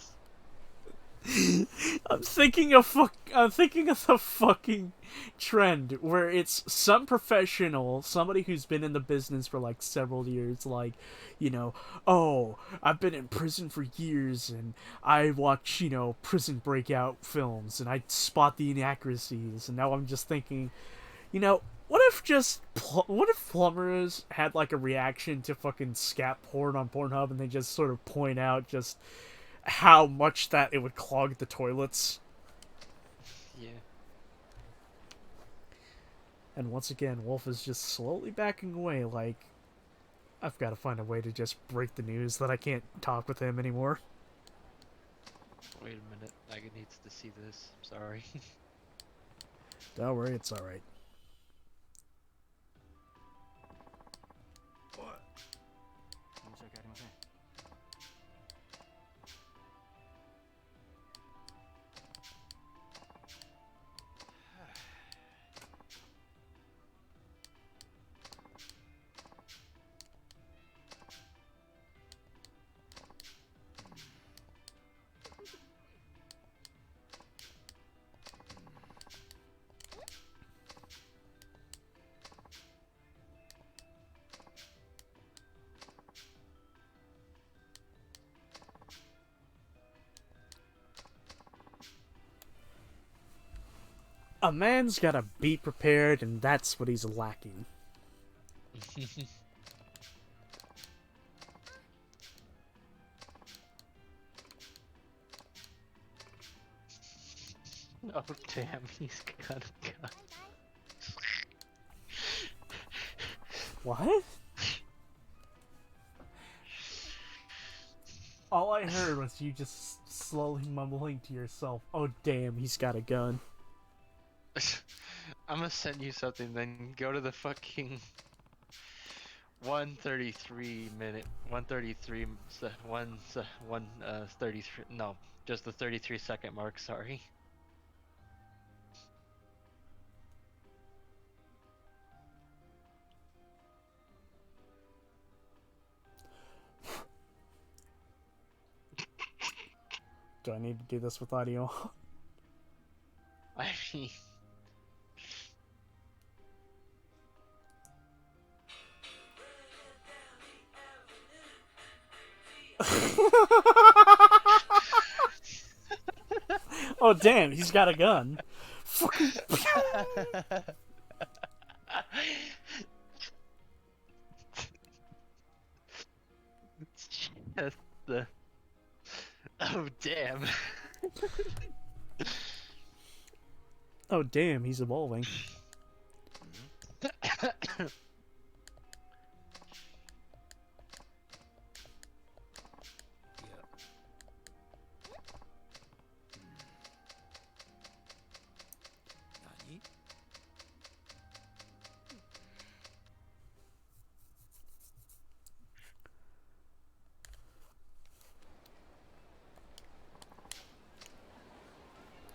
I'm thinking of the fucking trend where it's some professional, somebody who's been in the business for like several years, like, oh, I've been in prison for years and I watch, prison breakout films and I spot the inaccuracies, and now I'm just thinking, what if plumbers had like a reaction to fucking scat porn on Pornhub and they just sort of point out just how much that it would clog the toilets? Yeah. And once again, Wolf is just slowly backing away, like, I've got to find a way to just break the news that I can't talk with him anymore. Wait a minute. Megan needs to see this. Sorry. Don't worry, it's alright. A man's gotta be prepared, and that's what he's lacking. Oh damn, he's got a gun. What? All I heard was you just slowly mumbling to yourself, oh damn, he's got a gun. I'm gonna send you something, then go to the fucking 133 minute, 133, 33, no, just the 33-second mark, sorry. Do I need to do this with audio? I mean, Oh damn, he's got a gun. Fucking. it's just the, oh damn. Oh damn, he's evolving.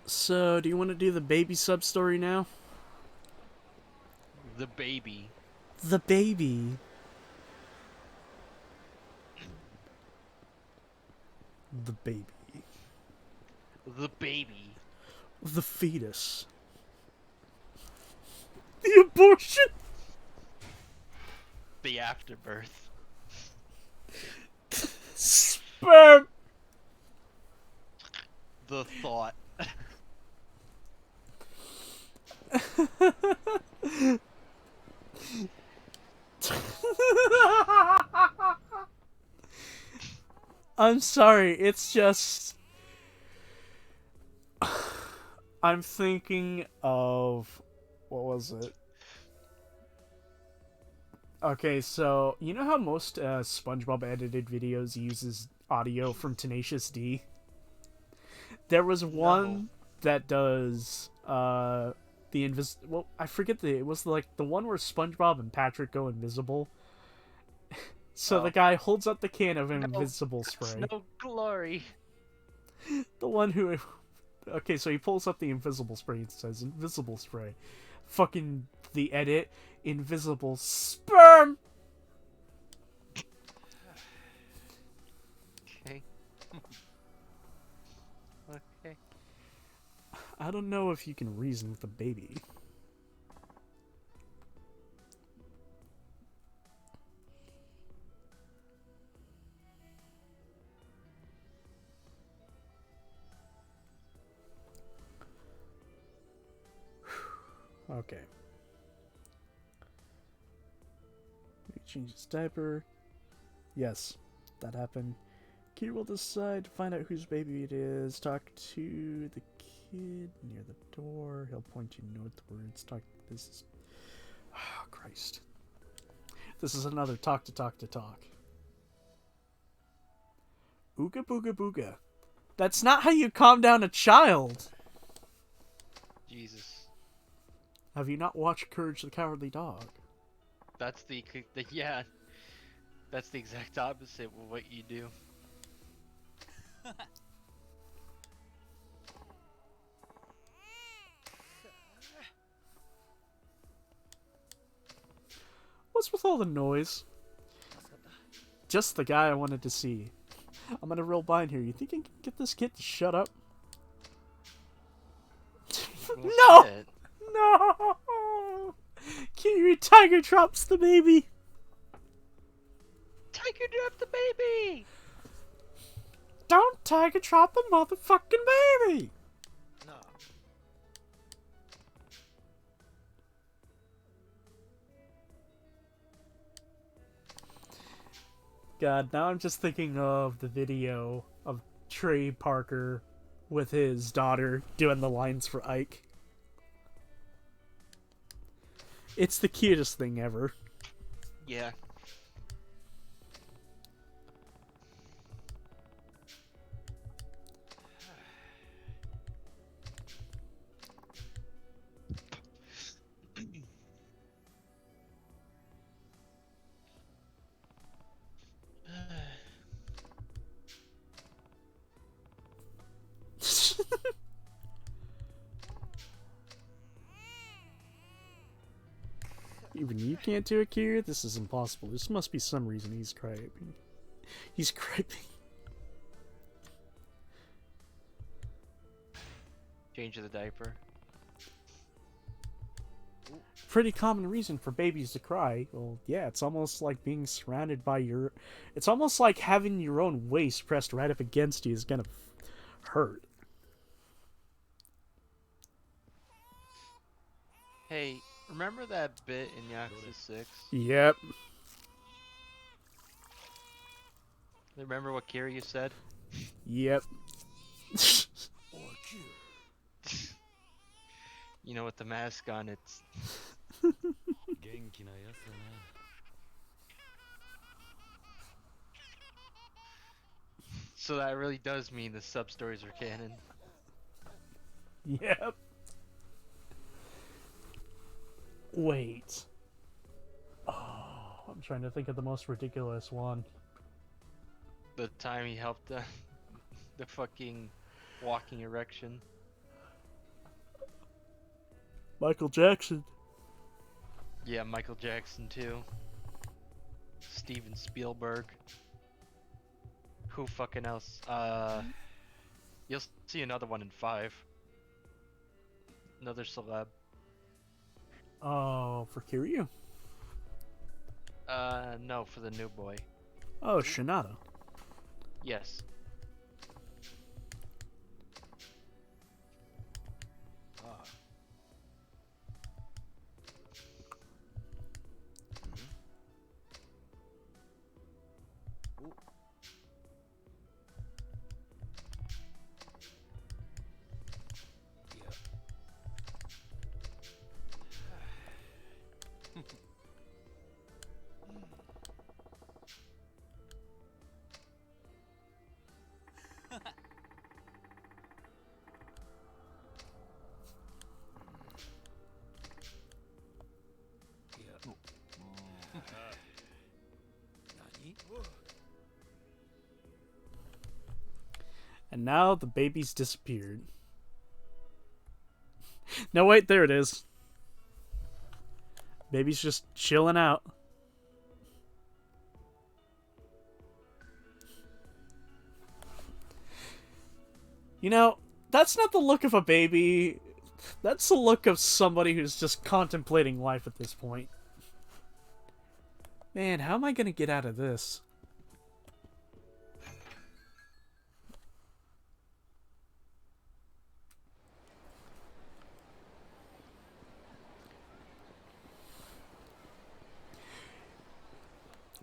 So, do you want to do the baby sub story now? The baby. The baby. The baby. The baby. The fetus. The abortion. The afterbirth. Sperm. The thought. I'm sorry. It's just I'm thinking of what was it? Okay, so you know how most SpongeBob edited videos uses audio from Tenacious D? There was No. one that does well, I forget it was like the one where SpongeBob and Patrick go invisible. So the Oh. guy holds up the can of No. invisible spray. No glory. The one who okay, so he pulls up the invisible spray and says invisible spray. Fucking the edit invisible sperm. Okay. Okay. I don't know if you can reason with a baby. Okay. He changed his diaper. Yes, that happened. Kid will decide to find out whose baby it is. Talk to the kid near the door. He'll point you northwards. Talk. This is. Oh, Christ. This is another talk to talk to talk. Ooga booga booga. That's not how you calm down a child. Jesus. Have you not watched Courage the Cowardly Dog? That's the yeah. That's the exact opposite of what you do. What's with all the noise? Just the guy I wanted to see. I'm in a real bind here. You think I can get this kid to shut up? Well, No! shit. No! Kiryu Tiger drops the baby! Tiger drop the baby! Don't Tiger drop the motherfucking baby! No. God, now I'm just thinking of the video of Trey Parker with his daughter doing the lines for Ike. It's the cutest thing ever. Yeah. Even you can't do it, Kiryu? This is impossible. This must be some reason he's crying. He's griping. Change the diaper. Pretty common reason for babies to cry. Well, yeah, it's almost like being surrounded by your... It's almost like having your own waist pressed right up against you is gonna hurt. Hey, remember that bit in Yakuza 6? Yep. Remember what Kiryu said? Yep. You know, with the mask on, it's... So that really does mean the sub-stories are canon. Yep. Wait. Oh, I'm trying to think of the most ridiculous one. The time he helped the fucking walking erection. Michael Jackson. Yeah, Michael Jackson too. Steven Spielberg. Who fucking else? You'll see another one in 5. Another celeb. Oh, for Kiryu? No, for the new boy. Oh, Shinada. Yes. And now the baby's disappeared. No, wait, there it is. Baby's just chilling out. You know, that's not the look of a baby. That's the look of somebody who's just contemplating life at this point. Man, how am I gonna get out of this?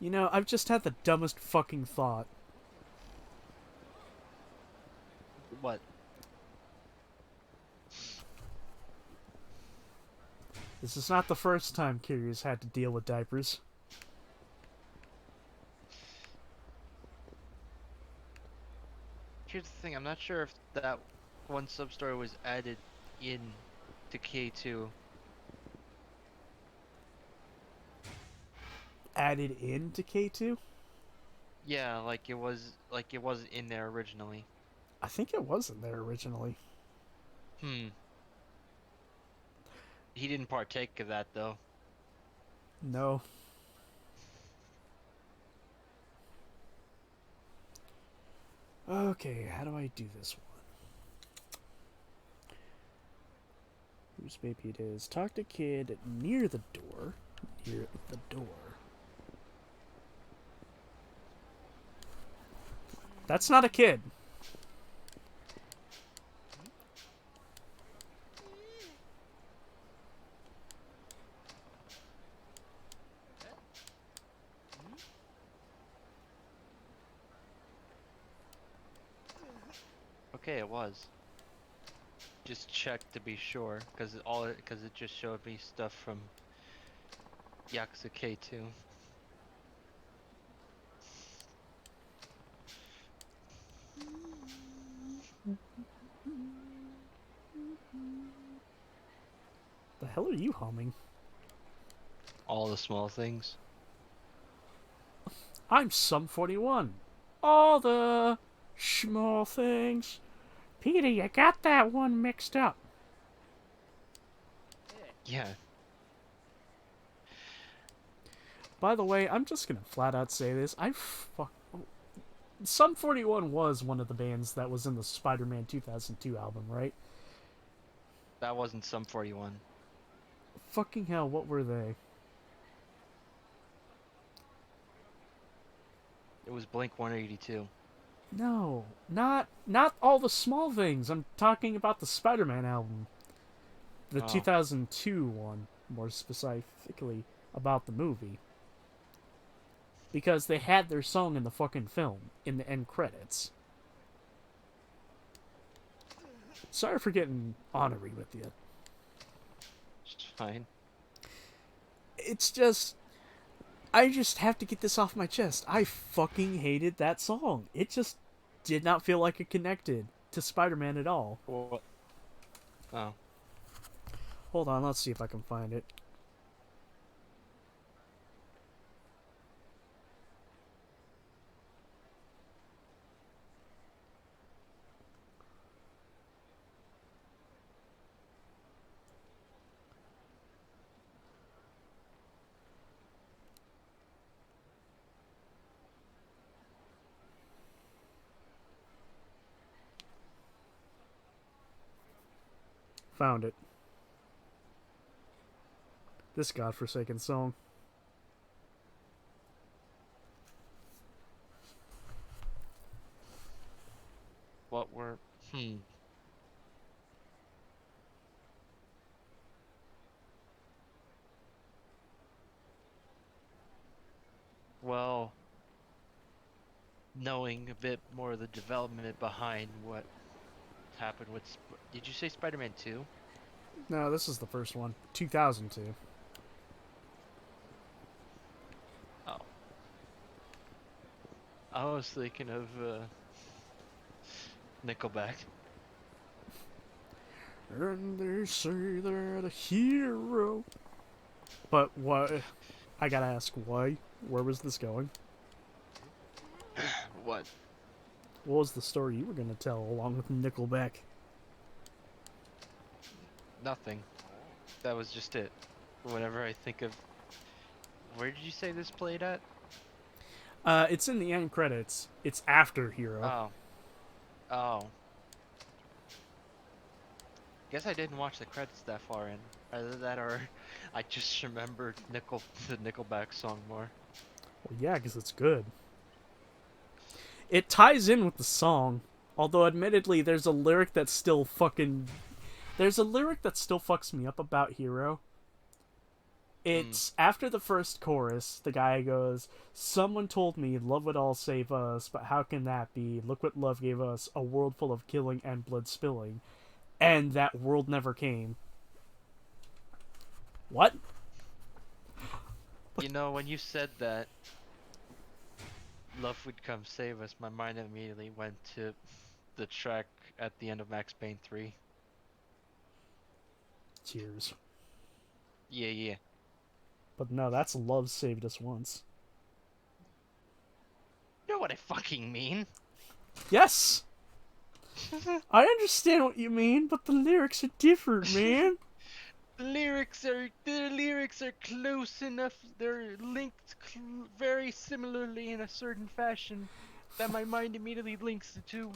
You know, I've just had the dumbest fucking thought. What? This is not the first time Kiryu's had to deal with diapers. Here's the thing, I'm not sure if that one sub-story was added in to K2. Added into K2? Yeah, like it wasn't in there originally. I think it wasn't there originally. Hmm. He didn't partake of that though. No. Okay, how do I do this one? Whose baby it is? Talk to kid near the door. Near the door. That's not a kid. Okay, it was. Just check to be sure, because it just showed me stuff from Yakuza K2. The hell are you humming? All the small things. I'm Sum 41. All the small things. Peter, you got that one mixed up. Yeah. By the way, I'm just gonna flat out say this. Sum 41 was one of the bands that was in the Spider-Man 2002 album, right? That wasn't Sum 41. Fucking hell, what were they? It was Blink 182. No, not all the small things. I'm talking about the Spider-Man album. The Oh. 2002 one, more specifically about the movie. Because they had their song in the fucking film, in the end credits. Sorry for getting ornery with you. It's fine. It's just... I just have to get this off my chest. I fucking hated that song. It just did not feel like it connected to Spider-Man at all. What? Oh. Hold on, let's see if I can find it. Found it. This godforsaken song. What were... Hmm. Well, knowing a bit more of the development behind what happened with... Did you say Spider-Man 2? No, this is the first one. 2002. Oh. I was thinking of, Nickelback. And they say that a hero... But what... I gotta ask, why? Where was this going? What? What was the story you were gonna tell along with Nickelback? Nothing. That was just it. Whenever I think of, where did you say this played at? It's in the end credits. It's after Hero. Oh, oh. Guess I didn't watch the credits that far in. Either that or I just remembered the Nickelback song more. Well, yeah, because it's good. It ties in with the song, although admittedly, there's a lyric that still fucking. There's a lyric that still fucks me up about Hero. Hmm. It's after the first chorus, the guy goes, "Someone told me love would all save us, but how can that be? Look what love gave us, a world full of killing and blood spilling. And that world never came." What? You know, when you said that love would come save us, my mind immediately went to the track at the end of Max Payne 3. Tears. Yeah, yeah. But no, that's love saved us once. You know what I fucking mean? Yes! I understand what you mean, but the lyrics are different, man. The lyrics are close enough. They're linked very similarly in a certain fashion that my mind immediately links the two.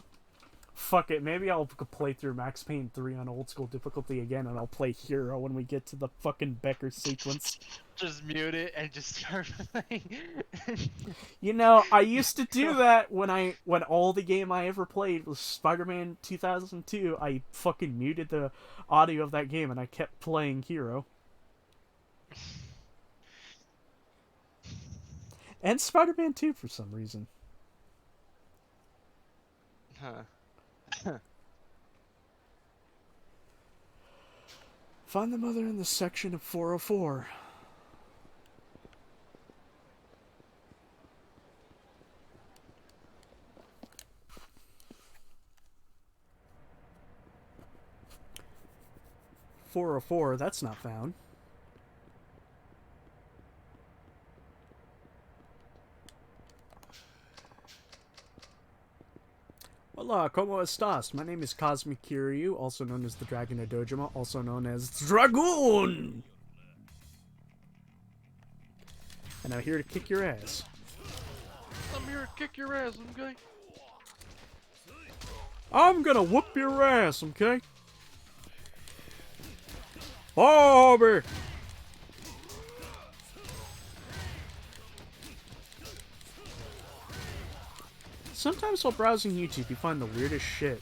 Fuck it, maybe I'll play through Max Payne 3 on old school difficulty again, and I'll play Hero when we get to the fucking Becker sequence. Just mute it and just start playing. You know, I used to do that when all the game I ever played was Spider-Man 2002. I fucking muted the audio of that game and I kept playing Hero and Spider-Man 2 for some reason. Huh. Find the mother in the section of 404. That's not found. Hola, ¿cómo estás? My name is Cosmic Kiryu, also known as the Dragon of Dojima, also known as Dragoon! And I'm here to kick your ass. I'm here to kick your ass, okay? I'm gonna whoop your ass, okay? Bobby! Sometimes while browsing YouTube, you find the weirdest shit.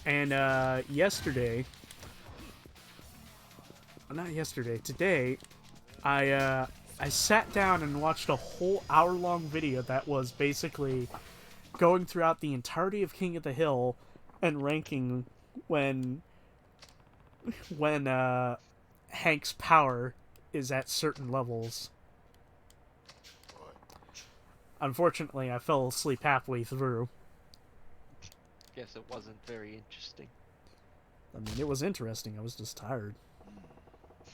And, yesterday... Not yesterday, today, I sat down and watched a whole hour-long video that was basically going throughout the entirety of King of the Hill and ranking when Hank's power is at certain levels. Unfortunately, I fell asleep halfway through. Guess it wasn't very interesting. I mean, it was interesting. I was just tired.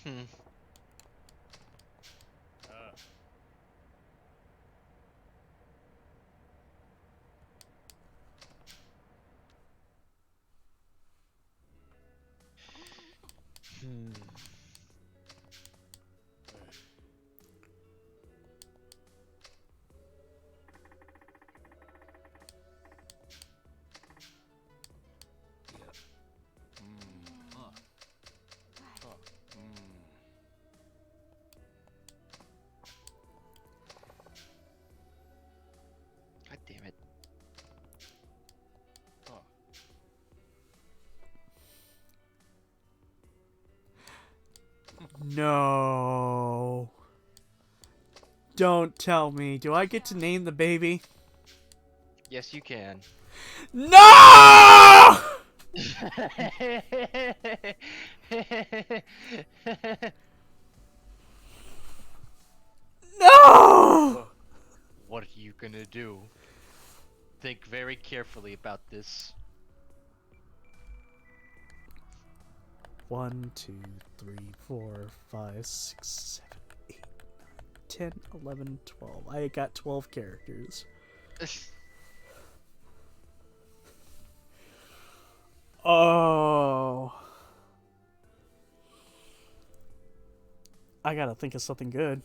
Hmm. Hmm. God damn it. No. Don't tell me. Do I get to name the baby? Yes, you can. No! No! What are you gonna do? Think very carefully about this. 1, 2, 3, 4, 5, 6, 7, 8, 9, 10, 11, 12. I got 12 characters. Oh. I gotta think of something good.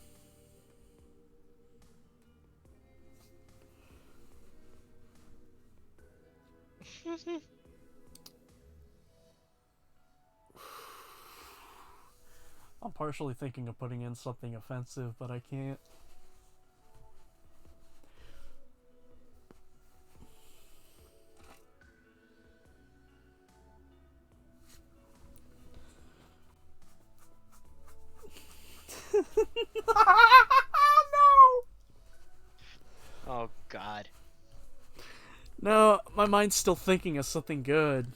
I'm partially thinking of putting in something offensive, but I can't. No! Oh God. No, my mind's still thinking of something good.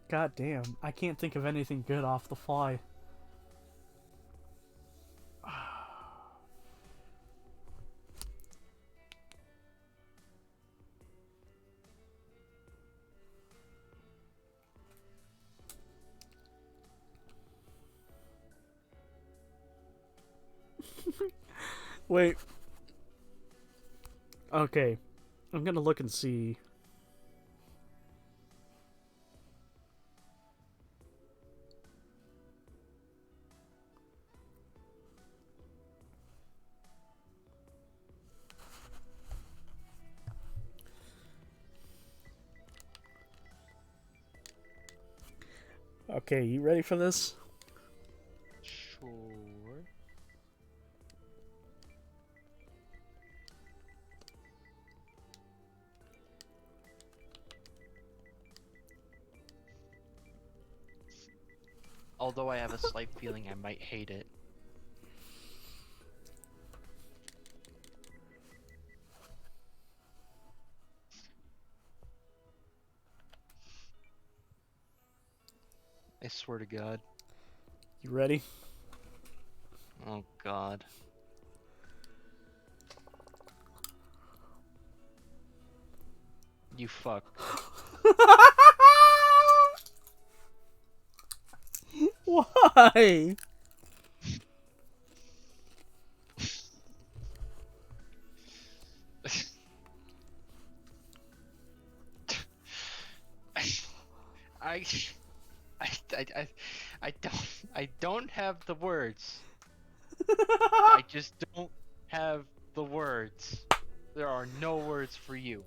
God damn, I can't think of anything good off the fly. Wait. Okay. I'm gonna look and see. Okay, you ready for this? Sure. Although I have a slight feeling I might hate it. I swear to God. You ready? Oh God. You fuck. Why? I, I, I, I don't have the words. I just don't have the words. There are no words for you.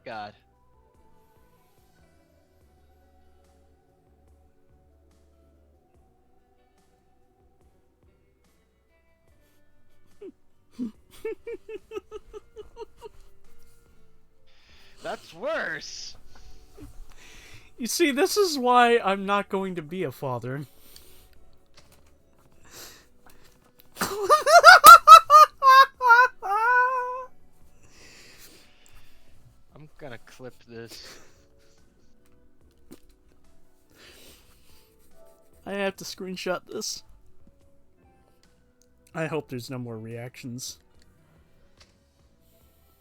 God. That's worse. You see, this is why I'm not going to be a father. I'm gonna clip this. I have to screenshot this. I hope there's no more reactions.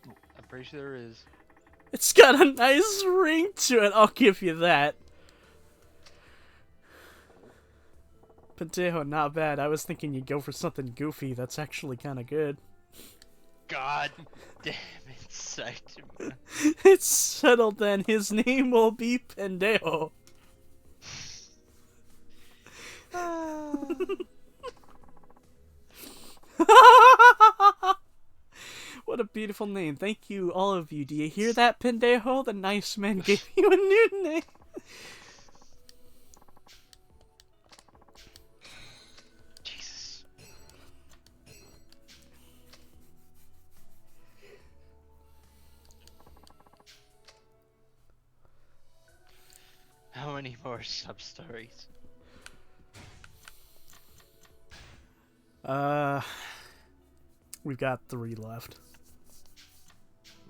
I'm pretty sure there is. It's got a nice ring to it, I'll give you that. Pentejo, not bad. I was thinking you'd go for something goofy. That's actually kind of good. God damn it, Saitama. It's settled then. His name will be Pendejo. What a beautiful name. Thank you, all of you. Do you hear that, Pendejo? The nice man gave you a new name. Jesus. How many more sub stories? Uh, we've got 3 left.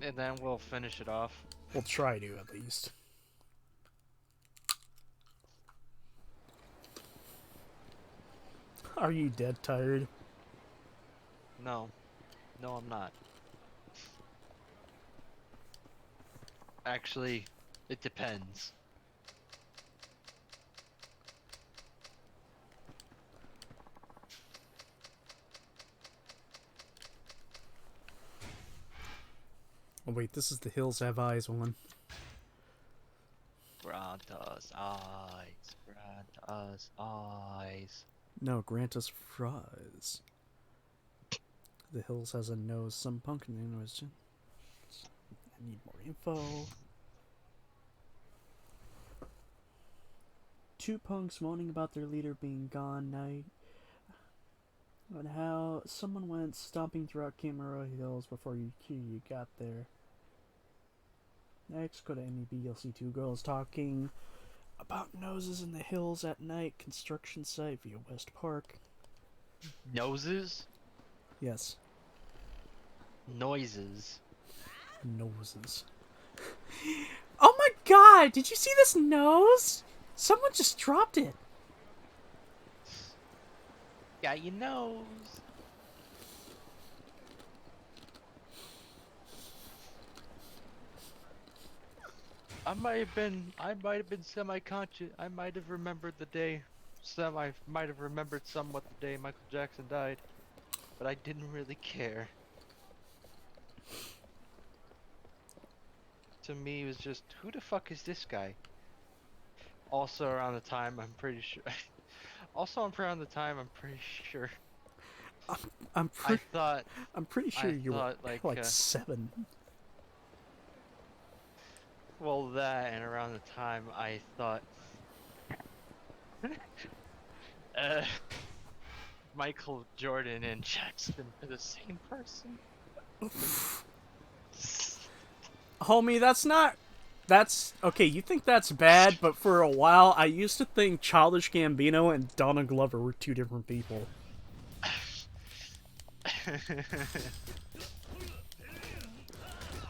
And then we'll finish it off. We'll try to, at least. Are you dead tired? No. No, I'm not. Actually, it depends. Oh wait, this is the Hills Have Eyes one. Grant us eyes. Grant us eyes. No, grant us fries. The Hills has a nose. Some punk nose. I need more info. 2 punks moaning about their leader being gone night. And how someone went stomping throughout Camaro Hills before you got there. Next, go to MEB, you'll see 2 girls talking about noses in the hills at night. Construction site via West Park. Noses? Yes, Noises. noses. Oh my god, did you see this nose? Someone just dropped it. Got your nose. I might have been semi-conscious. I might have remembered the day. I might have remembered somewhat the day Michael Jackson died. But I didn't really care. To me, it was just, who the fuck is this guy? Also around the time, I'm pretty sure. Around the time, I'm pretty sure. I'm I thought, pretty sure I you thought were like, 7. well, that, and around the time, I thought, uh, Michael Jordan and Jackson are the same person. Homie, that's okay, you think that's bad, but for a while I used to think Childish Gambino and Donald Glover were 2 different people.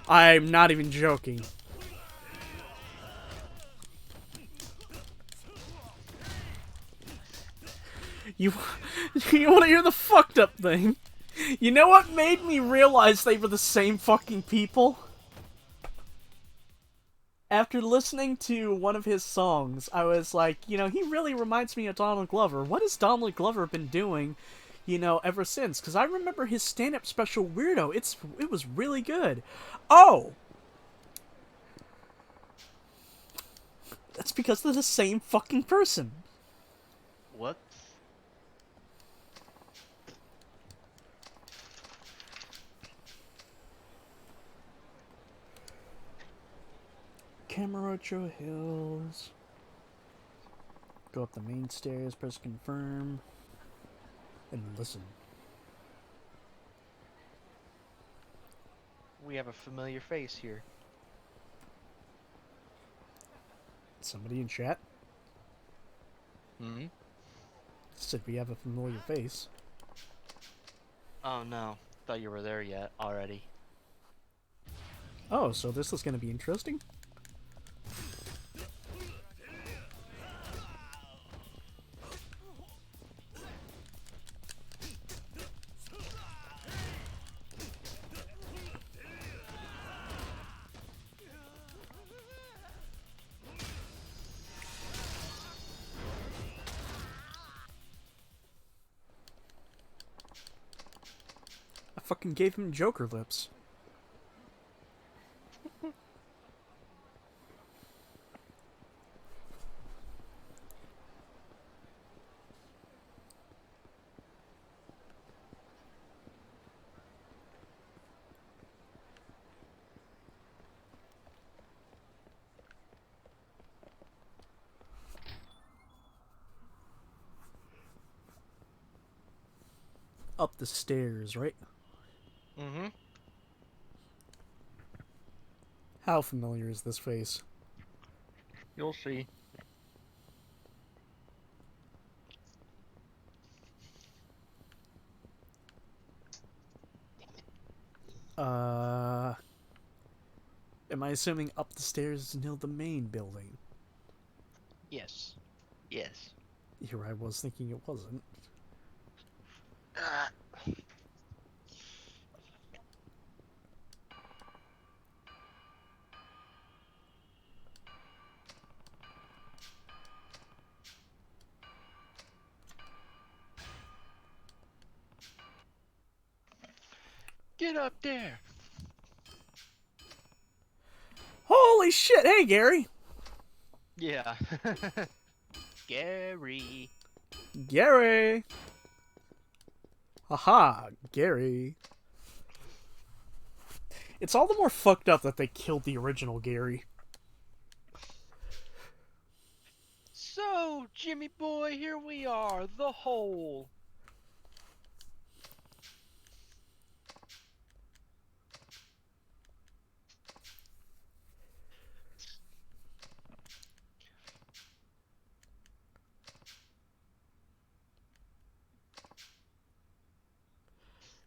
I'm not even joking. You you want to hear the fucked up thing? You know what made me realize they were the same fucking people? After listening to one of his songs, I was like, he really reminds me of Donald Glover. What has Donald Glover been doing, ever since? Because I remember his stand-up special, Weirdo. It was really good. Oh! That's because they're the same fucking person. Whoops. Camarocho Hills. Go up the main stairs, press confirm, and listen. We have a familiar face here. Somebody in chat Hmm? said we have a familiar face. Oh no, thought you were there yet already. Oh, so this is going to be interesting? I fucking gave him Joker lips. Up the stairs, right? Mm-hmm. How familiar is this face? You'll see. Uh, am I assuming up the stairs is near the main building? Yes. Yes. Here I was thinking it wasn't. Ah, get up there. Holy shit! Hey, Gary! Yeah. Gary. Gary! Haha, Gary. It's all the more fucked up that they killed the original Gary. So, Jimmy boy, here we are, the hole.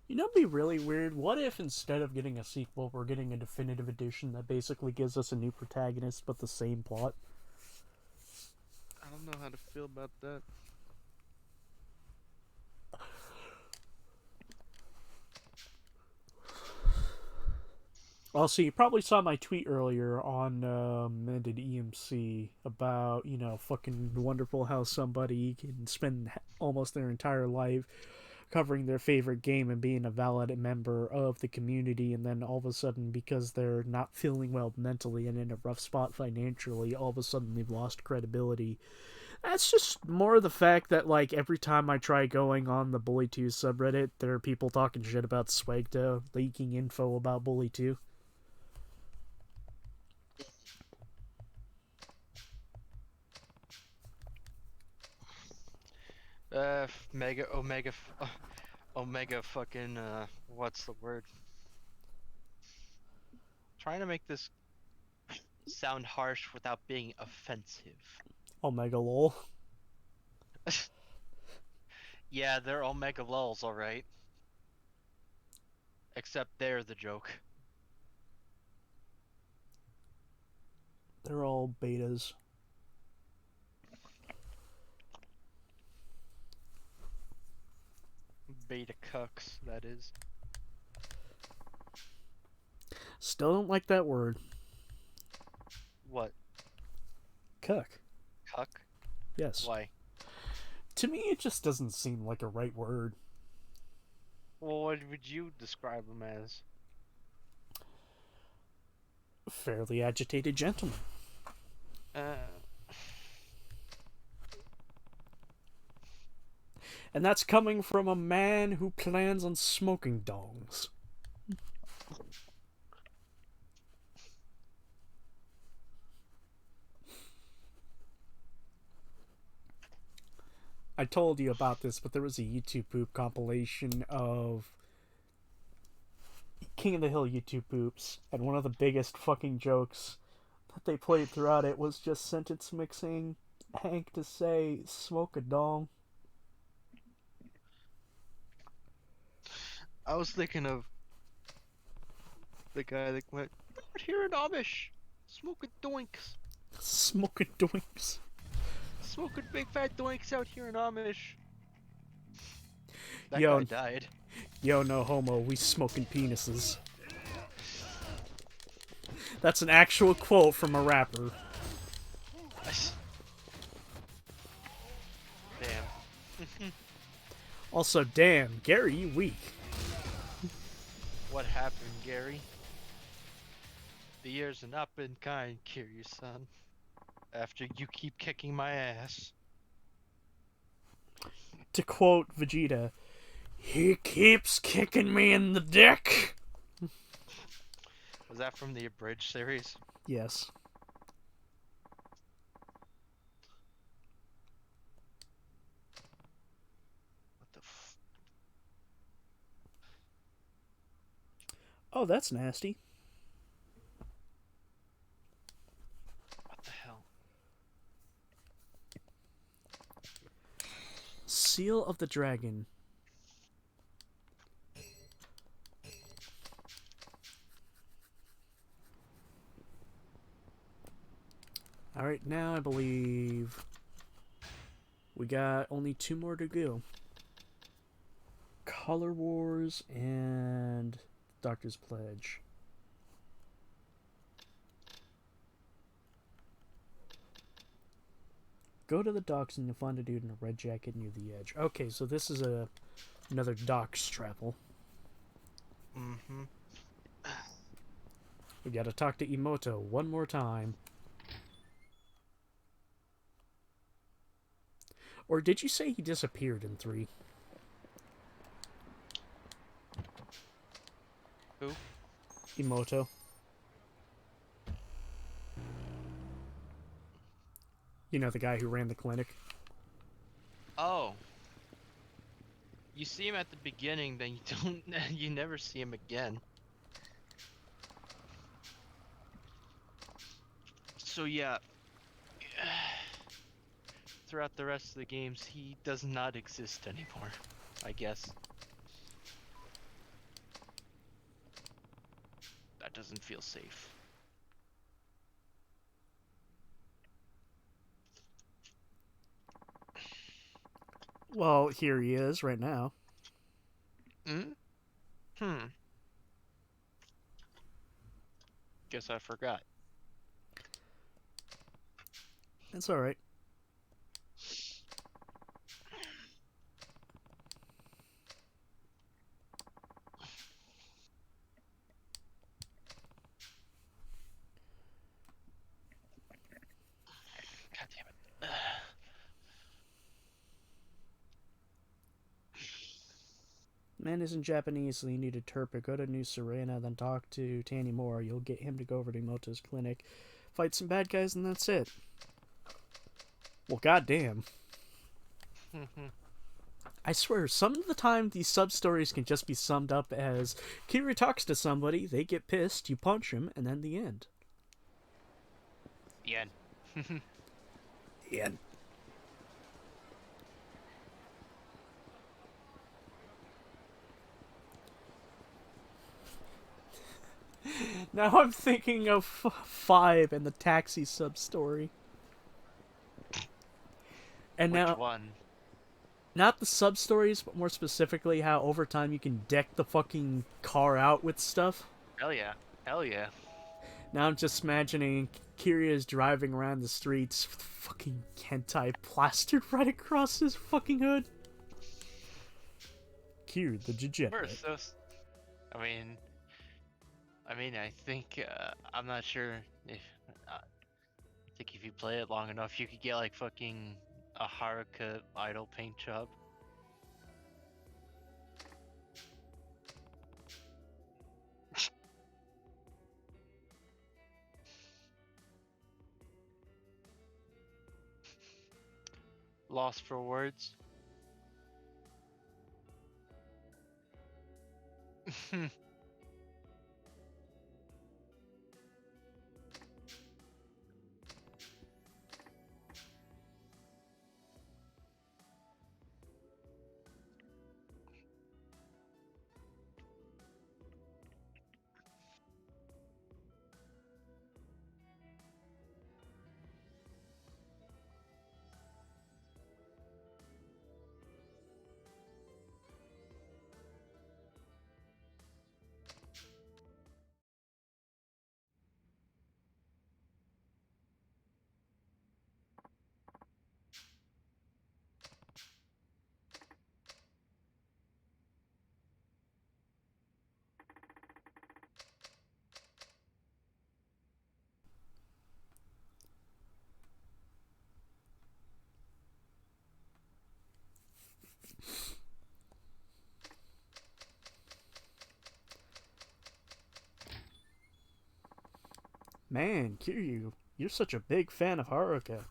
You know, it'd be really weird. What if instead of getting a sequel, we're getting a definitive edition that basically gives us a new protagonist but the same plot? I don't know how to feel about that. Also, you probably saw my tweet earlier on Mended EMC about, you know, fucking wonderful how somebody can spend almost their entire life covering their favorite game and being a valid member of the community, and then all of a sudden, because they're not feeling well mentally and in a rough spot financially, all of a sudden they've lost credibility. That's just more of the fact that, like, every time I try going on the Bully 2 subreddit, there are people talking shit about Swagto, leaking info about Bully 2. Mega Omega Omega fucking what's the word? Trying to make this sound harsh without being offensive. Omega lol. Yeah, they're Omega lulls, alright. Except they're the joke. They're all betas. Beta cucks, that is. Still don't like that word. What? Cuck. Cuck? Yes. Why? To me, it just doesn't seem like a right word. Well, what would you describe them as? Fairly agitated gentleman. Uh, And that's coming from a man who plans on smoking dongs. I told you about this, but there was a YouTube poop compilation of King of the Hill YouTube poops, and one of the biggest fucking jokes that they played throughout it was just sentence mixing Hank to say, smoke a dong. I was thinking of the guy that went, "We're here in Amish, smoking doinks, Smoke a doinks. smoking big fat doinks out here in Amish." that Yo, guy died. yo, no homo, we smoking penises. That's an actual quote from a rapper. Damn. Also, damn, Gary, you weak. What happened, Gary? The years have not been kind, Kiryu-san. After you keep kicking my ass. To quote Vegeta, he keeps kicking me in the dick. Was that from the Abridged series? Yes. What the Oh, that's nasty. what the hell? Seal of the Dragon. Alright, now I believe we got only 2 more to go. Color Wars and Doctor's Pledge. Go to the docks and you'll find a dude in a red jacket near the edge. Okay, so this is another docks travel. Mm-hmm. We gotta talk to Emoto one more time. Or did you say he disappeared in 3? Who? Emoto. You know, the guy who ran the clinic. Oh. You see him at the beginning, then you don't. You never see him again. So yeah. Throughout the rest of the games, he does not exist anymore, I guess. That doesn't feel safe. Well, here he is right now. Hmm? Hmm. Guess I forgot. That's alright. God damn it. Man isn't Japanese, so you need to interpret. Go to New Serena, then talk to Tanimura. You'll get him to go over to Emoto's clinic, fight some bad guys, and that's it. Well, goddamn. I swear, some of the time these sub-stories can just be summed up as Kira talks to somebody, they get pissed, you punch him, and then the end. The end. The end. Now I'm thinking of 5 and the taxi sub-story. And Which now, one? not the sub-stories, but more specifically how over time you can deck the fucking car out with stuff. Hell yeah. Hell yeah. Now I'm just imagining Kirya's driving around the streets with fucking hentai plastered right across his fucking hood. Kirya the We're degenerate. so. I think I'm not sure if. I think if you play it long enough, you could get like fucking a Haruka idol paint job. Lost for words. Man, Kiryu, you're such a big fan of Haruka.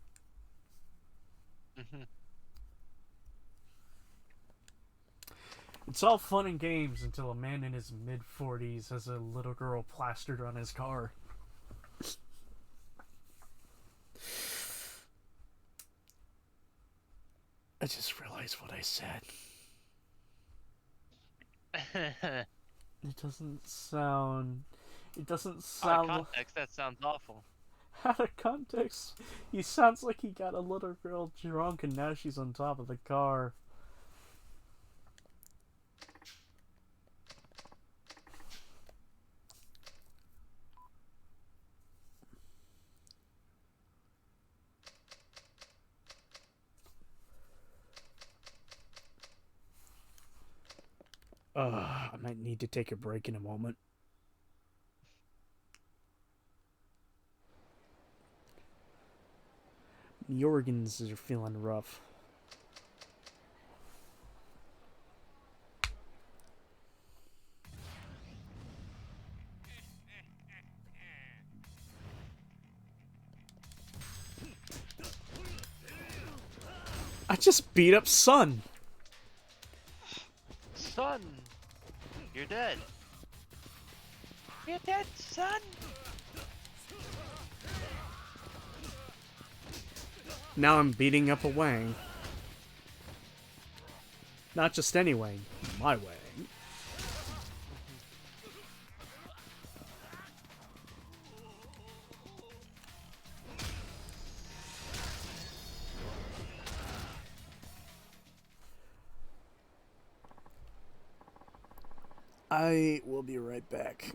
It's all fun and games until a man in his mid-40s has a little girl plastered on his car. I just realized what I said. It doesn't sound... It doesn't Out of sound... context, that sounds awful. Out of context, he sounds like he got a little girl drunk and now she's on top of the car. I might need to take a break in a moment. The organs are feeling rough. I just beat up Sun. Son, you're dead. You're dead, son. Now I'm beating up a Wang. Not just any Wang, my Wang. I will be right back.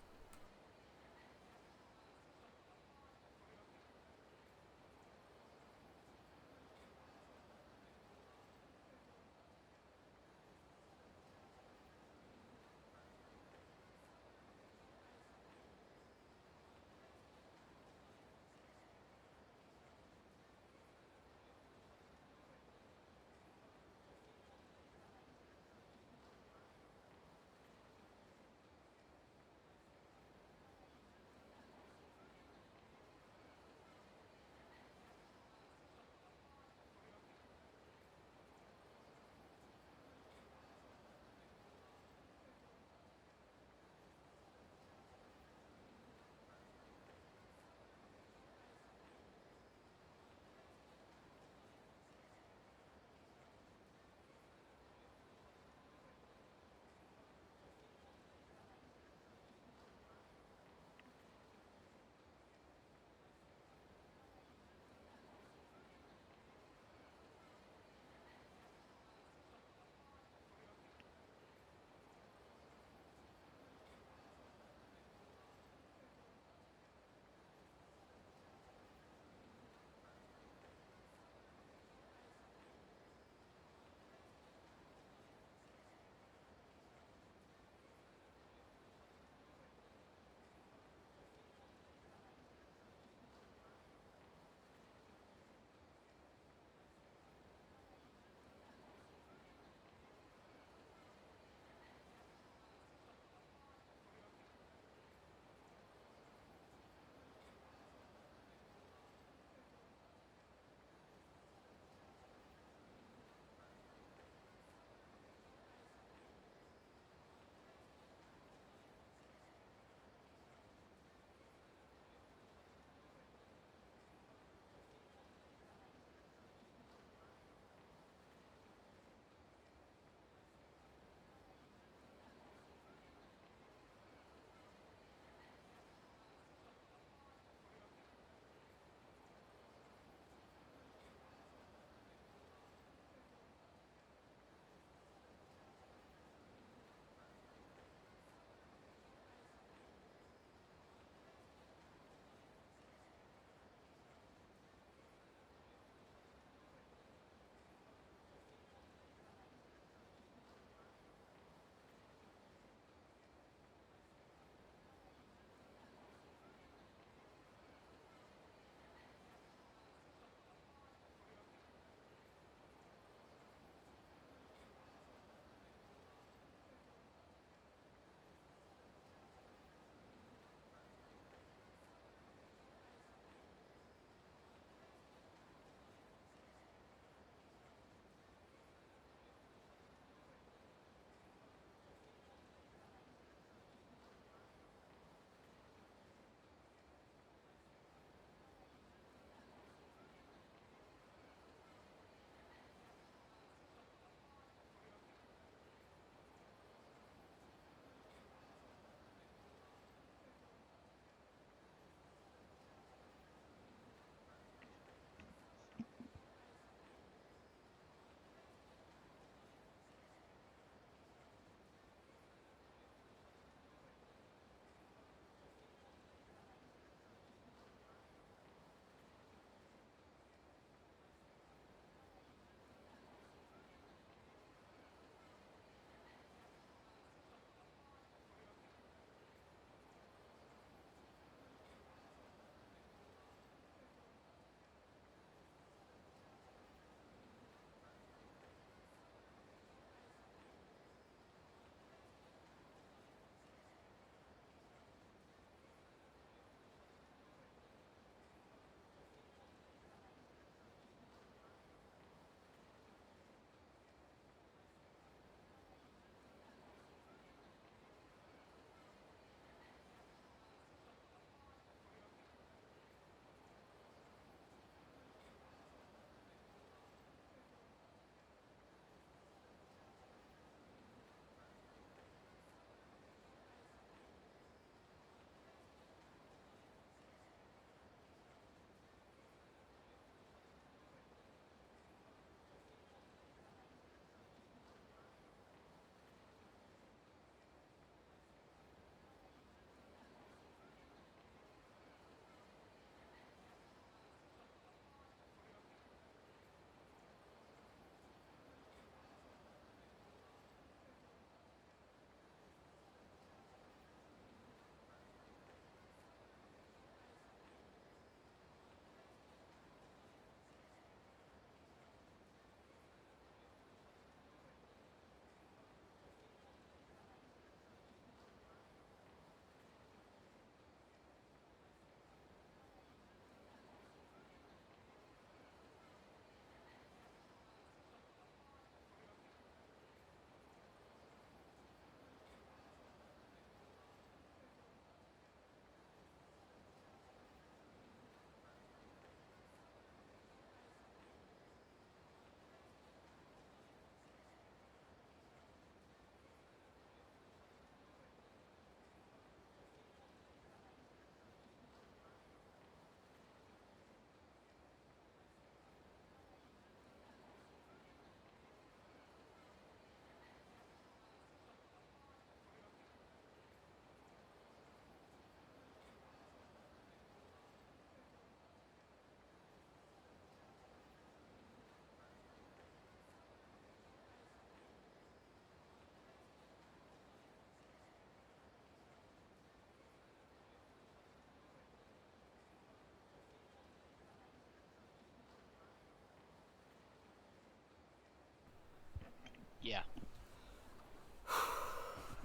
Yeah.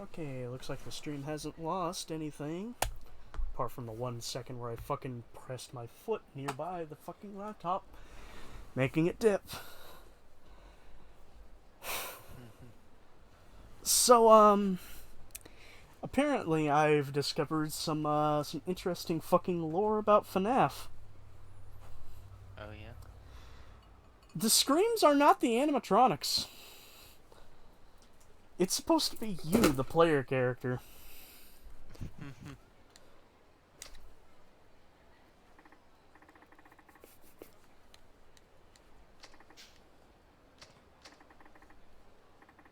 Okay, looks like the stream hasn't lost anything. Apart from the 1 second where I fucking pressed my foot nearby the fucking laptop, making it dip. So, apparently I've discovered some interesting fucking lore about FNAF. Oh yeah. The screams are not the animatronics. It's supposed to be you, the player character.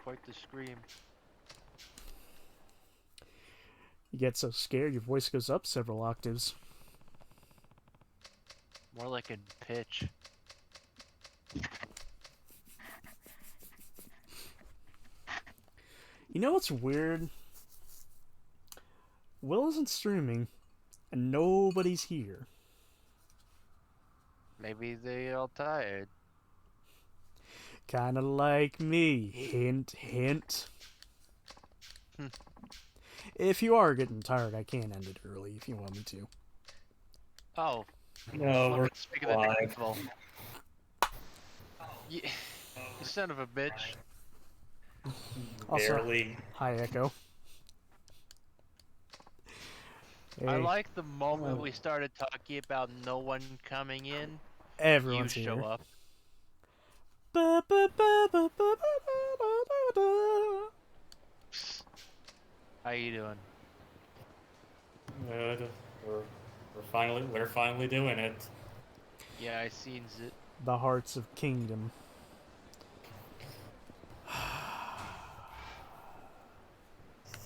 Quite the scream. You get so scared, your voice goes up several octaves. More like in pitch. You know what's weird? Will isn't streaming, and nobody's here. Maybe they all tired. Kinda like me. Hint, hint. If you are getting tired, I can end it early if you want me to. Oh. No, we're Speak of the live. devil. Yeah. You son of a bitch. Also, Barely. hi, Echo. I Hey, like the moment we started talking about no one coming in, everyone's you here. show up. How you doing? Good. We're finally doing it. Yeah, I seen it. The Hearts of Kingdom.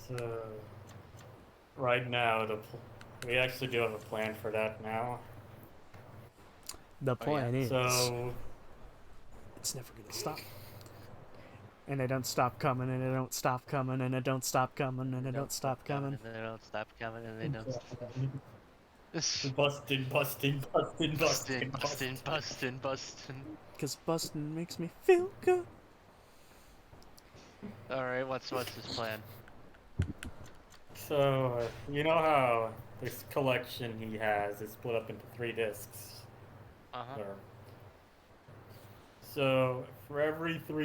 So right now we actually do have a plan for that now. The plan is So it's never gonna stop. And they don't stop coming, and they don't stop coming, and they don't stop coming, and they don't stop coming. And they don't stop coming, and they don't. busting. Bustin'. Because busting makes me feel good. All right, what's this plan? So you know how this collection he has is split up into 3 discs. Uh-huh. So for every for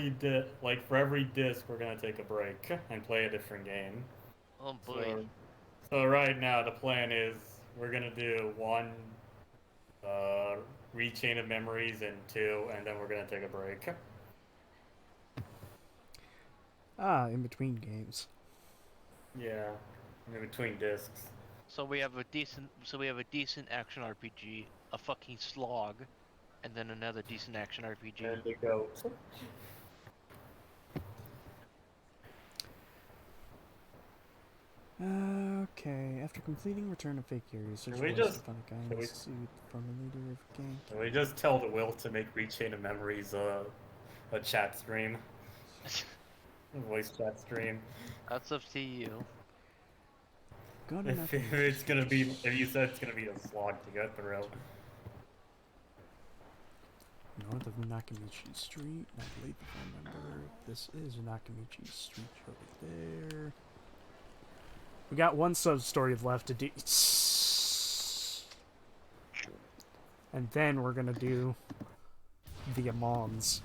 every disc, we're gonna take a break and play a different game. Oh boy. So right now the plan is we're gonna do 1 Rechain of Memories and 2, and then we're gonna take a break. In between games. Yeah, in between discs. So we have a decent action RPG, a fucking slog, and then another decent action RPG. And to go. Okay, after completing Return of Fakir, search Can we for just- the guy in the suit from the leader of gang. Can we just tell the Will to make Rechain of Memories a chat stream, a voice chat stream? That's up to you. Good enough. If you said it's gonna be a slog to get through. North of Nakamichi Street, I believe if I remember. This is Nakamichi Street over there. We got 1 sub-story left to do. And then we're gonna do the Amons.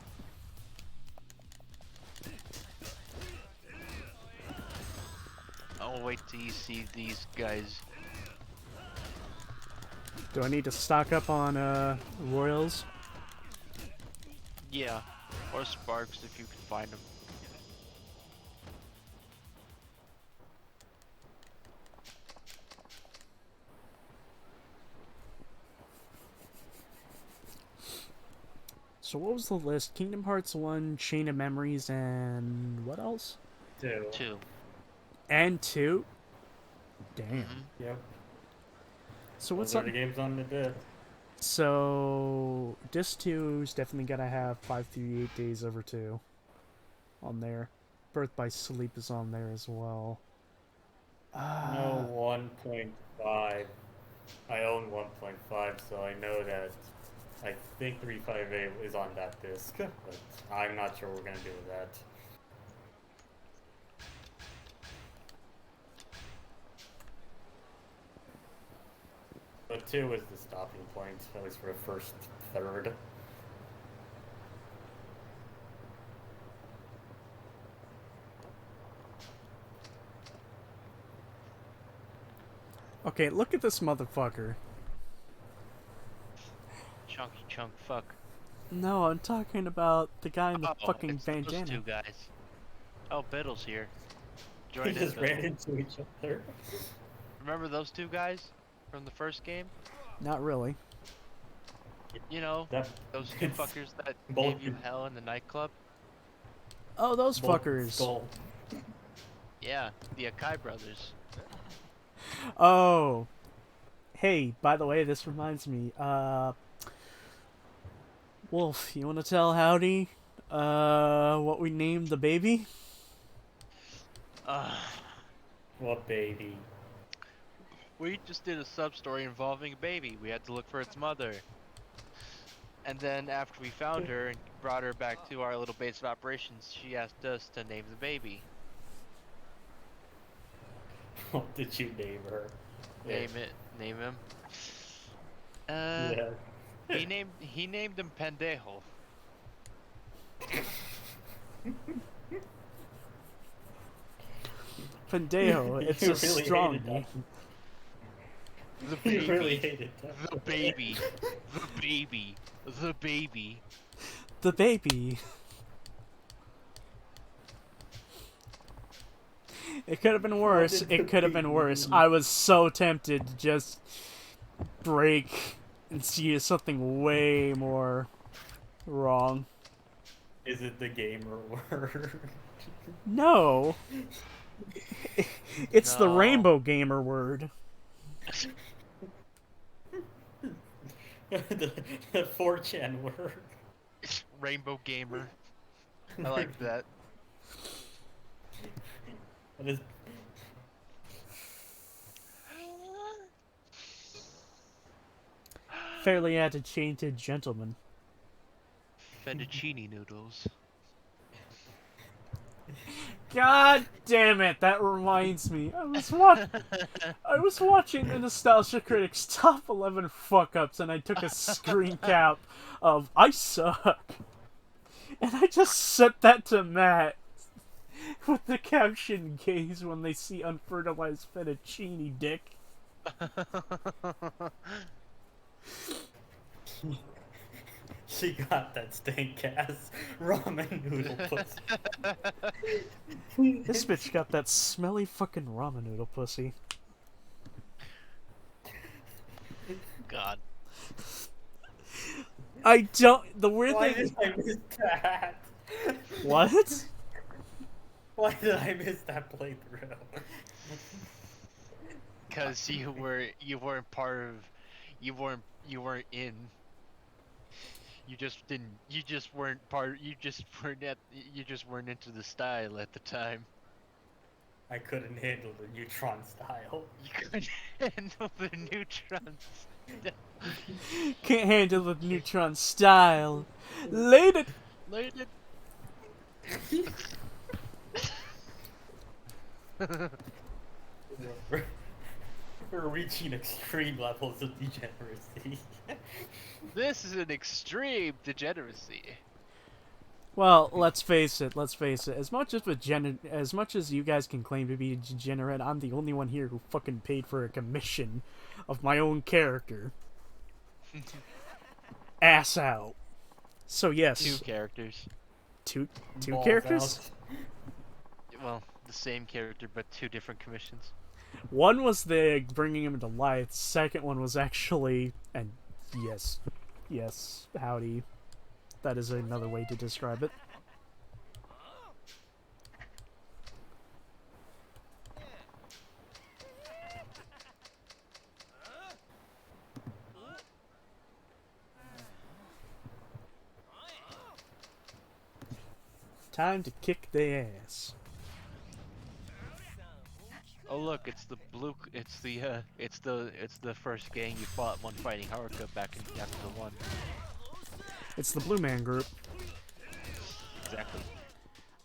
I'll wait till you see these guys. Do I need to stock up on Royals? Yeah, or Sparks if you can find them. So what was the list? Kingdom Hearts 1, Chain of Memories, and what else? 2. 2. And 2? Damn. Mm-hmm. Yep. So what's Those up? are the games on the disc. So disc 2's definitely gotta have 538 Days Over 2 on there. Birth by Sleep is on there as well. No 1.5. I own 1.5, so I know that. I think 358 is on that disc, but I'm not sure what we're gonna do with that. 2 is the stopping point, at least for the first third. Okay, look at this motherfucker. Chunky chunk fuck. No, I'm talking about the guy in the fucking it's those bandana. two guys. Oh, Biddle's here. He Join in, just ran Biddle. into each other. Remember those two guys from the first game? Not really. You know, That, those two it's fuckers that both gave you hell in the nightclub? Oh, those both fuckers. Skull. Yeah, the Akai brothers. Oh. Hey, by the way, this reminds me. Wolf, you want to tell Howdy, what we named the baby? What baby? We just did a sub-story involving a baby. We had to look for its mother. And then after we found her and brought her back to our little base of operations, she asked us to name the baby. What did you name her? Name him. Yeah. He named him Pendejo. Pendejo, it's You a really strong hated that. name. The You baby. really hated that. The baby. The baby. The baby. The baby. It could have been worse. did the It could have been worse. baby- I was so tempted to just break and see something way more wrong. Is it the gamer word? No. It's the No. rainbow gamer word. the 4chan word. Rainbow gamer. I like that. That is Fairly agitated gentleman. Fettuccine noodles. God damn it! That reminds me. I was watching the Nostalgia Critics Top 11 Fuck Ups, and I took a screen cap of "I suck," and I just sent that to Matt with the caption "Gays when they see unfertilized fettuccine dick." she got that stank ass ramen noodle pussy. This bitch got that smelly fucking ramen noodle pussy. God. I don't. The weird Why thing. did I miss that? What? Why did I miss that playthrough? Cause you weren't part of, you weren't in. You just didn't. You just weren't part. You just weren't into the style at the time. I couldn't handle the neutron style. You couldn't handle the neutrons. Can't handle the neutron style. Later. Later. We're reaching extreme levels of degeneracy. This is an extreme degeneracy. Well, let's face it. Let's face it. As much as you guys can claim to be a degenerate, I'm the only one here who fucking paid for a commission of my own character. Ass out. So yes, Two characters. two Balls characters. out. Well, the same character but two different commissions. One was the bringing him to life. Second one was actually, and yes, howdy. That is another way to describe it. Time to kick their ass. Oh look, it's the blue. It's the first gang you fought when fighting Haruka back in Yakuza 1. It's the Blue Man Group. Exactly.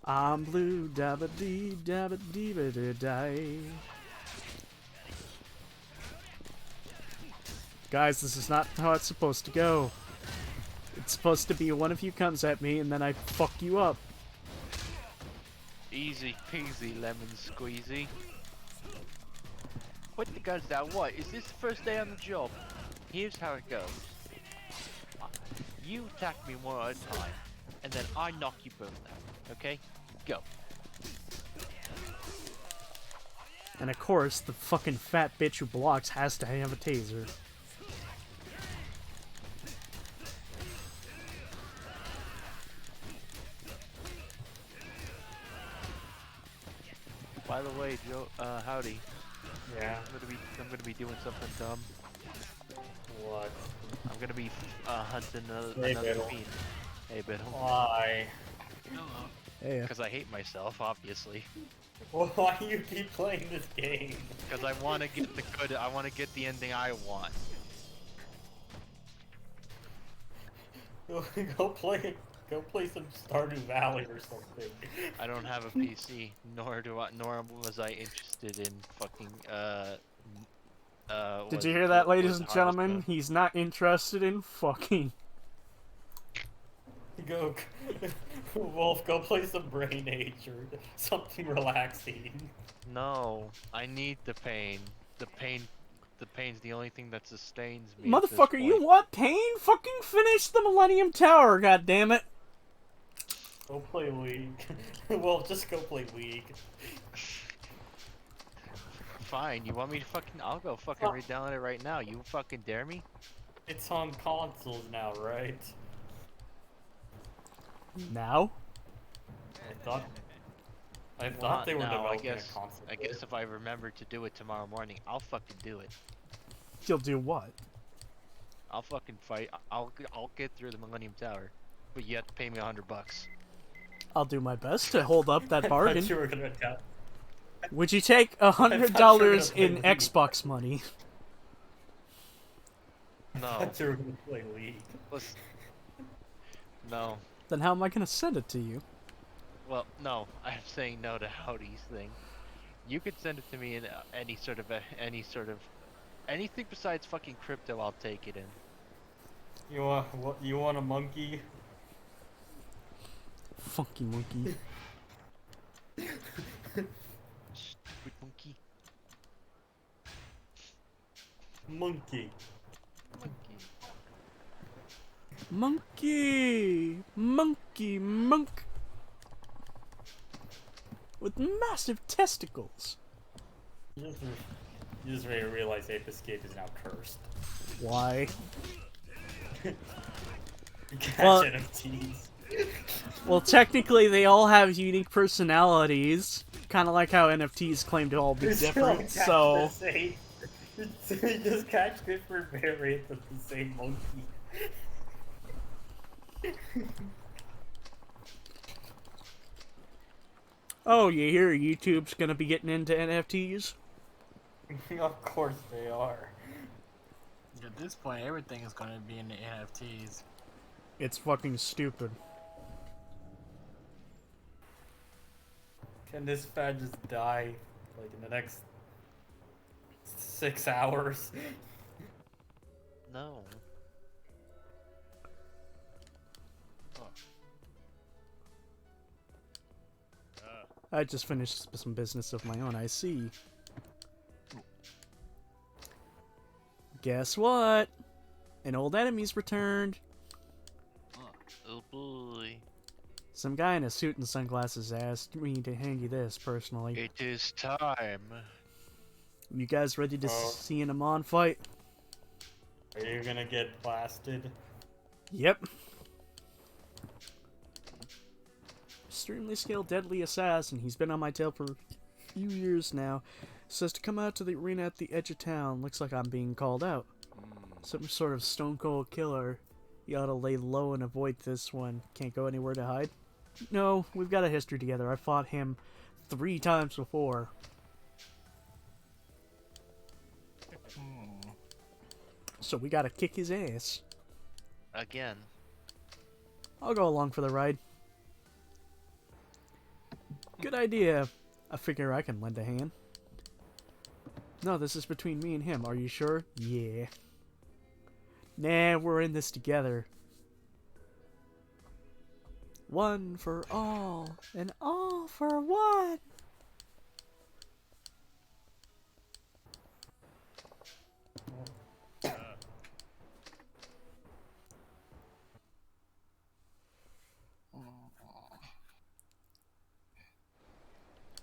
I'm blue, dabba dee dabba dee ba da die. Guys, this is not how it's supposed to go. It's supposed to be one of you comes at me and then I fuck you up. Easy peasy lemon squeezy. Put the guns down. What? Is this the first day on the job? Here's how it goes. You attack me one at a time, and then I knock you both out. Okay? Go. And of course, the fucking fat bitch who blocks has to have a taser. By the way, Joe, howdy. Yeah. I'm gonna be doing something dumb. What? I'm gonna be hunting Hey, another Biddle. fiend. Hey, Biddle. Why? Hey, Because I hate myself, obviously. Why do you keep playing this game? Because I want to get the good. I want to get the ending I want. Go play some Stardew Valley or something. I don't have a PC, nor was I interested in fucking did was you it hear the- that, was ladies it and Harvest gentlemen? Moon? He's not interested in fucking. Go, Wolf, go play some Brain Age or something relaxing. No, I need the pain. The pain's the only thing that sustains me. at this Motherfucker, you point. want pain? Fucking finish the Millennium Tower, goddammit! Go play League. Well, just go play League. Fine, you want me to fucking? I'll go fucking re-download it right now. You fucking dare me? It's on consoles now, right? Now? I thought they were No, developing a console. I guess if I remember to do it tomorrow morning, I'll fucking do it. You'll do what? I'll fucking fight. I'll get through the Millennium Tower, but you have to pay me $100. I'll do my best to hold up that I bargain. thought you were gonna tell. Would you take I thought you were $100 gonna in play League. Xbox money? I No, thought you were gonna play League. listen. No. Then how am I gonna send it to you? Well, no. I'm saying no to Howdy's thing. You could send it to me in any sort of anything besides fucking crypto. I'll take it in. You want what? You want a monkey? Funky monkey. Stupid monkey. Monkey. Monkey! Monkey! Monk! With massive testicles. You just made me realize Ape Escape is now cursed. Why? Catch Well- NFTs. Well, technically, they all have unique personalities. Kind of like how NFTs claim to all be You still different, catch so... the same- You just catch different variants of the same monkey. Oh, you hear YouTube's gonna be getting into NFTs? Of course they are. At this point, everything is going to be in the NFTs. It's fucking stupid. Can this fad just die, like, in the next 6 hours? No. I just finished some business of my own, I see. Guess what? An old enemy's returned. Oh boy. Some guy in a suit and sunglasses asked me to hand you this, personally. It is time. You guys ready to Oh. see an Amon fight? Are you gonna get blasted? Yep. Extremely skilled, deadly assassin. He's been on my tail for a few years now. Says to come out to the arena at the edge of town. Looks like I'm being called out. Some sort of stone cold killer. You ought to lay low and avoid this one. Can't go anywhere to hide? No, we've got a history together. I fought him 3 times before. So we gotta kick his ass. Again. I'll go along for the ride. Good idea. I figure I can lend a hand. No, this is between me and him. Are you sure? Yeah. Nah, we're in this together. One for all, and all for one.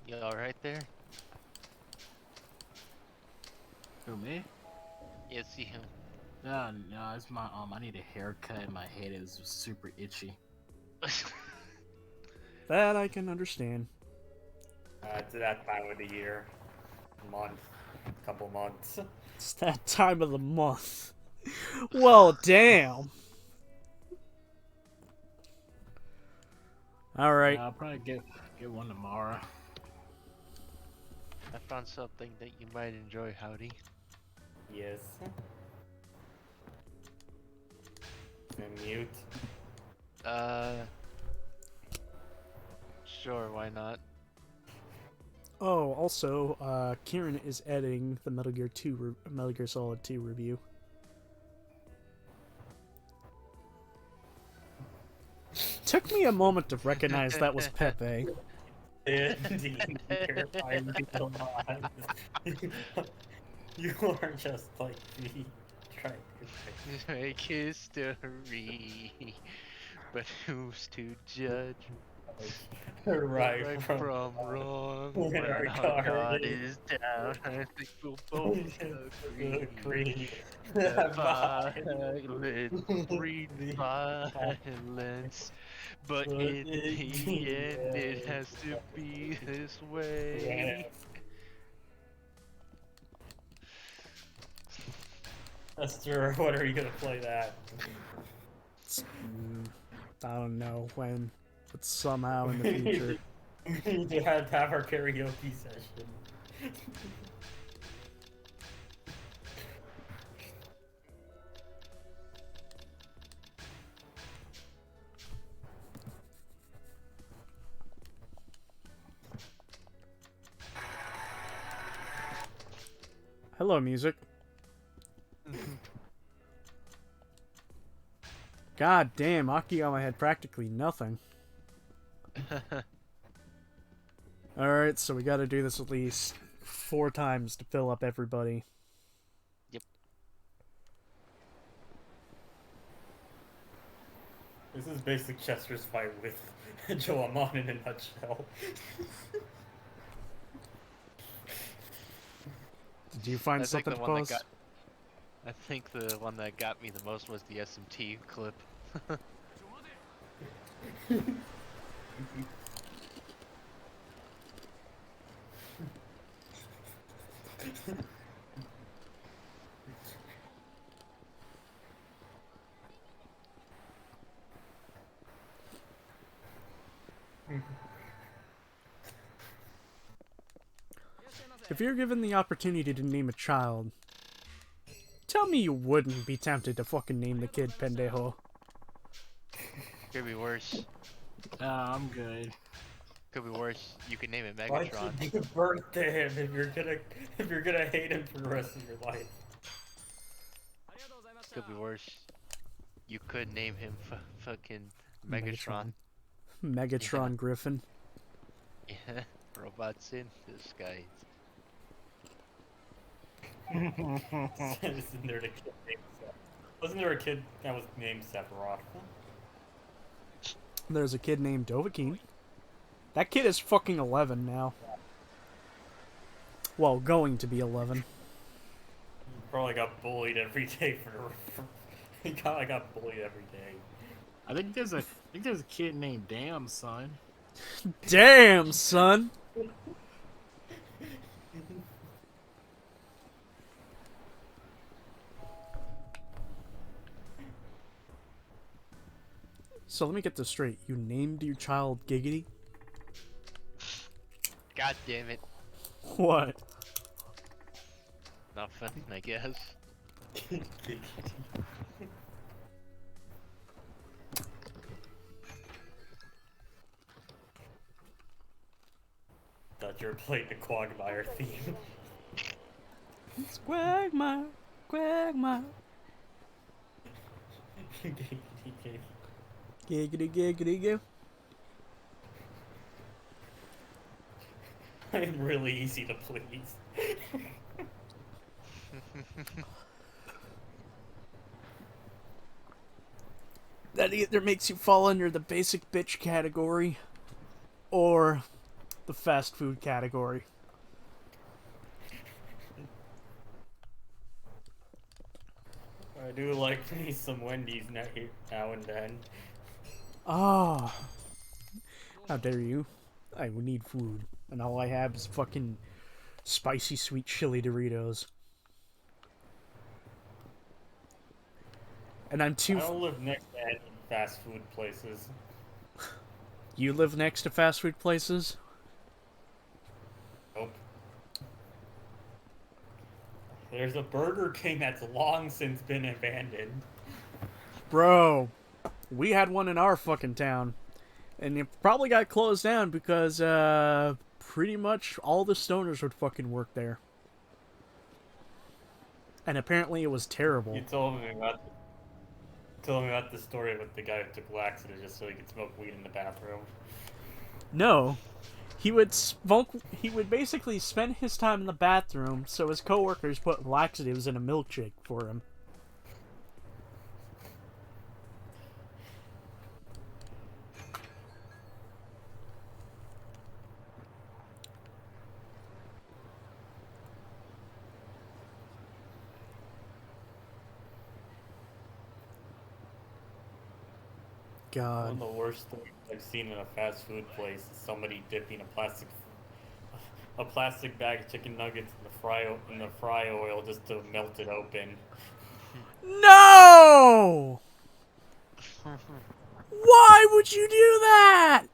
You all right there? Who, me? Yeah, see him. No, it's my I need a haircut and my head is super itchy. That I can understand. It's that time of the year. Month. Couple months. It's that time of the month. Well, damn. All right. I'll probably get one tomorrow. I found something that you might enjoy, Howdy. Yes. And mute. Sure, why not? Oh, also, Kieran is editing the Metal Gear Metal Gear Solid 2 review. Took me a moment to recognize that was Pepe. Indeed, terrifying people on. You are just like me. Trying to Make history, but who's to judge? right from wrong. When When our our guard God is is down, I think we'll both agree agree. that violence breeds violence, but in the end it has to be this way. Esther, what are you gonna play that? I don't know when, but somehow in the future. We need to have our karaoke session. Hello, music. God damn, Akiyama had practically nothing. Alright, so we gotta do this at least 4 times to fill up everybody. Yep. This is basically Chester's fight with Joe Amon in a nutshell. Did you find something to post? I think the one that got me the most was the SMT clip. If you're given the opportunity to name a child, tell me you wouldn't be tempted to fucking name the kid Pendejo. Could be worse. I'm good. Could be worse. You could name it Why Megatron. should you give birth to him if you're gonna hate him for the rest of your life? Could be worse. You could name him fucking Megatron. Megatron Yeah. Griffin. Yeah, robots in disguise. Isn't there a kid named Sep- Wasn't there a kid that was named Sephiroth? There's a kid named Dovahkiin. That kid is fucking 11 now. Well, going to be 11. Probably got bullied every day he got bullied every day. I think there's a kid named Damn Son. Damn, son! So let me get this straight. You named your child Giggity? God damn it. What? Nothing, I guess. Thought you were playing the Quagmire theme. It's Quagmire, Quagmire. Giggity giggity goo. I'm really easy to please. That either makes you fall under the basic bitch category or the fast food category. I do like me some Wendy's now and then. Oh, how dare you? I need food, and all I have is fucking spicy sweet chili Doritos. And I'm I too. don't live next to any fast food places. You live next to fast food places? Nope. There's a Burger King that's long since been abandoned. Bro, we had one in our fucking town. And it probably got closed down because, pretty much all the stoners would fucking work there. And apparently it was terrible. You told me about the story with the guy who took laxative just so he could smoke weed in the bathroom. No. He would smoke. He would basically spend his time in the bathroom so his coworkers put laxatives in a milkshake for him. One God. of the worst things I've seen in a fast food place is somebody dipping a plastic bag of chicken nuggets in the fry oil just to melt it open. No! Why would you do that?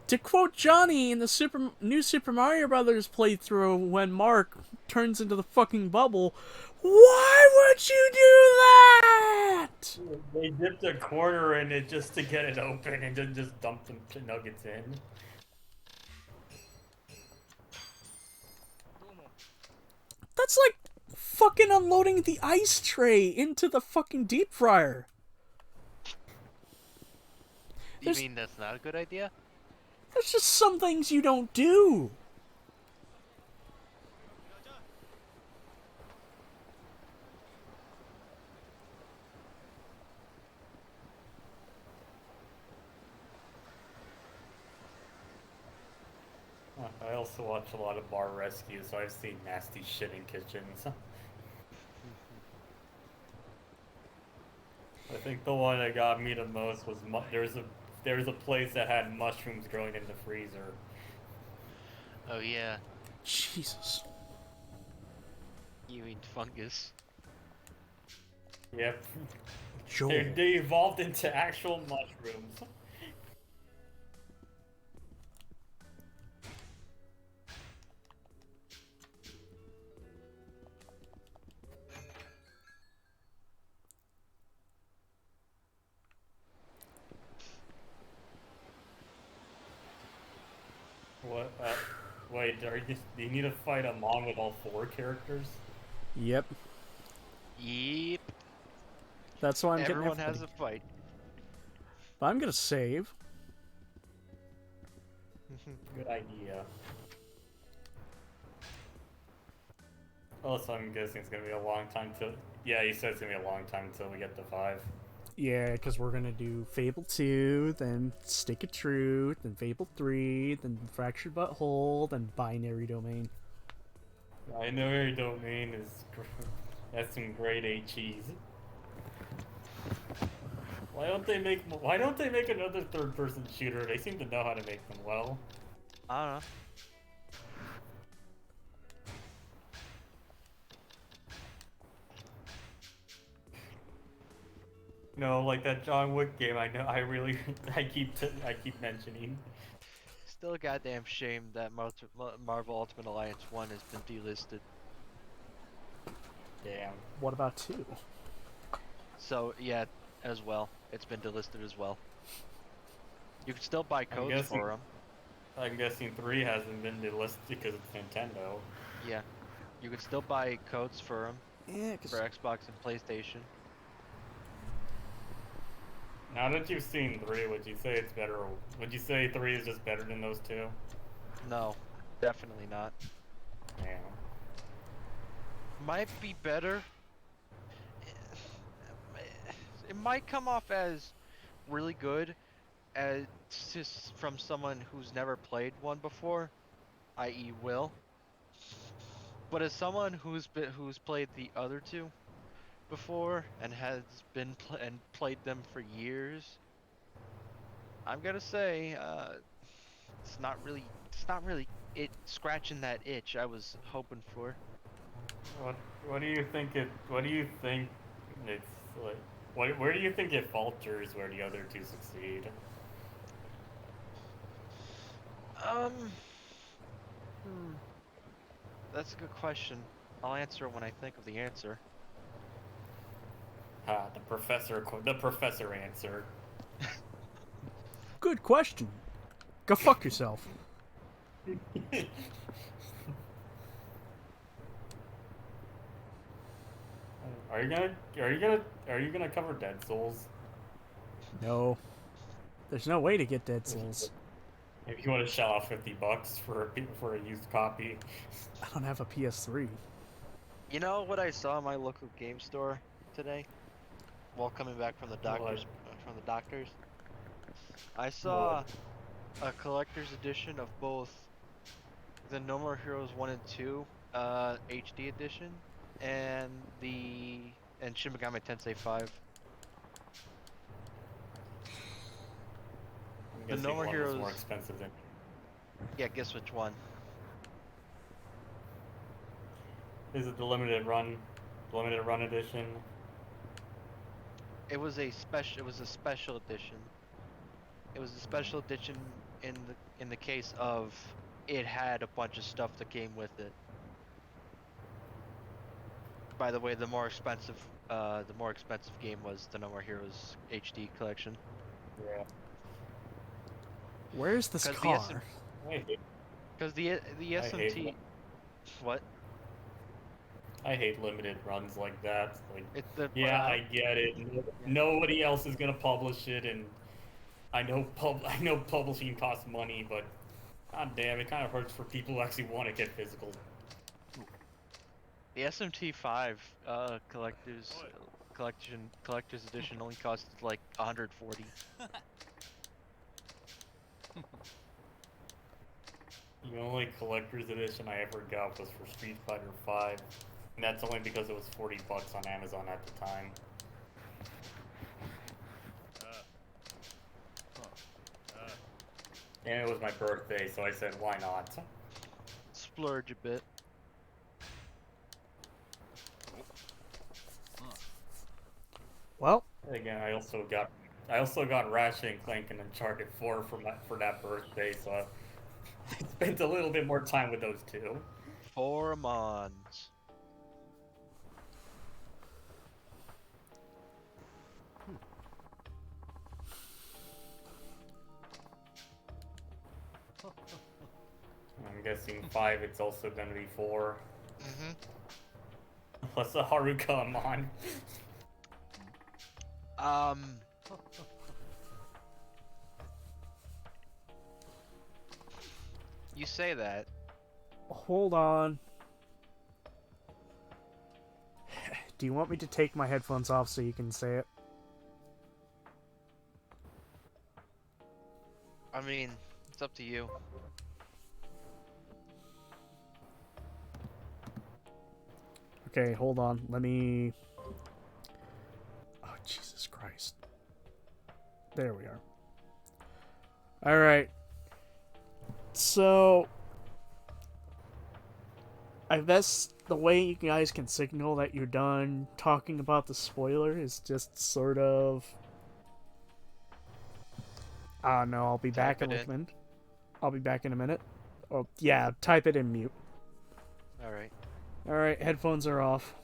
To quote Johnny in the new Super Mario Brothers playthrough, when Mark turns into the fucking bubble, why would you do that? They dipped a quarter in it just to get it open and then just dumped some nuggets in. That's like fucking unloading the ice tray into the fucking deep fryer. You There's- mean that's not a good idea? There's just some things you don't do. I also watch a lot of bar rescues, so I've seen nasty shit in kitchens. I think the one that got me the most was there was a place that had mushrooms growing in the freezer. Oh yeah, Jesus. you mean fungus? Yep, Joel. they evolved into actual mushrooms. What? Wait, do you need to fight a Mon with all 4 characters? Yep. Yep. That's why I'm Everyone getting has everybody. a fight. But I'm gonna save. Good idea. Also, I'm guessing it's gonna be a long time till. Yeah, you said it's gonna be a long time until we get to 5. Yeah, because we're gonna do Fable 2, then Stick of Truth, then Fable 3, then Fractured Butthole, then Binary Domain. Binary Domain is that's some grade A cheese. Why don't they make another third-person shooter? They seem to know how to make them well. I don't know. No, like that John Wick game. I know. I really. I keep mentioning. Still a goddamn shame that Marvel Ultimate Alliance 1 has been delisted. Damn. What about 2? So, yeah, as well. It's been delisted as well. You can still buy codes guessing- for them. I'm guessing 3 hasn't been delisted because it's Nintendo. Yeah. You can still buy codes for them Yeah, for Xbox and PlayStation. Now that you've seen 3, would you say it's better? Would you say 3 is just better than those 2? No, definitely not. Yeah. Might be better. It might come off as really good as just from someone who's never played one before, i.e. Will. But as someone who's played the other two before and has and played them for years, I'm gonna say it's not really it scratching that itch I was hoping for. What What do you think it? What do you think it's like? Where do you think it falters where the other 2 succeed? Um, hmm, that's a good question. I'll answer it when I think of the answer. The professor answered. Good question. Go fuck yourself. Are you gonna cover Dead Souls? No. There's no way to get Dead Souls. If you want to shell out $50 for a used copy. I don't have a PS3. You know what I saw in my local game store today? While coming back from the doctors, I saw a collector's edition of both the No More Heroes 1 and 2 HD edition and Shin Megami Tensei 5. I'm The No guessing More one was Heroes. more expensive than. Yeah, guess which one? Is it the limited run? Limited run edition? It was a special. It was a special edition. It was a special edition in the case of it had a bunch of stuff that came with it. By the way, the more expensive game was the No More Heroes HD collection. Yeah. Where's this 'Cause car? Because the I hate SMT. What? I hate limited runs like that. Like, It's the yeah, I get it. Nobody else is gonna publish it, and I know publishing costs money, but god damn, it kind of hurts for people who actually want to get physical. The SMT5 collector's edition only cost like 140. The only collector's edition I ever got was for Street Fighter V, and that's only because it was $40 on Amazon at the time. And it was my birthday, so I said, why not? Splurge a bit. Well, Again, I also got Ratchet and Clank and Uncharted 4 for that birthday, so I spent a little bit more time with those 2. Formons. I'm guessing 5. It's also gonna be 4. Mm-hmm. Plus the Haruka Amon. You say that. hold on. Do you want me to take my headphones off so you can say it? I mean, it's up to you. Okay, hold on. Let me... Oh, Jesus Christ. There we are. Alright. So... I guess the way you guys can signal that you're done talking about the spoiler is just sort of... I don't know, I'll be back Type in it a minute. I'll be back in a minute. Oh, yeah, type it in mute. Alright. Alright, headphones are off.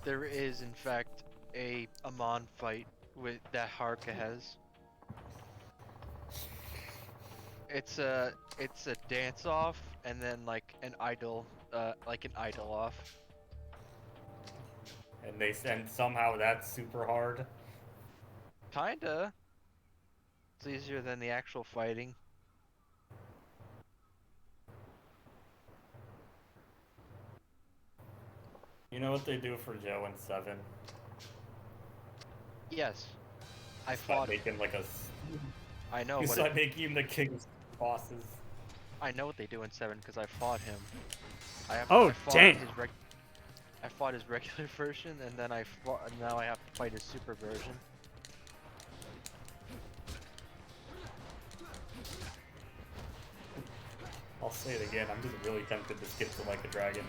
There is, in fact, a Amon fight that Haruka has. It's a dance off and then like an idol off. and somehow that's super hard. Kinda. It's easier than the actual fighting. You know what they do for Joe in 7? Yes. I Start fought. making like a. I know You what start making him the king of bosses. I know what they do in 7 because I fought him. Oh, I fought dang. I fought his regular version, and then now I have to fight his super version. I'll say it again. I'm just really tempted to skip to like a dragon.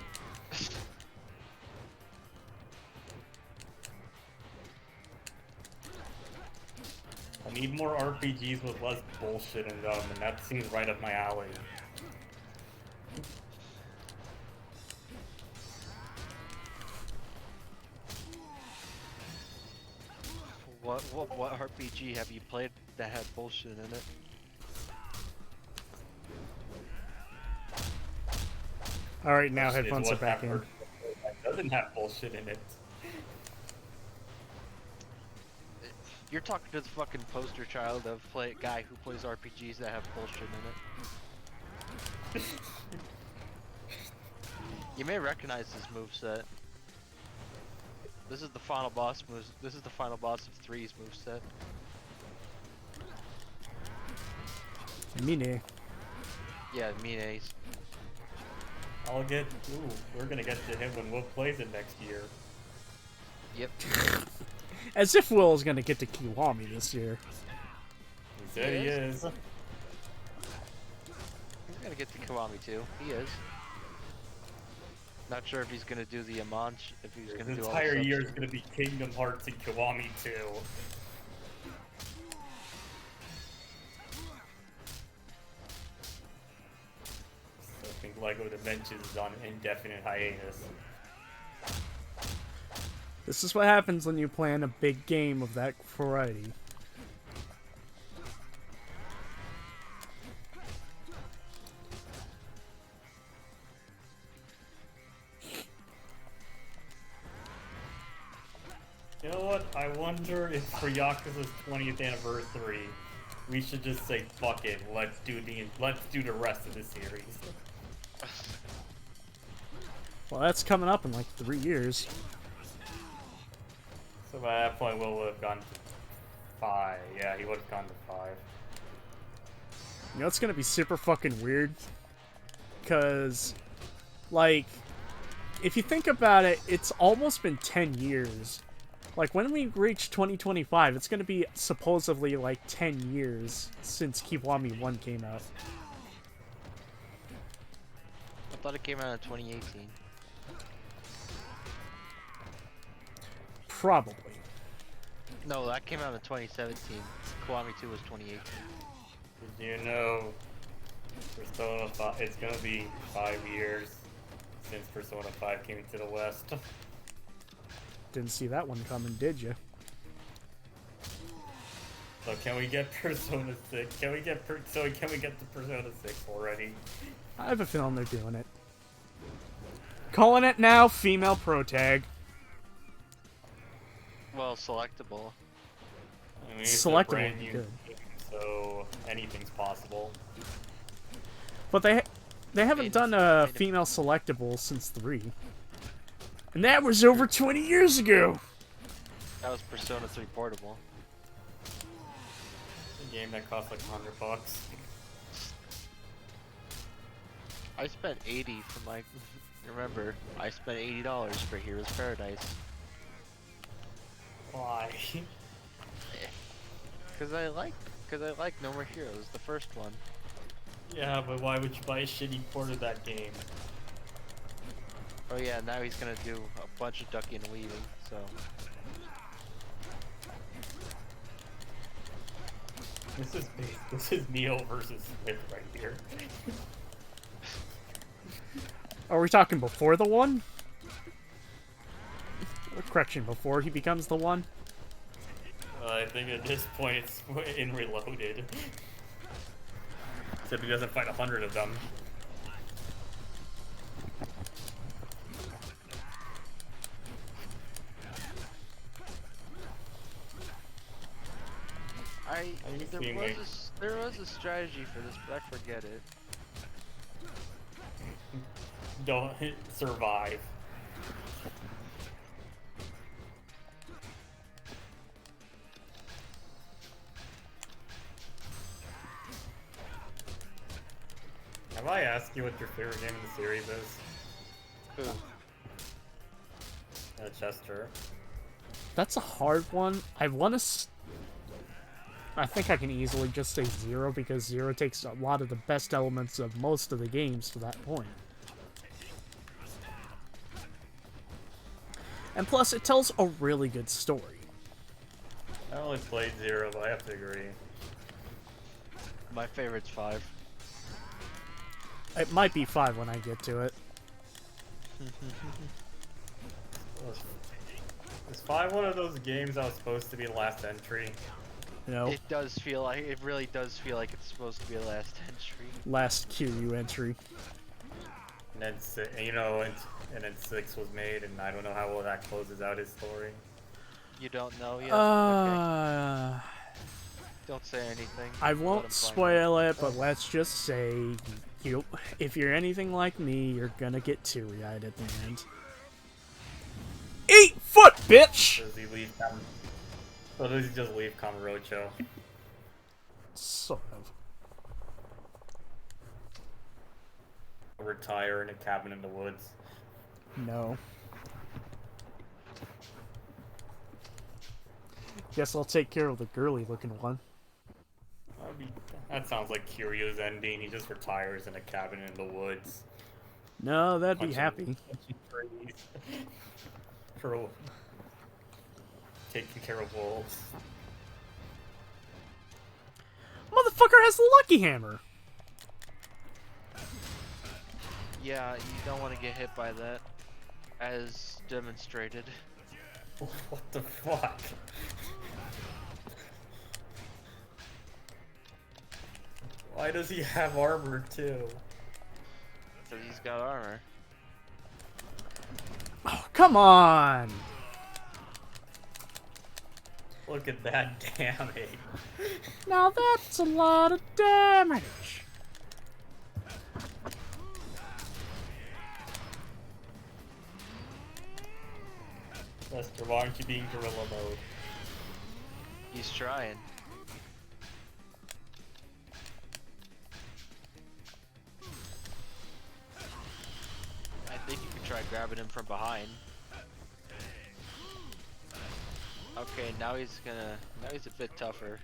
I need more RPGs with less bullshit in them, and that seems right up my alley. What RPG have you played that had bullshit in it? All right, now Bullshit is headphones are what back that in. that doesn't have bullshit in it. You're talking to the fucking poster child of guy who plays RPGs that have bullshit in it. You may recognize this moveset. This is the final boss moves. This is the final boss of 3's moveset. Mine. Yeah, Mine's. Ooh, we're gonna get to him when Will plays it next year. Yep. As if Will is gonna get to Kiwami this year. He said he is. He's gonna get to Kiwami too. He is. Not sure if he's gonna do the Amanch, if he's gonna His do all entire the year subs. is gonna be Kingdom Hearts and Kiwami 2. So I think LEGO Dimensions is on indefinite hiatus. This is what happens when you plan a big game of that variety. You know what? I wonder if for Yakuza's 20th anniversary, we should just say fuck it. Let's do the rest of the series. Well, that's coming up in like 3 years. So by that point, Will would have gone to 5. Yeah, he would have gone to 5. You know, it's gonna be super fucking weird. Because, like, if you think about it, it's almost been 10 years. Like, when we reach 2025, it's gonna be supposedly like 10 years since Kiwami 1 came out. I thought it came out in 2018. Probably. No, that came out in 2017. Kiwami 2 was 2018. Did you know Persona 5, it's gonna be 5 years since Persona 5 came to the West. Didn't see that one coming, did you? So can we get Persona 6? Can we get to Persona 6 already? I have a feeling they're doing it. Calling it now, female pro tag. Well, selectable. I mean, it's a Selectable brand would be new good. game, so anything's possible. But they haven't Made done it- a made it- female selectable since 3. And that was over 20 years ago! That was Persona 3 Portable. A game that costs like $100. I spent 80 for my. Remember, I spent $80 for Heroes Paradise. Why? Cause I like No More Heroes, the first one. Yeah, but why would you buy a shitty port of that game? Oh yeah, now he's gonna do a bunch of ducking and weaving, so. This is Neo versus Smith right here. Are we talking before the 1? Correction, before he becomes the 1? I think at this point it's in Reloaded. Except he doesn't fight 100 of them. seem like there was a strategy for this, but I forget it. don't survive. Have I asked you what your favorite game in the series is? Who? Chester. That's a hard one. I want to. I think I can easily just say Zero because Zero takes a lot of the best elements of most of the games to that point. And plus, it tells a really good story. I only played 0, but I have to agree. My favorite's 5. It might be 5 when I get to it. Is 5 one of those games that was supposed to be last entry? No. It does feel like it really does feel like it's supposed to be a last entry. Last QU entry. And then, and then 6 was made, and I don't know how well that closes out his story. You don't know yet? Uh, Okay. Don't say anything. I Let 'em won't find spoil it, but let's just say, if you're anything like me, you're gonna get teary-eyed at the end. 8 foot, bitch! Does he leave or does he just leave Kamurocho? Sort of. Retire in a cabin in the woods? No. Guess I'll take care of the girly-looking one. That sounds like Kiryu's ending. He just retires in a cabin in the woods. No, that'd be Punching- happy. punching trees. Taking care of wolves. Motherfucker has the Lucky Hammer! Yeah, you don't want to get hit by that, as demonstrated. What the fuck? Why does he have armor too? Because he's got armor. Oh, come on! Look at that damage. Now that's a lot of damage! Lester, why aren't you being gorilla mode? He's trying. I think you can try grabbing him from behind. Okay, now he's a bit tougher.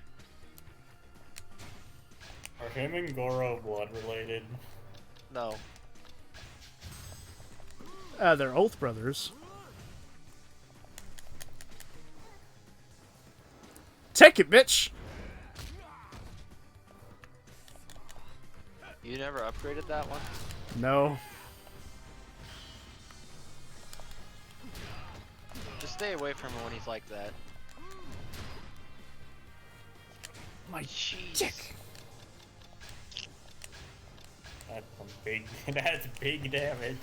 Are him and Goro blood related? No. They're Oath Brothers. Take it, bitch! You never upgraded that one? No. Just stay away from him when he's like that. My Jeez. dick! That's some big. That's big damage.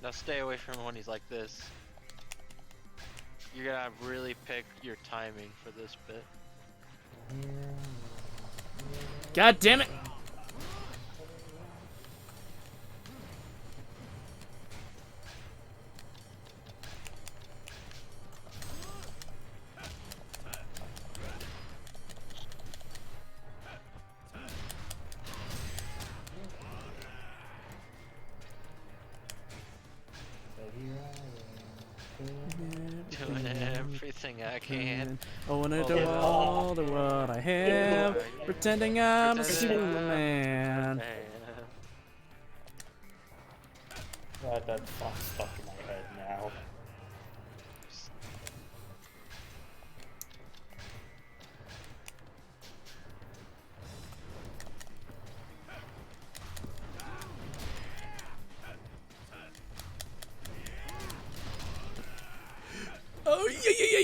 Now stay away from him when he's like this. You're gonna really pick your timing for this bit. God damn it! Doing everything I can. I wanna do Oh, all the what I have, pretending I'm a Pretending I'm Superman. That song's stuck in my head now.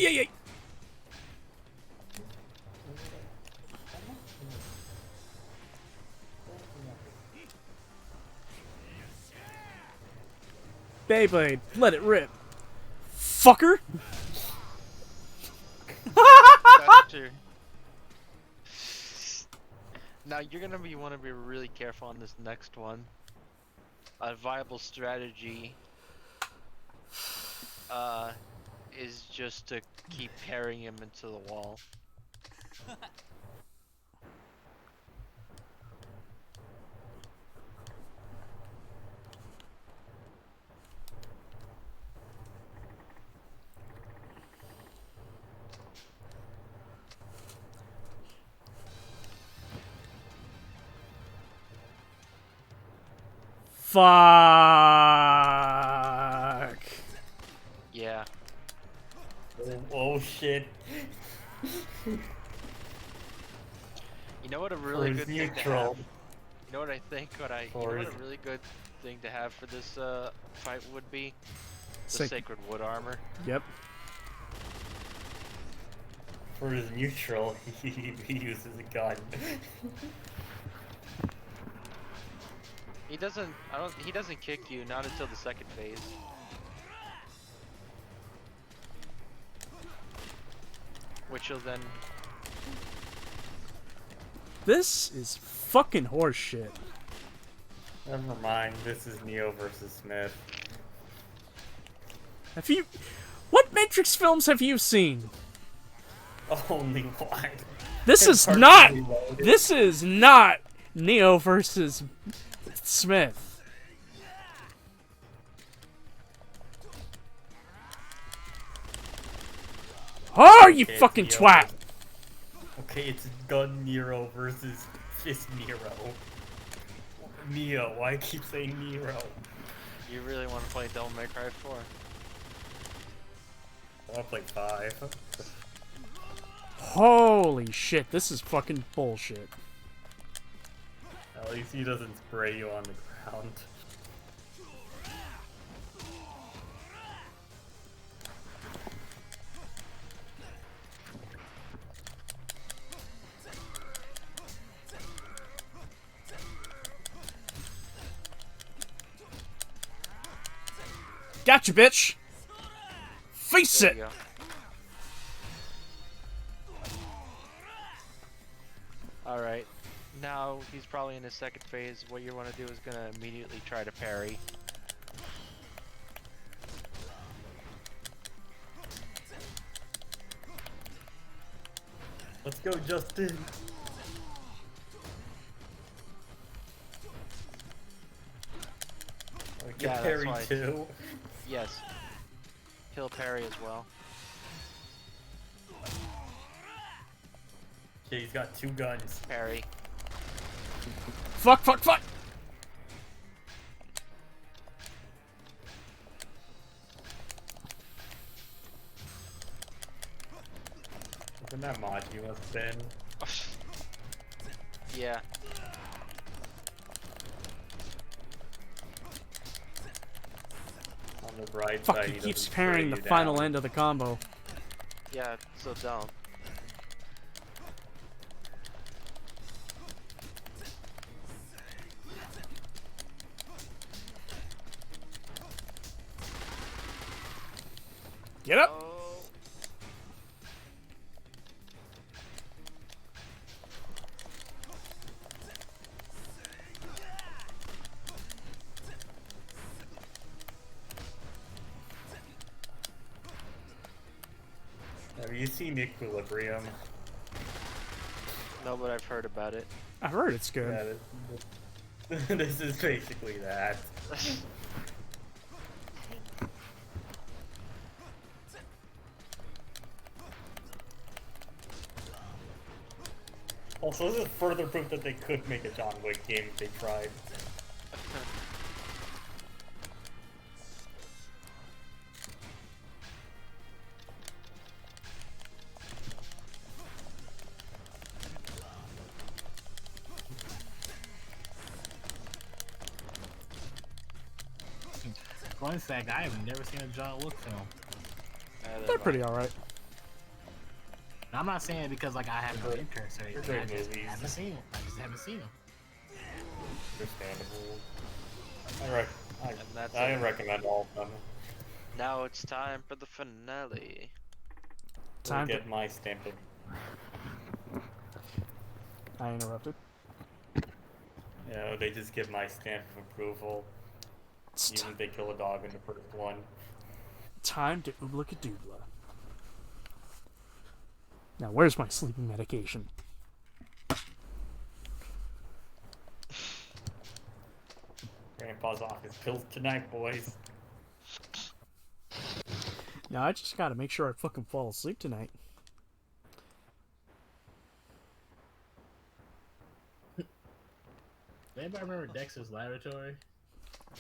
ay, ay. Beyblade, let it rip. Fucker! Doctor. Now you're gonna want to be really careful on this next one. A viable strategy is just to keep parrying him into the wall. Fuck. Yeah. Oh shit. You know what a really For good thing to neutral. have? You know what I think? You know For what a his- really good thing to have for this fight would be? The Sick. sacred wood armor. Yep. For his neutral, he uses a gun. He doesn't. He doesn't kick you not until the second phase. Which will then. This is fucking horseshit. Never mind, this is Neo versus Smith. Have you... What Matrix films have you seen? Only one. This It's is not... partially loaded. This is not Neo versus Smith. Oh, you Okay, fucking Neo twat! versus- Okay, it's Gun Nero versus Fist Nero. Neo, why I keep saying Nero? You really want to play Devil May Cry 4? I wanna play 5. Holy shit, this is fucking bullshit. At least he doesn't spray you on the ground. Gotcha, bitch! Face There it! you go. Alright. Now he's probably in his second phase. What you want to do is gonna immediately try to parry. Let's go, Justin. I can Yeah, that's parry why. too. Yes. He'll parry as well. Okay, he's got 2 guns. Parry. Fuck, fuck, fuck! Isn't that Majima spin? Yeah. On the right Fuck, side, he keeps doesn't parrying spray the you final down. end of the combo. Yeah, so dumb. Get up! Oh. Have you seen Equilibrium? No, but I've heard about it. I've heard it's good. Yeah, this is basically that. Also, this is further proof that they could make a John Wick game if they tried. One sec, I have never seen a John Wick film. They're pretty alright. I'm not saying it because like I have no interest or anything. They're I great just movies. haven't seen them. I just haven't seen them. Understandable. And that's I it. recommend all of them. Now it's time for the finale. Time to... Get my stamp of. I interrupted. They just give my stamp of approval, It's even if they kill a dog in the first one. time to oobla doobla. Now, where's my sleeping medication? Grandpa's off his pills tonight, boys. Now, I just gotta make sure I fucking fall asleep tonight. Anybody remember Dexter's Laboratory?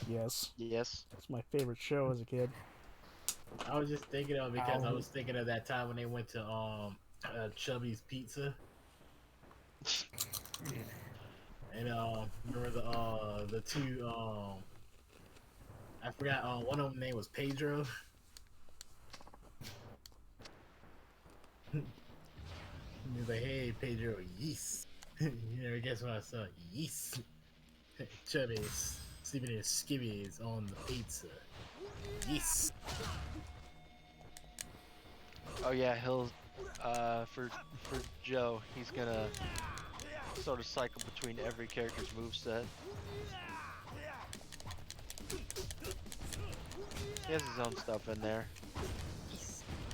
Yes. Yes. It's my favorite show as a kid. I was just thinking of it because I was thinking of that time when they went to Chubby's Pizza. And remember the two I forgot one of them name was Pedro. He was like, "Hey Pedro, yes." You never guess what I saw? Yes. Chubby's sleeping in his skivvies on the pizza. Yes. Oh yeah, he'll for Joe, he's gonna sort of cycle between every character's moveset. He has his own stuff in there.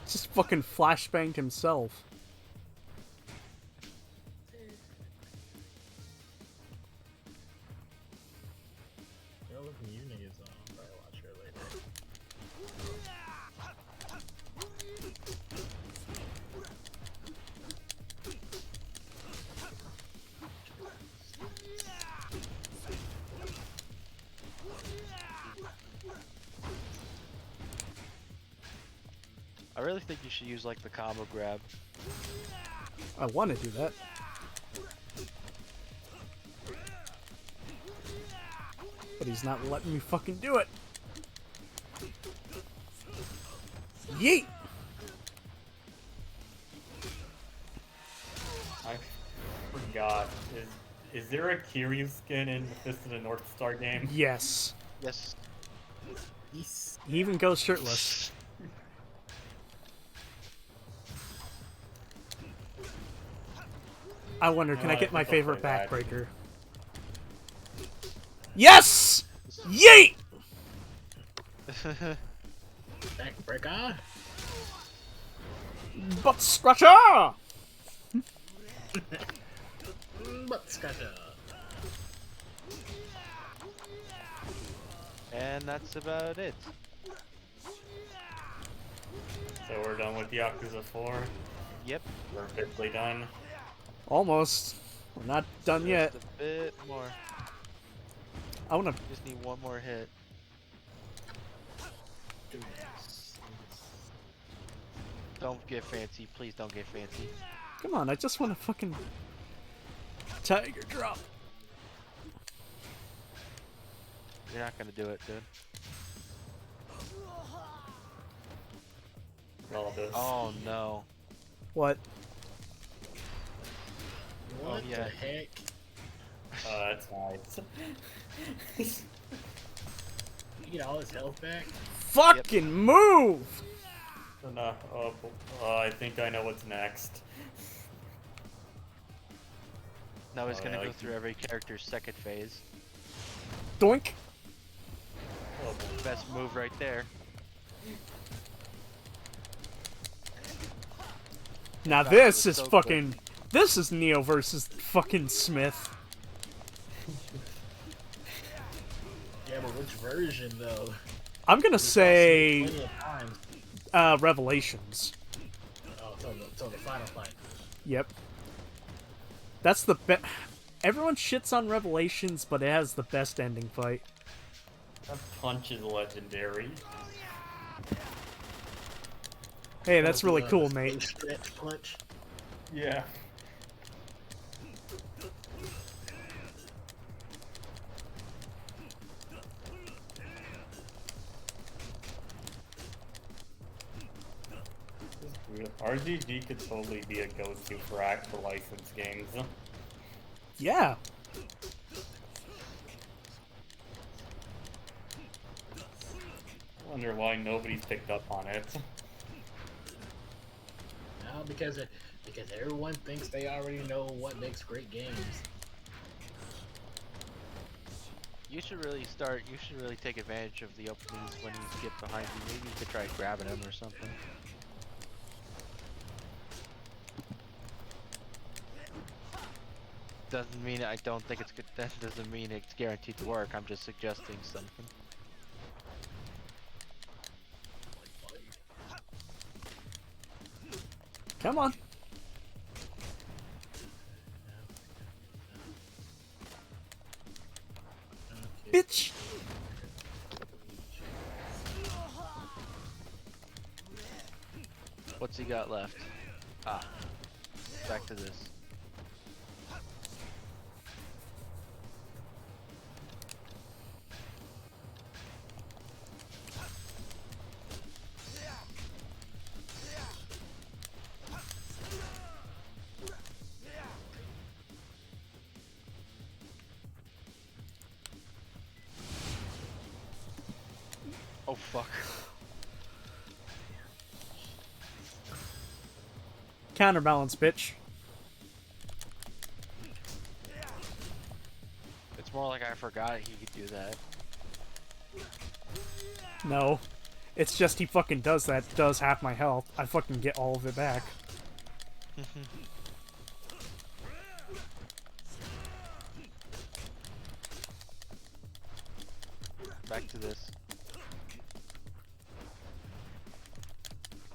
Just fucking flashbanged himself. Yo, look at you niggas on. Probably watch her later. I really think you should use like the combo grab. I want to do that. But he's not letting me fucking do it. Yeet! I forgot. Is there a Kiryu skin in the Fist of the North Star game? Yes. Yes. Yes. He even goes shirtless. I wonder, can I get my favorite backbreaker? Yes! Yeet! Backbreaker. Butt scratcher! Butt scratcher. And that's about it. So we're done with Yakuza 4. Yep. We're officially done. Almost. We're not done yet. Just a bit more. I wanna... Just need one more hit. Don't get fancy. Please don't get fancy. Come on, I just wanna fucking... Tiger drop. You're not gonna do it, dude. All this. Oh no. What? What yeah. the heck? That's nice. You get all his health back? Fucking move! I think I know what's next. Now he's Oh, gonna yeah, go like- through every character's second phase. Doink! Oh, boy. Best move right there. Now That this was is so fucking... This is Neo versus fucking Smith. Yeah, but which version though? I'm gonna say... Plenty of times. Revelations. Oh, till the final fight. Yep. That's the best... Everyone shits on Revelations, but it has the best ending fight. That punch is legendary. Hey, that's really The cool, slow mate. Stretch punch. Yeah. RGG could totally be a go-to for actual licensed games. Yeah. I wonder why nobody's picked up on it. No, because everyone thinks they already know what makes great games. You should really take advantage of the openings when you get behind you. Maybe you could try grabbing him or something. Doesn't mean I don't think it's good. That doesn't mean it's guaranteed to work. I'm just suggesting something. Come on. Okay. Bitch. What's he got left? Ah, back to this. Oh fuck. Counterbalance, bitch. It's more like I forgot he could do that. No. It's just he fucking does that. Does half my health. I fucking get all of it back. Back to this.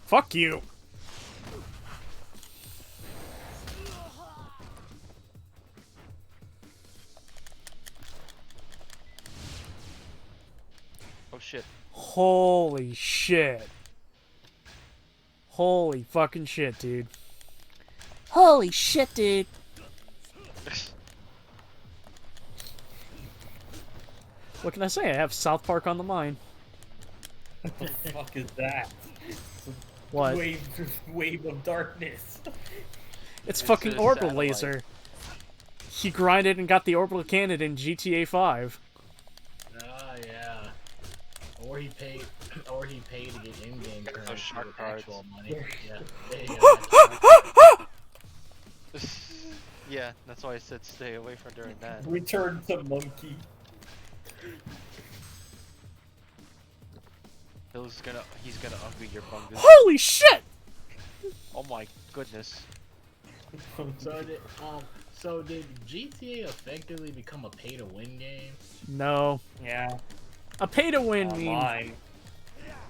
Fuck you. Oh shit. Holy shit. Holy fucking shit, dude. Holy shit, dude. What can I say? I have South Park on the mind. What the fuck is that? What? Wave of darkness. It's It's fucking a orbital satellite. laser. He grinded and got the orbital cannon in GTA 5. Ah, yeah. Or he paid to get in-game Get those currency shark with cards. actual money. Yeah. There you go. Yeah, that's why I said stay away from during that. Return to monkey. He's gonna unbeat your bungus. Holy shit! Oh my goodness. So did GTA effectively become a pay-to-win game? No. Yeah. A pay to win means. Online.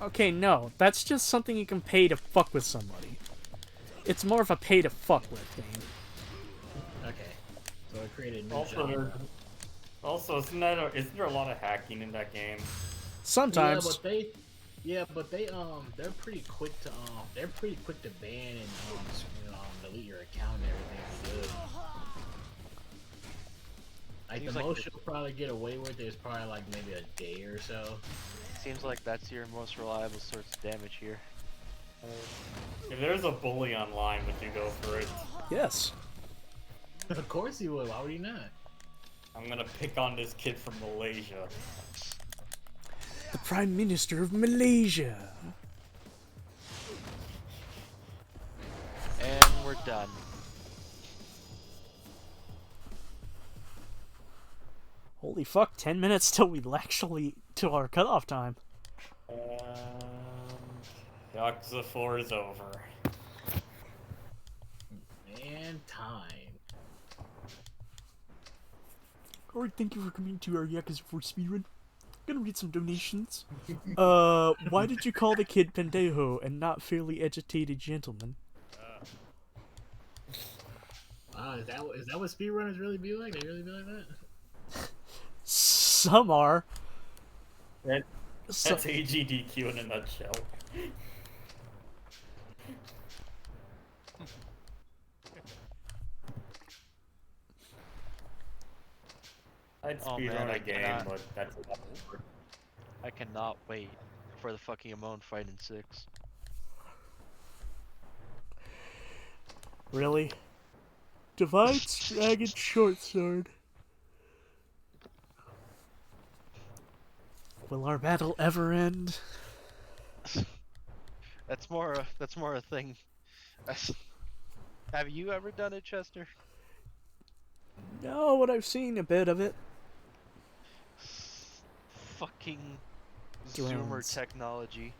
Okay, no. That's just something you can pay to fuck with somebody. It's more of a pay to fuck with game. Okay. So it created a new Also, genre. isn't there a lot of hacking in that game? Sometimes. But they're pretty quick to ban and delete your account and everything if you do. Like Seems the like most you'll probably get away with is probably like maybe a day or so. Seems like that's your most reliable source of damage here. If there's a bully online, would you go for it? Yes. Of course you would. Why would you not? I'm gonna pick on this kid from Malaysia. The Prime Minister of Malaysia. And we're done. Holy fuck, 10 minutes till till our cutoff time. Yakuza 4 is over. And time. Alright, thank you for coming to our Yakuza 4 speedrun. Gonna read some donations. Why did you call the kid pendejo and not fairly agitated gentleman? Is that what speedrunners really be like? They really be like that? Some are. That's AGDQ in a nutshell. I'd Oh, speedrun man, a I game, cannot. but that's about it. I cannot wait for the fucking Amon fight in 6. Really? Divine Dragon Short Sword. Will our battle ever end? That's more a thing. Have you ever done it, Chester? No, but I've seen a bit of it. Fucking Zoomer Drones. technology.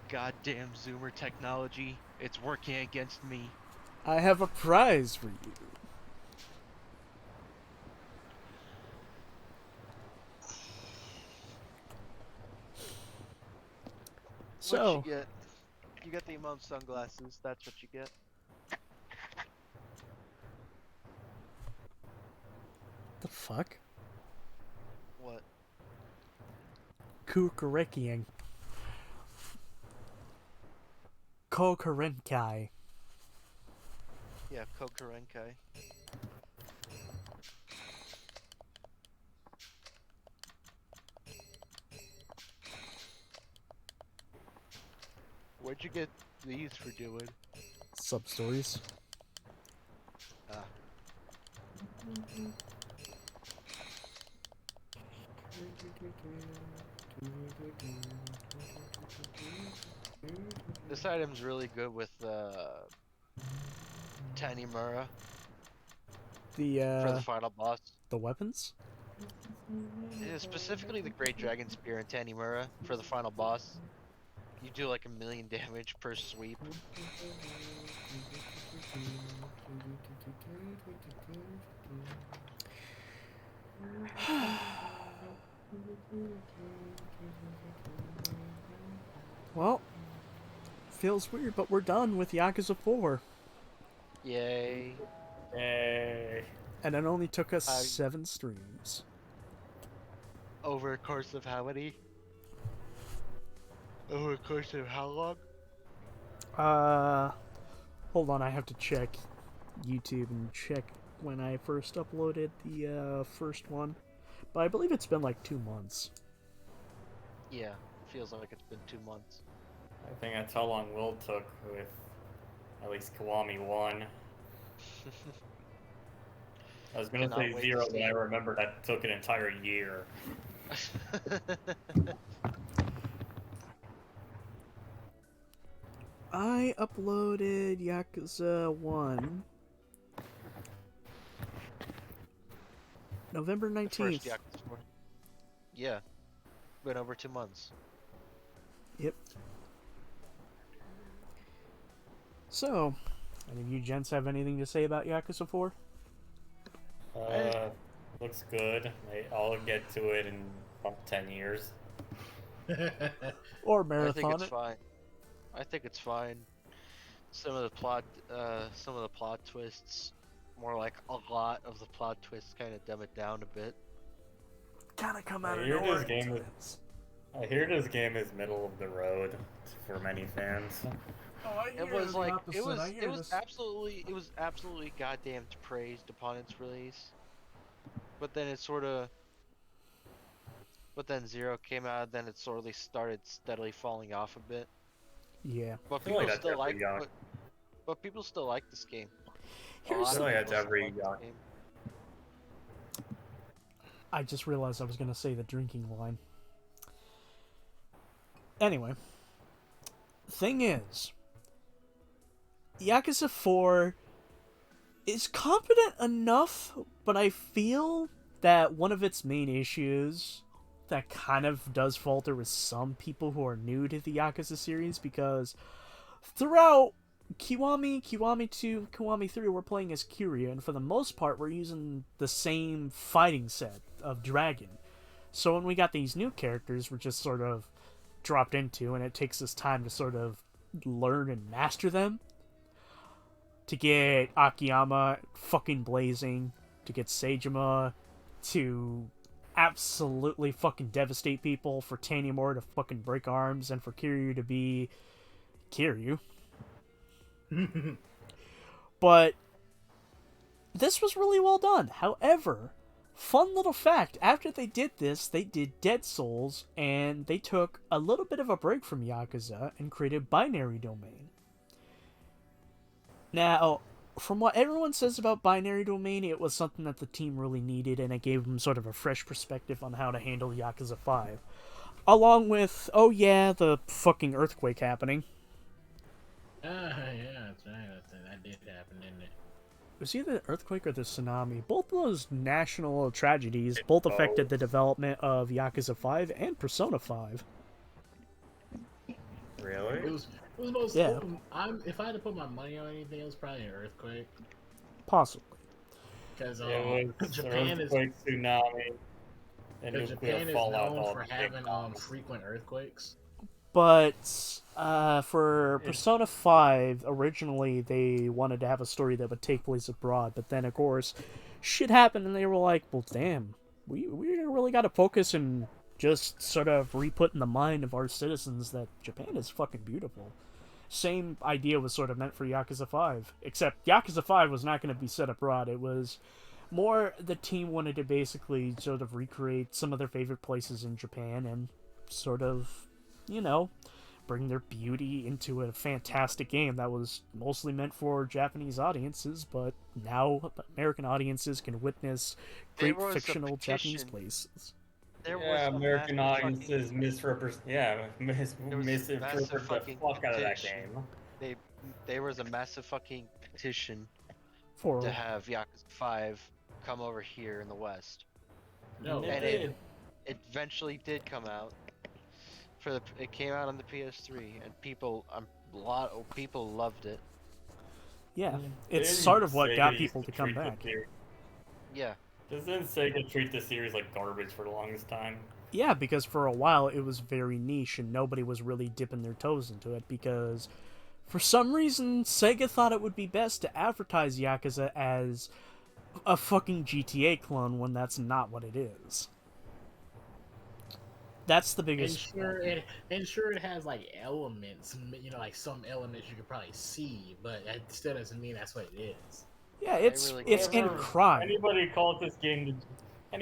Goddamn Zoomer technology. It's working against me. I have a prize for you. What you So, get? You get the amount sunglasses. That's what you get. the fuck? What? Kukurekiang. Kokurenkai. Yeah, Kokurenkai. Where'd you get these for doing? Sub-stories. Ah. This item's really good with Tanimura for the The final boss. weapons? Yeah, specifically the Great Dragon Spear and Tanimura for the final boss. You do like 1,000,000 damage per sweep. Well, feels weird, but we're done with Yakuza 4. Yay. Yay. And it only took us I- 7 streams. Over a course of how many? Over a course of how long? Hold on, I have to check YouTube and check when I first uploaded the first one. But I believe it's been like 2 months. Yeah, feels like it's been 2 months. I think that's how long Will took with at least Kiwami 1. I was gonna Cannot say wait to 0, but see. I remember that took an entire year. I uploaded Yakuza 1 November The 19th. first Yakuza 4. Yeah, been over 2 months. Yep. So, any of you gents have anything to say about Yakuza 4? Looks good. I'll get to it in about 10 years. Or I think marathon it's it? fine. I think it's fine. Some of the plot twists, more like a lot of the plot twists, kind of dumb it down a bit. Kinda come I out of hear nowhere this game at is- times. I hear this game is middle of the road for many fans. Oh, I It was like it was absolutely goddamn praised upon its release. But then Zero came out, then it sorely started steadily falling off a bit. Yeah. But I feel like people that's still like every young. but people still like this game. Here's I feel like that's people still every like this young. game. I just realized I was gonna say the drinking line. Anyway. Thing is, Yakuza 4 is competent enough, but I feel that one of its main issues that kind of does falter with some people who are new to the Yakuza series, because throughout Kiwami 2, Kiwami 3, we're playing as Kiryu, and for the most part, we're using the same fighting set of Dragon. So when we got these new characters, we're just sort of dropped into, and it takes us time to sort of learn and master them. To get Akiyama fucking blazing, to get Seijima to absolutely fucking devastate people, for Tanimura to fucking break arms, and for Kiryu to be Kiryu. But this was really well done. However, Fun little fact, after they did this, they did Dead Souls, and they took a little bit of a break from Yakuza and created Binary Domain. Now, from what everyone says about Binary Domain, it was something that the team really needed, and it gave them sort of a fresh perspective on how to handle Yakuza 5. Along with, oh yeah, the fucking earthquake happening. Yeah, that's right. That did happen, didn't it? It was either the earthquake or the tsunami. Both of those national tragedies both affected the development of Yakuza 5 and Persona 5. Really? It was most. Yeah. If I had to put my money on anything, it was probably an earthquake. Possibly. Because It was Japan is earthquake, tsunami, and nuclear Japan is fallout. known all for the big having bombs. frequent earthquakes. But for Persona 5, originally they wanted to have a story that would take place abroad, but then of course shit happened and they were like, well damn, we really got to focus and just sort of re-put in the mind of our citizens that Japan is fucking beautiful. Same idea was sort of meant for Yakuza 5, except Yakuza 5 was not going to be set abroad. It was more the team wanted to basically sort of recreate some of their favorite places in Japan and sort of, bring their beauty into a fantastic game that was mostly meant for Japanese audiences, but now American audiences can witness There great was a fictional Japanese petition. places. There Yeah, was a American massive audiences misinterpret there was a misinterpret massive the fucking fuck out of that petition. game. They there was a massive fucking petition For to have Yakuza 5 come over here in the West. No, And did. it eventually did come out. It came out on the PS3 and a lot of people loved it. yeah, Didn't it's sort of what Sega got used people to come treat the back. series- Yeah. Doesn't Sega treat the series like garbage for the longest time? Yeah, because for a while it was very niche and nobody was really dipping their toes into it because for some reason Sega thought it would be best to advertise Yakuza as a fucking GTA clone when that's not what it is. That's the and biggest. sure it has like elements, like some elements you could probably see, but that still doesn't mean that's what it is. Yeah, it's really it's care. in crime. Anybody who calls this game the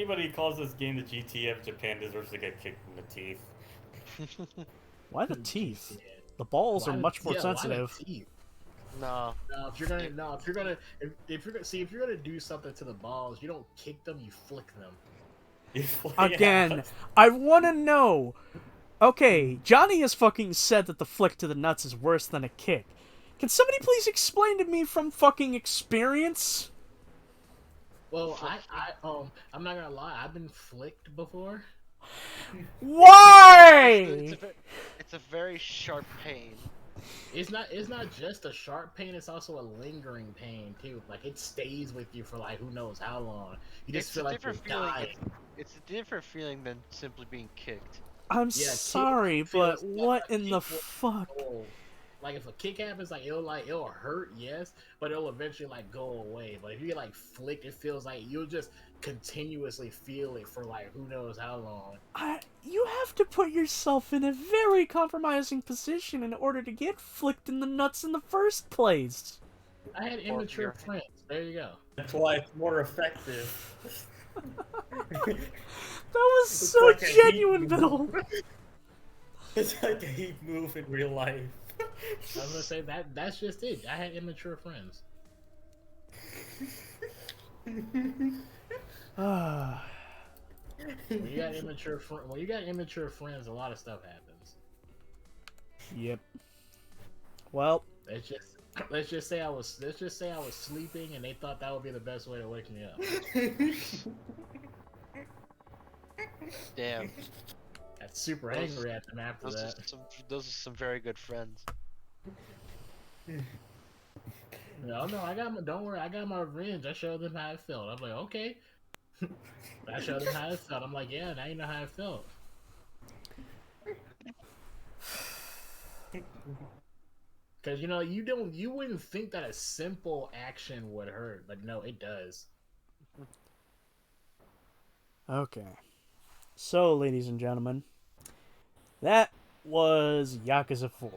GTA of Japan deserves to get kicked in the teeth. Why the teeth? Yeah. The balls Why are the- much more yeah, why the sensitive. teeth? No. No, if you're gonna do something to the balls, you don't kick them, you flick them. Again, Yeah. I want to know. Okay, Johnny has fucking said that the flick to the nuts is worse than a kick. Can somebody please explain to me from fucking experience? Well, I'm not gonna lie, I've been flicked before. Why? It's a very sharp pain. It's not just a sharp pain; it's also a lingering pain too. Like it stays with you for like who knows how long. You just It's feel a like you're different feeling. dying. It's a different feeling than simply being kicked. I'm Yeah, kick sorry, but feels like what a in the kick will- fuck? Like if a kick happens, it'll hurt, yes, but it'll eventually go away. But if you get flicked, it feels like you'll just continuously feel it for who knows how long. You have to put yourself in a very compromising position in order to get flicked in the nuts in the first place. I had immature friends. There you go. That's why it's more effective. That was so like a heat genuine, move. Biddle. It's like a heat move in real life. I was gonna say that's just it. I had immature friends. When you got immature friends, a lot of stuff happens. Yep. Well, Let's just say I was sleeping and they thought that would be the best way to wake me up. Damn. Got super angry at them after that. Those are some very good friends. No, don't worry, I got my revenge. I showed them how it felt. I'm like, okay. I showed them how it felt. I'm like, yeah, now you know how it felt. Because you wouldn't think that a simple action would hurt, but no, it does. okay. So, ladies and gentlemen, that was Yakuza 4.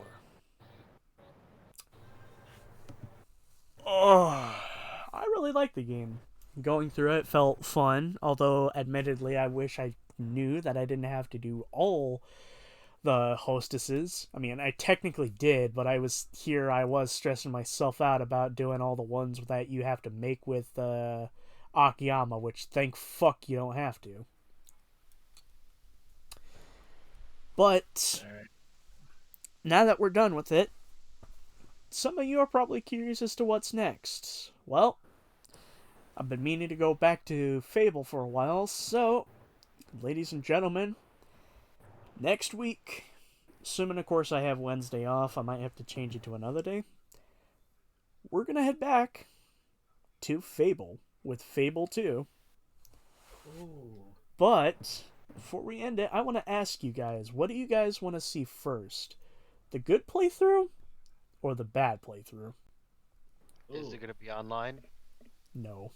Oh, I really like the game. Going through it felt fun, although admittedly I wish I knew that I didn't have to do all the hostesses. I mean, I technically did, but I was stressing myself out about doing all the ones that you have to make with Akiyama, which thank fuck you don't have to. But All right. now that we're done with it, some of you are probably curious as to what's next. Well, I've been meaning to go back to Fable for a while, so, ladies and gentlemen, next week, assuming of course I have Wednesday off, I might have to change it to another day, we're gonna head back to Fable with Fable 2. Ooh. But before we end it, I want to ask you guys, what do you guys want to see first? The good playthrough or the bad playthrough? Is Ooh. it gonna be online? No.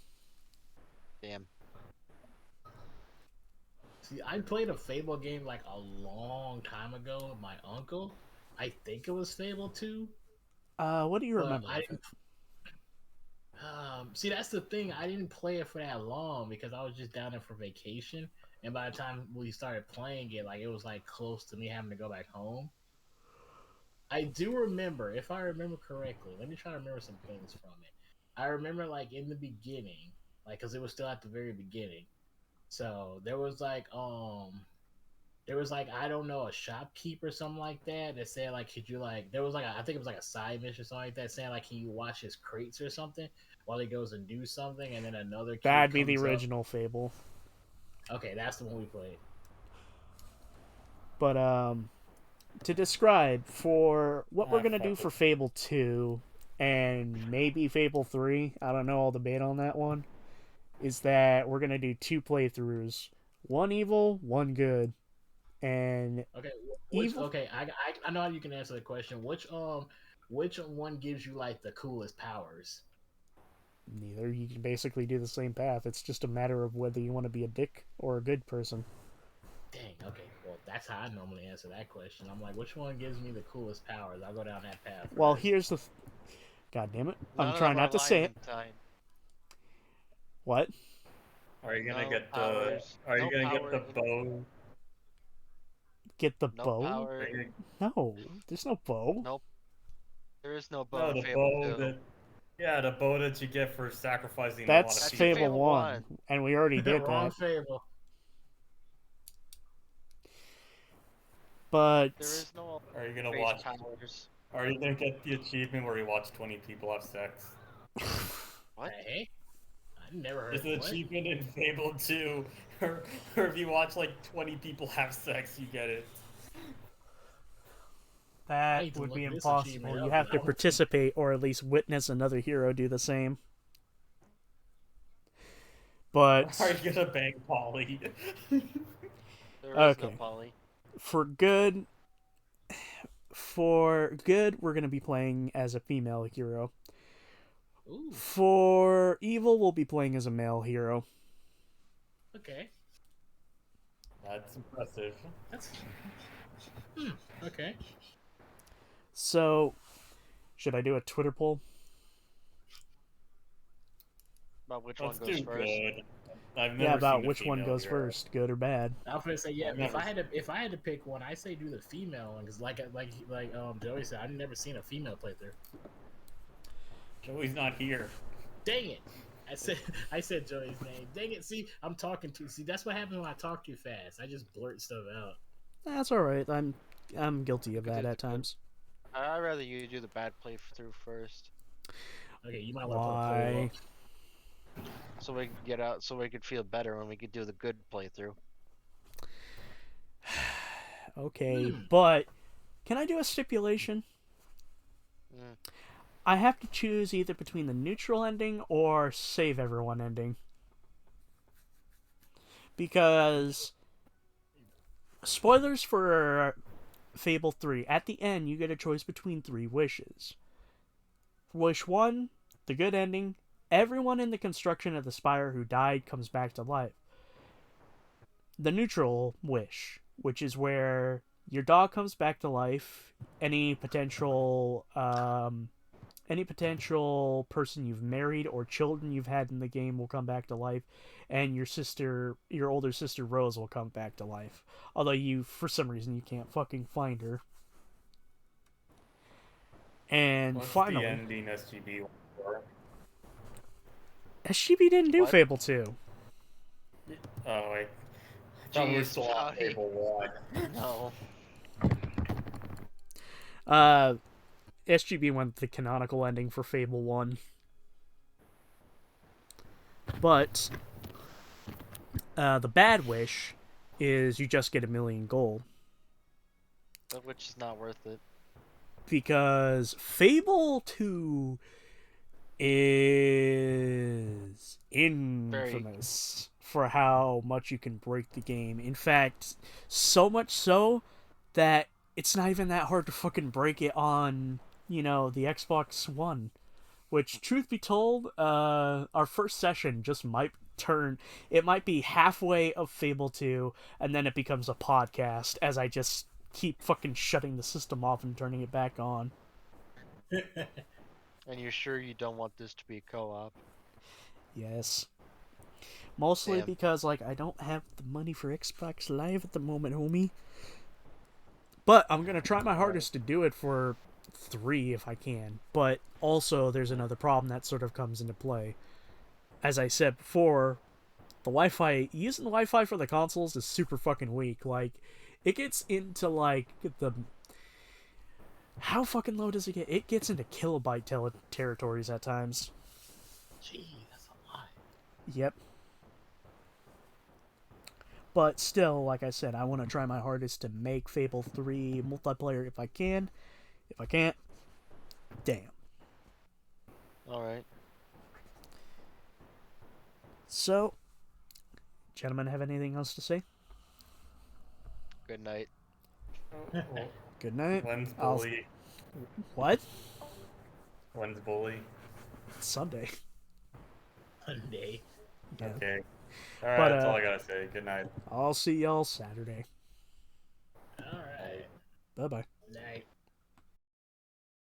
Damn. See, I played a Fable game like a long time ago with my uncle. I think it was Fable 2, What do you but remember I of it? didn't. See, that's the thing. I didn't play it for that long because I was just down there for vacation. And by the time we started playing it, like it was like close to me having to go back home. I do remember, if I remember correctly, let me try to remember some things from it. I remember like in the beginning, like because it was still at the very beginning. So there was like I don't know a shopkeep or something like that that said like could you like there was like I think it was like a side mission or something like that saying like can you watch his crates or something while he goes and do something and then another kid That'd be the comes up. original Fable. Okay, that's the one we played. But to describe for what we're Ah, gonna fuck do it. for Fable 2 and maybe Fable 3, I don't know all the debate on that one, is that we're gonna do two playthroughs. One evil, one good. And Okay, which evil okay I know how you can answer the question. Which one gives you like the coolest powers? neither. You can basically do the same path. It's just a matter of whether you want to be a dick or a good person. Dang. Okay, well that's how I normally answer that question. I'm like, which one gives me the coolest powers? I'll go down that path Well, first. here's the. God damn it. I'm None of trying them are not to say it. Lymantine. What? Are you gonna No get the? powers. Are you No gonna get power. the bow? Get the No bow? power. Are you, No, there's no bow. No. There is no bow no, in the Fable bow 2. that. Yeah, the bow that you get for sacrificing the one of That's That's in Fable people. Fable 1, 1. and we already did Wrong that. Fable. There But is no Are you gonna base watch? powers. Are you gonna get the achievement where you watch 20 people have sex? What? Hey, I never heard There's an what. achievement in Fable 2, or if you watch like 20 people have sex, you get it. I that need to would look be this achievement impossible. You up have because to I want. participate or at least witness another hero do the same. Are But you gonna bang Polly? There is no okay, poly. for good, we're gonna be playing as a female hero. Ooh, For evil, we'll be playing as a male hero. okay, That's impressive. that's hmm, okay. So, should I do a Twitter poll? About which one Let's goes do first. good. I've Yeah, never about seen a which one female goes hero. first, good or bad. I'm gonna say yeah. I've never. If I had to pick one, I say do the female one because like Joey said, I've never seen a female playthrough. Joey's not here. Dang it! I said Joey's name. Dang it! See, I'm talking too. See, that's what happens when I talk too fast. I just blurt stuff out. That's all right. I'm guilty of Could that do at the good. times. I'd rather you do the bad playthrough first, Okay, you might want to put a poll Why? up. so we can get out, so we could feel better when we could do the good playthrough. Okay, Hmm. but can I do a stipulation? Mm. I have to choose either between the neutral ending or save everyone ending. Because spoilers for Fable 3. At the end, you get a choice between three wishes. Wish 1, the good ending. Everyone in the construction of the spire who died comes back to life. The neutral wish, which is where your dog comes back to life. Any potential any potential person you've married or children you've had in the game will come back to life, and your older sister Rose will come back to life. Although you, for some reason, you can't fucking find her. And What's the finally, ending SGB for? SGB didn't do What? Fable 2. Oh, wait. I thought we were Jeez, still on Johnny. Fable 1. No. SGB went the canonical ending for Fable 1. But the bad wish is you just get 1,000,000 gold. Which is not worth it. Because Fable 2 is infamous for how much you can break the game. In fact, so much so that it's not even that hard to fucking break it on, the Xbox One. Which, truth be told, our first session just might it might be halfway of Fable 2, and then it becomes a podcast as I just keep fucking shutting the system off and turning it back on. And you're sure you don't want this to be co-op? Yes. Mostly Damn. because, I don't have the money for Xbox Live at the moment, homie. But I'm going to try my hardest to do it for 3 if I can. But also, there's another problem that sort of comes into play. As I said before, using the Wi-Fi for the consoles is super fucking weak. It gets into, the... How fucking low does it get? It gets into kilobyte territories at times. Gee, that's a lot. Yep. But still, like I said, I want to try my hardest to make Fable 3 multiplayer if I can. If I can't, damn. Alright. So, gentlemen, have anything else to say? Good night. Well, Good night. when's Bully? What? When's Bully? It's Sunday. Monday. Yeah. Okay. Alright, But, that's all I gotta say. Good night. I'll see y'all Saturday. Alright. Bye-bye. Night.